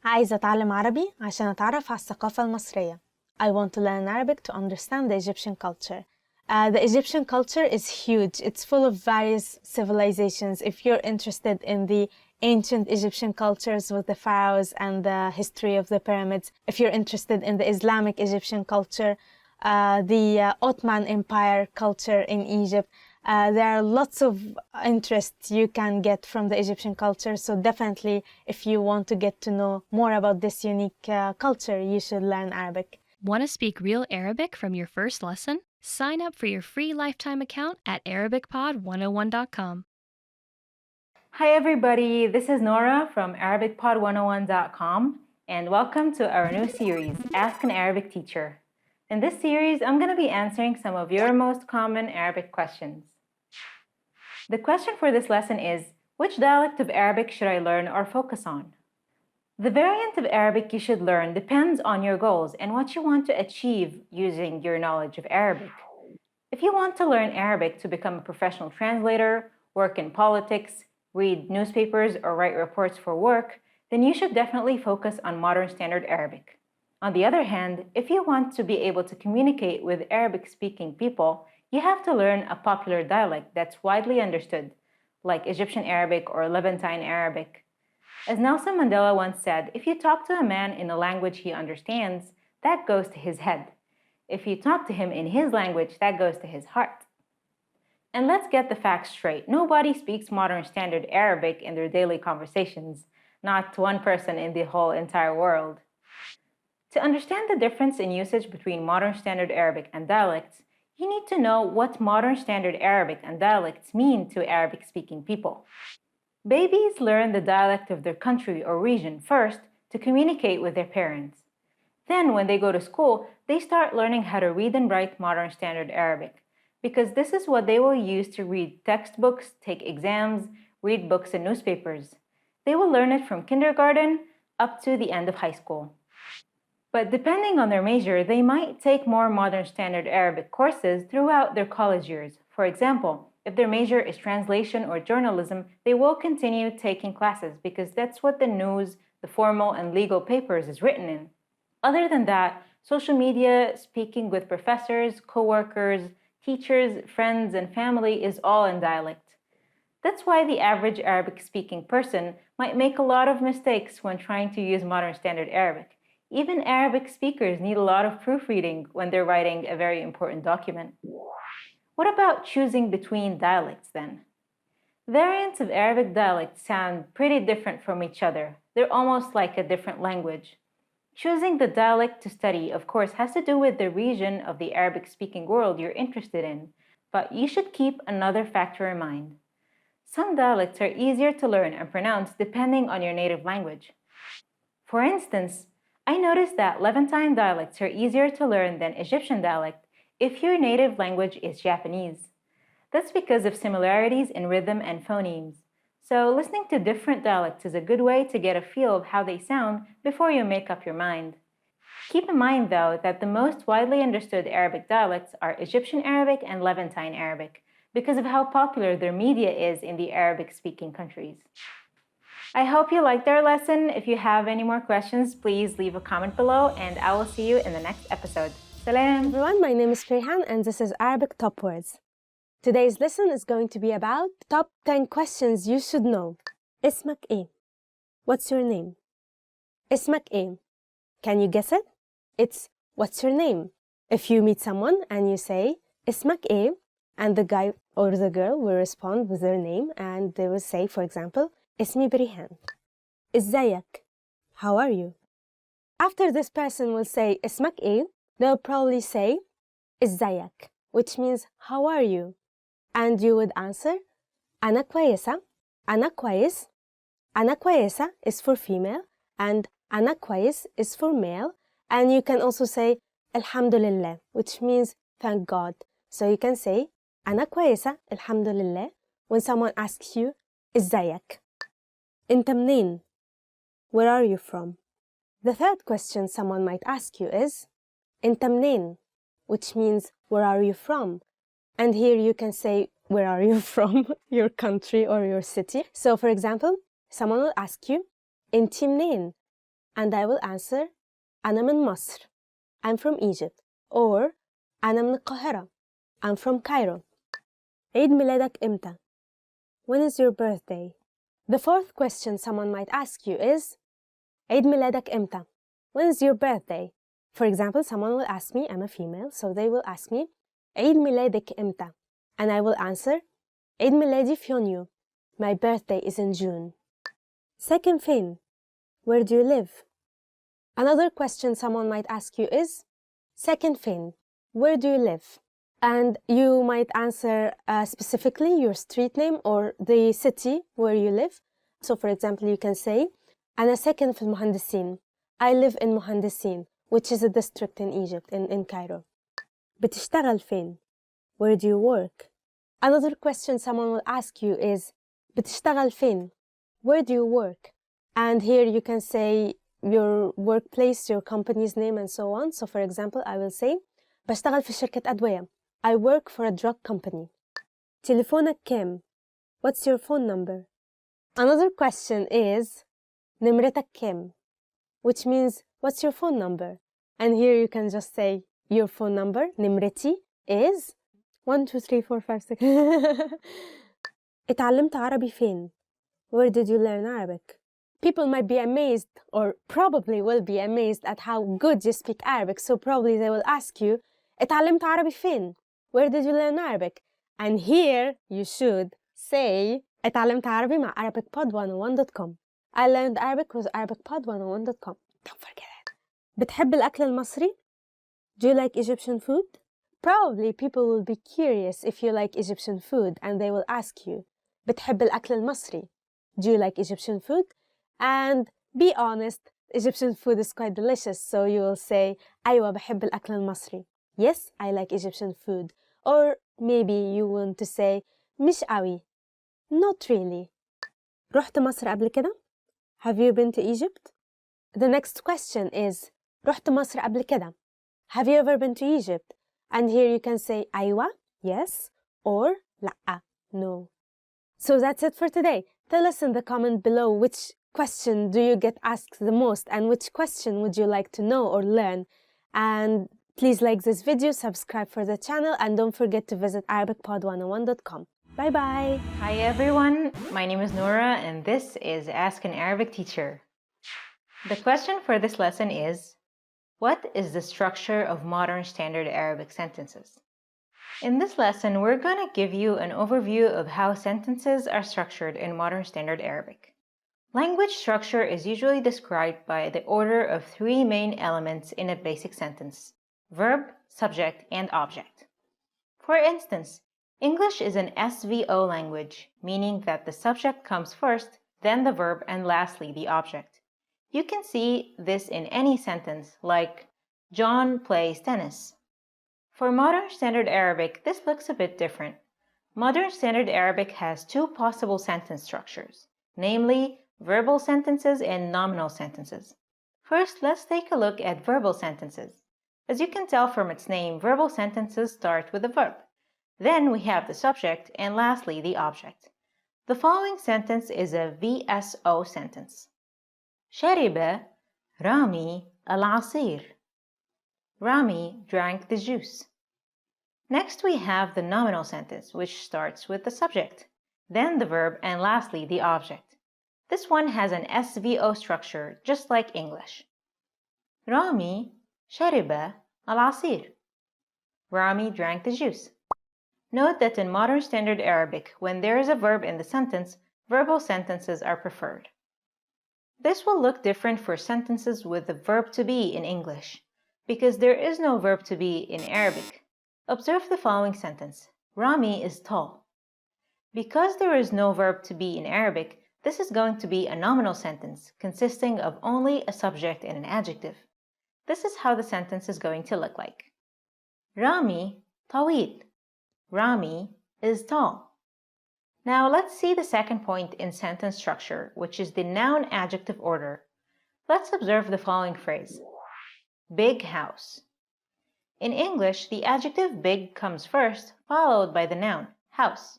عايزة أتعلم عربي عشان أتعرف على الثقافة المصرية. I want to learn Arabic to understand the Egyptian culture. The Egyptian culture is huge. It's full of various civilizations. If you're interested in the ancient Egyptian cultures with the pharaohs and the history of the pyramids, if you're interested in the Islamic Egyptian culture, the Ottoman Empire culture in Egypt, there are lots of interests you can get from the Egyptian culture. So definitely, if you want to get to know more about this unique culture, you should learn Arabic. Want to speak real Arabic from your first lesson? Sign up for your free lifetime account at arabicpod101.com. Hi everybody, this is Nora from ArabicPod101.com and welcome to our new series, Ask an Arabic Teacher. In this series, I'm going to be answering some of your most common Arabic questions. The question for this lesson is, which dialect of Arabic should I learn or focus on? The variant of Arabic you should learn depends on your goals and what you want to achieve using your knowledge of Arabic. If you want to learn Arabic to become a professional translator, work in politics, read newspapers, or write reports for work, then you should definitely focus on Modern Standard Arabic. On the other hand, if you want to be able to communicate with Arabic-speaking people, you have to learn a popular dialect that's widely understood, like Egyptian Arabic or Levantine Arabic. As Nelson Mandela once said, if you talk to a man in a language he understands, that goes to his head. If you talk to him in his language, that goes to his heart. And let's get the facts straight. Nobody speaks Modern Standard Arabic in their daily conversations, not one person in the whole entire world. To understand the difference in usage between Modern Standard Arabic and dialects, you need to know what Modern Standard Arabic and dialects mean to Arabic-speaking people. Babies learn the dialect of their country or region first to communicate with their parents. Then, when they go to school, they start learning how to read and write Modern Standard Arabic, because this is what they will use to read textbooks, take exams, read books and newspapers. They will learn it from kindergarten up to the end of high school. But depending on their major, they might take more Modern Standard Arabic courses throughout their college years. For example, if their major is translation or journalism, they will continue taking classes because that's what the news, the formal and legal papers is written in. Other than that, social media, speaking with professors, co-workers, teachers, friends, and family is all in dialect. That's why the average Arabic-speaking person might make a lot of mistakes when trying to use Modern Standard Arabic. Even Arabic speakers need a lot of proofreading when they're writing a very important document. What about choosing between dialects then? Variants of Arabic dialects sound pretty different from each other. They're almost like a different language. Choosing the dialect to study, of course, has to do with the region of the Arabic-speaking world you're interested in, but you should keep another factor in mind. Some dialects are easier to learn and pronounce depending on your native language. For instance, I noticed that Levantine dialects are easier to learn than Egyptian dialect if your native language is Japanese. That's because of similarities in rhythm and phonemes. So listening to different dialects is a good way to get a feel of how they sound before you make up your mind. Keep in mind, though, that the most widely understood Arabic dialects are Egyptian Arabic and Levantine Arabic because of how popular their media is in the Arabic-speaking countries. I hope you liked our lesson. If you have any more questions, please leave a comment below and I will see you in the next episode. Salam! Everyone, my name is Rayhan and this is Arabic Top Words. Today's lesson is going to be about top 10 questions you should know. اسمك إيه? What's your name? اسمك إيه? Can you guess it? It's what's your name? If you meet someone and you say اسمك إيه? And the guy or the girl will respond with their name and they will say, for example, اسمي بريهان. إزيك? How are you? After this person will say اسمك إيه? They'll probably say إزيك, which means how are you? And you would answer أنا كويسة. أنا كويس. أنا كويسة is for female and أنا كويس is for male. And you can also say الحمد لله, which means thank God. So you can say أنا كويسة الحمد لله when someone asks you إزيك. أنت منين? Where are you from? The third question someone might ask you is أنت منين? Which means where are you from? And here you can say where are you from, your country or your city. So for example, someone will ask you أنت منين? And I will answer أنا من مصر. I'm from Egypt. Or أنا من القاهرة. I'm from Cairo. عيد ميلادك إمتى? When is your birthday? The fourth question someone might ask you is عيد ميلادك إمتى? When is your birthday? For example, someone will ask me, I'm a female, so they will ask me عيد ميلادك إمتى? And I will answer عيد ميلادي في يونيو. My birthday is in June. ساكن فين? Where do you live? Another question someone might ask you is ساكن فين? Where do you live? And you might answer specifically your street name or the city where you live. So for example, you can say أنا ساكن في المهندسين. I live in مهندسين, which is a district in Egypt, in Cairo. بتشتغل فين? Where do you work? Another question someone will ask you is بتشتغل فين? Where do you work? And here you can say your workplace, your company's name, and so on. So for example, I will say بشتغل في شركة أدوية. I work for a drug company. تليفونك كام? What's your phone number? Another question is نمرتك كام? Which means what's your phone number? And here you can just say your phone number. نمرتي is 1 2 3 4 5 6. اتعلمت عربي فين? Where did you learn Arabic? People might be amazed, or probably will be amazed at how good you speak Arabic. So probably they will ask you اتعلمت عربي فين? Where did you learn Arabic? And here you should say اتعلمت عربي مع arabicpod101.com. I learned Arabic with arabicpod101.com. Don't forget it. بتحب الأكل المصري? Do you like Egyptian food? Probably people will be curious if you like Egyptian food and they will ask you بتحب الأكل المصري? Do you like Egyptian food? And be honest, Egyptian food is quite delicious, so you will say أيوة بحب الأكل المصري. Yes, I like Egyptian food. Or maybe you want to say مش قوي. Not really. رحت مصر قبل كده? Have you been to Egypt? The next question is رحت مصر قبل كده? Have you ever been to Egypt? And here you can say أيوة, yes, or لأ, no. So that's it for today. Tell us in the comment below which question do you get asked the most and which question would you like to know or learn. And please like this video, subscribe for the channel, and don't forget to visit arabicpod101.com. Bye bye! Hi everyone, my name is Nora and this is Ask an Arabic Teacher. The question for this lesson is, what is the structure of modern standard Arabic sentences? In this lesson, we're going to give you an overview of how sentences are structured in modern standard Arabic. Language structure is usually described by the order of three main elements in a basic sentence: verb, subject, and object. For instance, English is an SVO language, meaning that the subject comes first, then the verb, and lastly the object. You can see this in any sentence, like John plays tennis. For Modern Standard Arabic, this looks a bit different. Modern Standard Arabic has two possible sentence structures, namely verbal sentences and nominal sentences. First, let's take a look at verbal sentences. As you can tell from its name, verbal sentences start with a verb. Then we have the subject, and lastly the object. The following sentence is a VSO sentence. شرب رامي العصير. Rami drank the juice. Next we have the nominal sentence, which starts with the subject, then the verb, and lastly the object. This one has an SVO structure, just like English. Rami شرب العصير. Rami drank the juice. Note that in Modern Standard Arabic, when there is a verb in the sentence, verbal sentences are preferred. This will look different for sentences with the verb to be in English, because there is no verb to be in Arabic. Observe the following sentence. Rami is tall. Because there is no verb to be in Arabic, this is going to be a nominal sentence consisting of only a subject and an adjective. This is how the sentence is going to look like. Rami طويل. Rami is tall. Now let's see the second point in sentence structure, which is the noun-adjective order. Let's observe the following phrase. Big house. In English, the adjective big comes first, followed by the noun, house.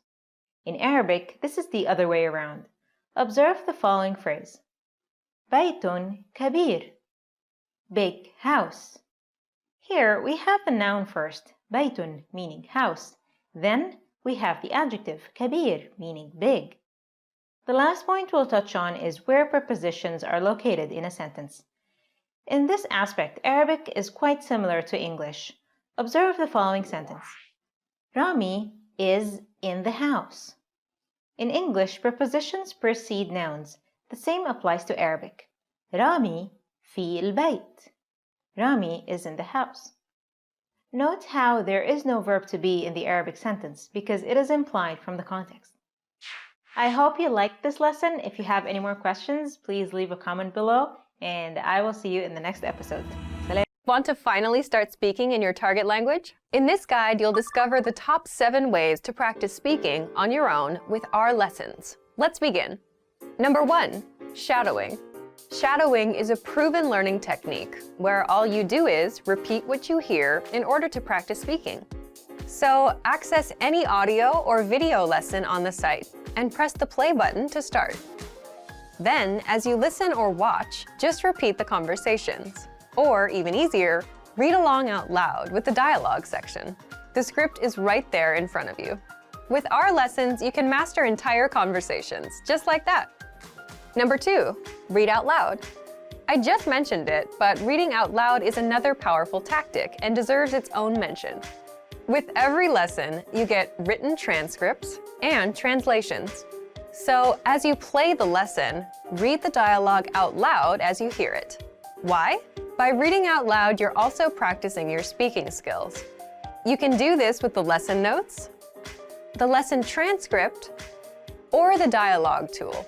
In Arabic, this is the other way around. Observe the following phrase. بيت كبير. Big house. Here we have the noun first, بيت meaning house. Then we have the adjective كبير meaning big. The last point we'll touch on is where prepositions are located in a sentence. In this aspect, Arabic is quite similar to English. Observe the following sentence. Rami is in the house. In English, prepositions precede nouns. The same applies to Arabic. Rami في البيت. Rami is in the house. Note how there is no verb to be in the Arabic sentence because it is implied from the context. I hope you liked this lesson. If you have any more questions, please leave a comment below, and I will see you in the next episode. Salam. Want to finally start speaking in your target language? In this guide, you'll discover the top 7 ways to practice speaking on your own with our lessons. Let's begin. Number 1, shadowing. Shadowing is a proven learning technique where all you do is repeat what you hear in order to practice speaking. So access any audio or video lesson on the site and press the play button to start. Then, as you listen or watch, just repeat the conversations. Or, even easier, read along out loud with the dialogue section. The script is right there in front of you. With our lessons, you can master entire conversations, just like that. Number 2, read out loud. I just mentioned it, but reading out loud is another powerful tactic and deserves its own mention. With every lesson, you get written transcripts and translations. So, as you play the lesson, read the dialogue out loud as you hear it. Why? By reading out loud, you're also practicing your speaking skills. You can do this with the lesson notes, the lesson transcript, or the dialogue tool.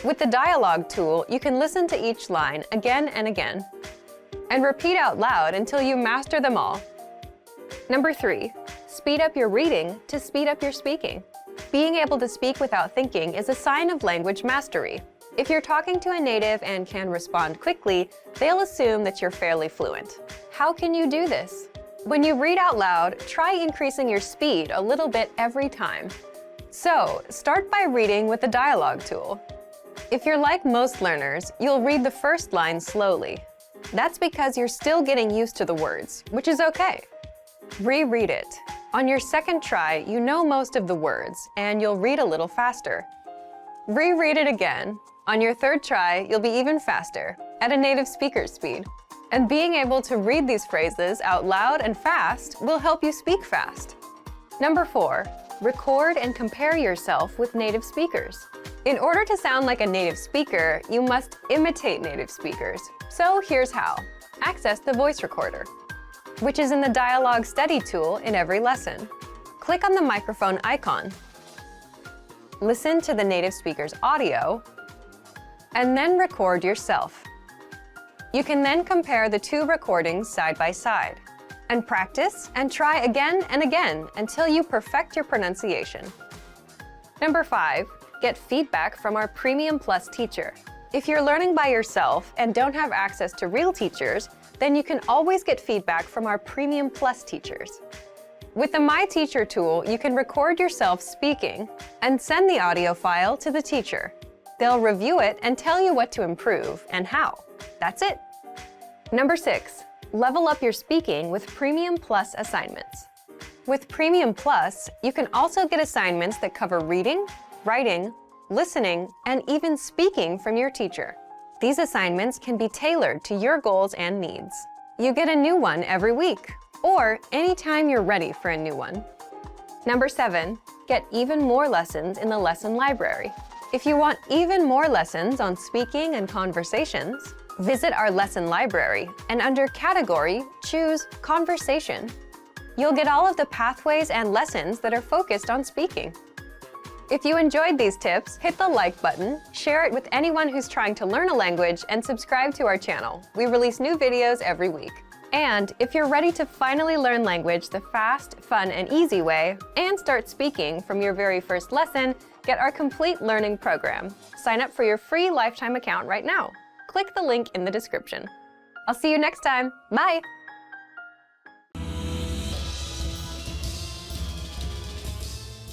With the dialogue tool, you can listen to each line again and again, and repeat out loud until you master them all. Number 3, speed up your reading to speed up your speaking. Being able to speak without thinking is a sign of language mastery. If you're talking to a native and can respond quickly, they'll assume that you're fairly fluent. How can you do this? When you read out loud, try increasing your speed a little bit every time. So, start by reading with the dialogue tool. If you're like most learners, you'll read the first line slowly. That's because you're still getting used to the words, which is okay. Reread it. On your second try, you know most of the words, and you'll read a little faster. Reread it again. On your third try, you'll be even faster, at a native speaker's speed. And being able to read these phrases out loud and fast will help you speak fast. Number 4, record and compare yourself with native speakers. In order to sound like a native speaker, you must imitate native speakers. So here's how. Access the voice recorder, which is in the Dialogue Study tool in every lesson. Click on the microphone icon. Listen to the native speaker's audio, and then record yourself. You can then compare the 2 recordings side by side, and practice and try again and again until you perfect your pronunciation. Number 5, get feedback from our Premium Plus teacher. If you're learning by yourself and don't have access to real teachers, then you can always get feedback from our Premium Plus teachers. With the My Teacher tool, you can record yourself speaking and send the audio file to the teacher. They'll review it and tell you what to improve and how. That's it. Number 6, level up your speaking with Premium Plus assignments. With Premium Plus, you can also get assignments that cover reading, writing, listening, and even speaking from your teacher. These assignments can be tailored to your goals and needs. You get a new one every week, or anytime you're ready for a new one. Number 7, get even more lessons in the lesson library. If you want even more lessons on speaking and conversations, visit our lesson library and under Category, choose Conversation. You'll get all of the pathways and lessons that are focused on speaking. If you enjoyed these tips, hit the like button, share it with anyone who's trying to learn a language, and subscribe to our channel. We release new videos every week. And if you're ready to finally learn language the fast, fun, and easy way, and start speaking from your very first lesson, get our complete learning program. Sign up for your free lifetime account right now. Click the link in the description. I'll see you next time. Bye!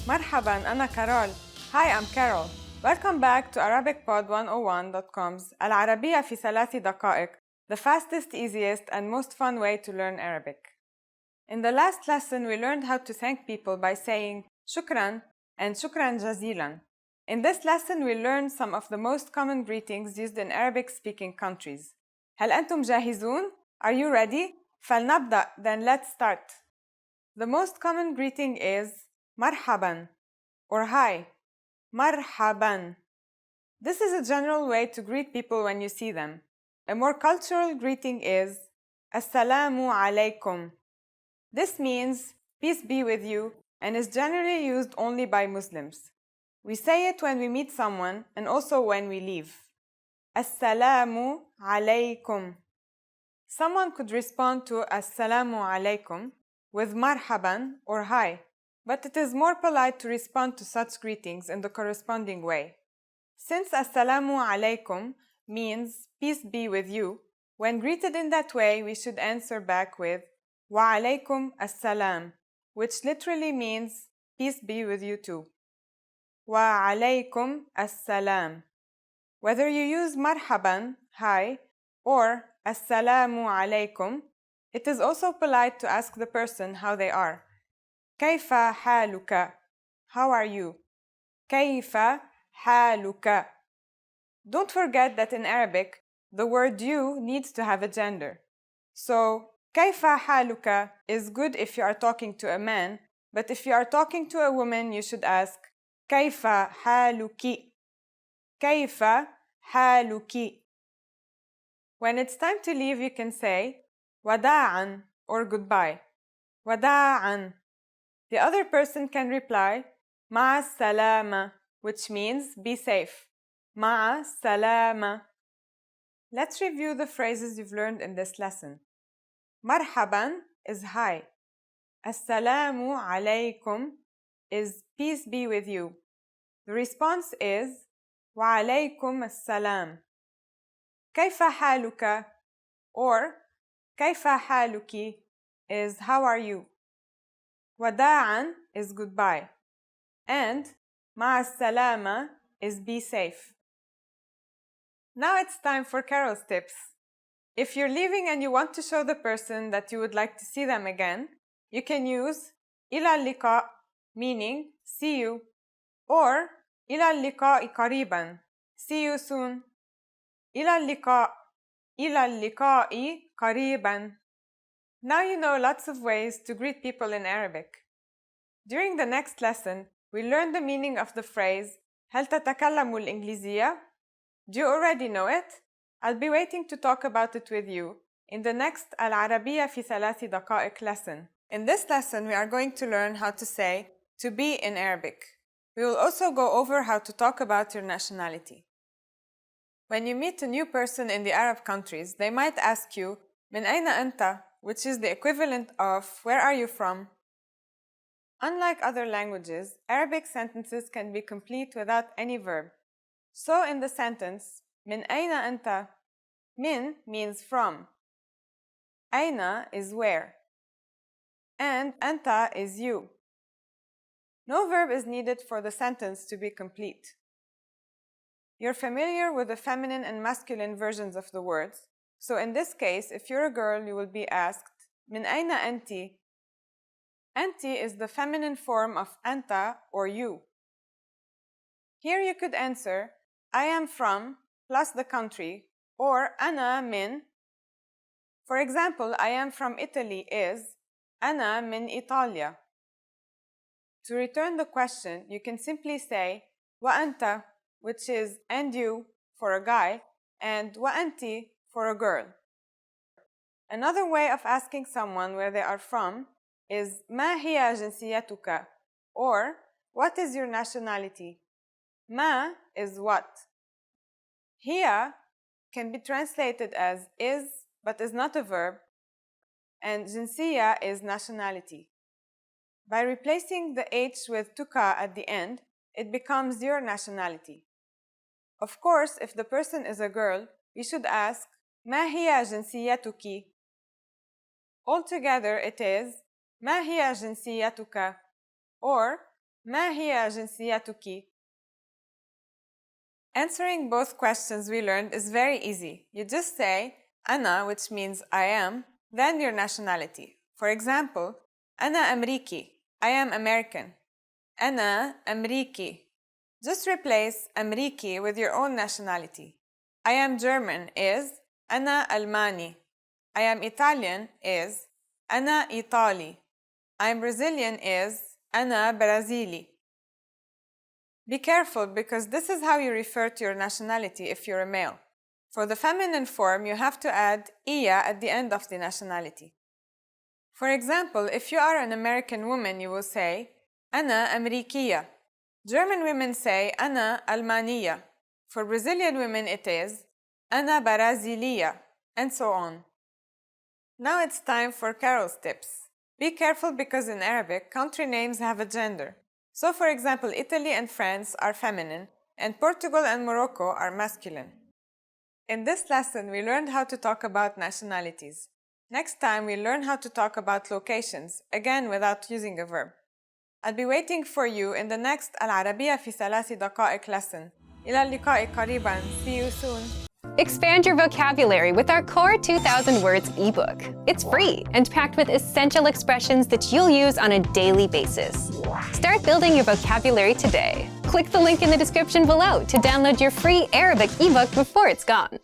مرحبا أنا كارول. Hi, I'm Carol. Welcome back to ArabicPod101.com's العربية في 3 دقائق, the fastest, easiest, and most fun way to learn Arabic. In the last lesson, we learned how to thank people by saying shukran and shukran jazilan. In this lesson, we learned some of the most common greetings used in Arabic-speaking countries. هل أنتم جاهزون? Are you ready? فلنبدأ, then let's start. The most common greeting is marhaban or hi. Marhaban. This is a general way to greet people when you see them. A more cultural greeting is assalamu alaikum. This means peace be with you and is generally used only by Muslims. We say it when we meet someone and also when we leave. Assalamu alaykum. Someone could respond to Assalamu alaykum with marhaban or hi, but it is more polite to respond to such greetings in the corresponding way. Since Assalamu alaykum means peace be with you, when greeted in that way, we should answer back with wa alaykum assalam, which literally means peace be with you too. Wa alaykum assalam. Whether you use marhaban, hi, or assalamu alaykum, it is also polite to ask the person how they are. Kayfa haluka? How are you? Kayfa haluka? Don't forget that in Arabic, the word you needs to have a gender. So, kayfa haluka is good if you are talking to a man, but if you are talking to a woman, you should ask kayfa haluki? Kayfa haluki? When it's time to leave, you can say wada'an or goodbye. Wada'an. The other person can reply ma'a salama, which means be safe. Ma'a salama. Let's review the phrases you've learned in this lesson. Marhaban is hi. Assalamu alaykum is peace be with you. The response is wa alaykum assalam. Kayfa haluka or kayfa haluki is how are you. Wada'an is goodbye. And ma'a salama is be safe. Now it's time for Carol's tips. If you're leaving and you want to show the person that you would like to see them again, you can use ila liqa, meaning see you, or ila liqa'i qariban, see you soon. ila liqa'i qariban. Now you know lots of ways to greet people in Arabic. During the next lesson, we learn the meaning of the phrase هل تتكلم الإنجليزية? Do you already know it? I'll be waiting to talk about it with you in the next العربية في 3 دقائق lesson. In this lesson, we are going to learn how to say to be in Arabic. We will also go over how to talk about your nationality. When you meet a new person in the Arab countries, they might ask you من أين أنت? Which is the equivalent of where are you from? Unlike other languages, Arabic sentences can be complete without any verb. So in the sentence من أين أنت? Min means from. أين is where. And أنت is you. No verb is needed for the sentence to be complete. You're familiar with the feminine and masculine versions of the words. So in this case, if you're a girl, you will be asked من أين أنتِ? أنتِ is the feminine form of أنت or you. Here you could answer I am from plus the country or أنا من. For example, I am from Italy is أنا من إيطاليا. To return the question, you can simply say وأنت, which is and you for a guy, and وأنتِ for a girl. Another way of asking someone where they are from is ما هي جنسيتك? Or what is your nationality? ما is what. هي can be translated as is but is not a verb, and جنسية is nationality. By replacing the H with tuka at the end, it becomes your nationality. Of course, if the person is a girl, we should ask ما هي جنسيتك? Altogether, it is ما هي جنسيتك? Or ما هي جنسيتك? Answering both questions we learned is very easy. You just say أنا, which means I am, then your nationality. For example, أنا أمريكي, I am American. أنا أمريكي. Just replace أمريكي with your own nationality. I am German is أنا ألماني. I am Italian is أنا إيطالي. I am Brazilian is أنا برازيلي. Be careful because this is how you refer to your nationality if you're a male. For the feminine form, you have to add iya at the end of the nationality. For example, if you are an American woman, you will say أنا أمريكية. German women say أنا ألمانية. For Brazilian women, it is أنا برازيلية, and so on. Now it's time for Carol's tips. Be careful because in Arabic, country names have a gender. So for example, Italy and France are feminine, and Portugal and Morocco are masculine. In this lesson, we learned how to talk about nationalities. Next time, we'll learn how to talk about locations, again without using a verb. I'll be waiting for you in the next العربية في 3 دقائق lesson. إلى اللقاء قريباً. See you soon. Expand your vocabulary with our Core 2000 Words ebook. It's free and packed with essential expressions that you'll use on a daily basis. Start building your vocabulary today. Click the link in the description below to download your free Arabic ebook before it's gone.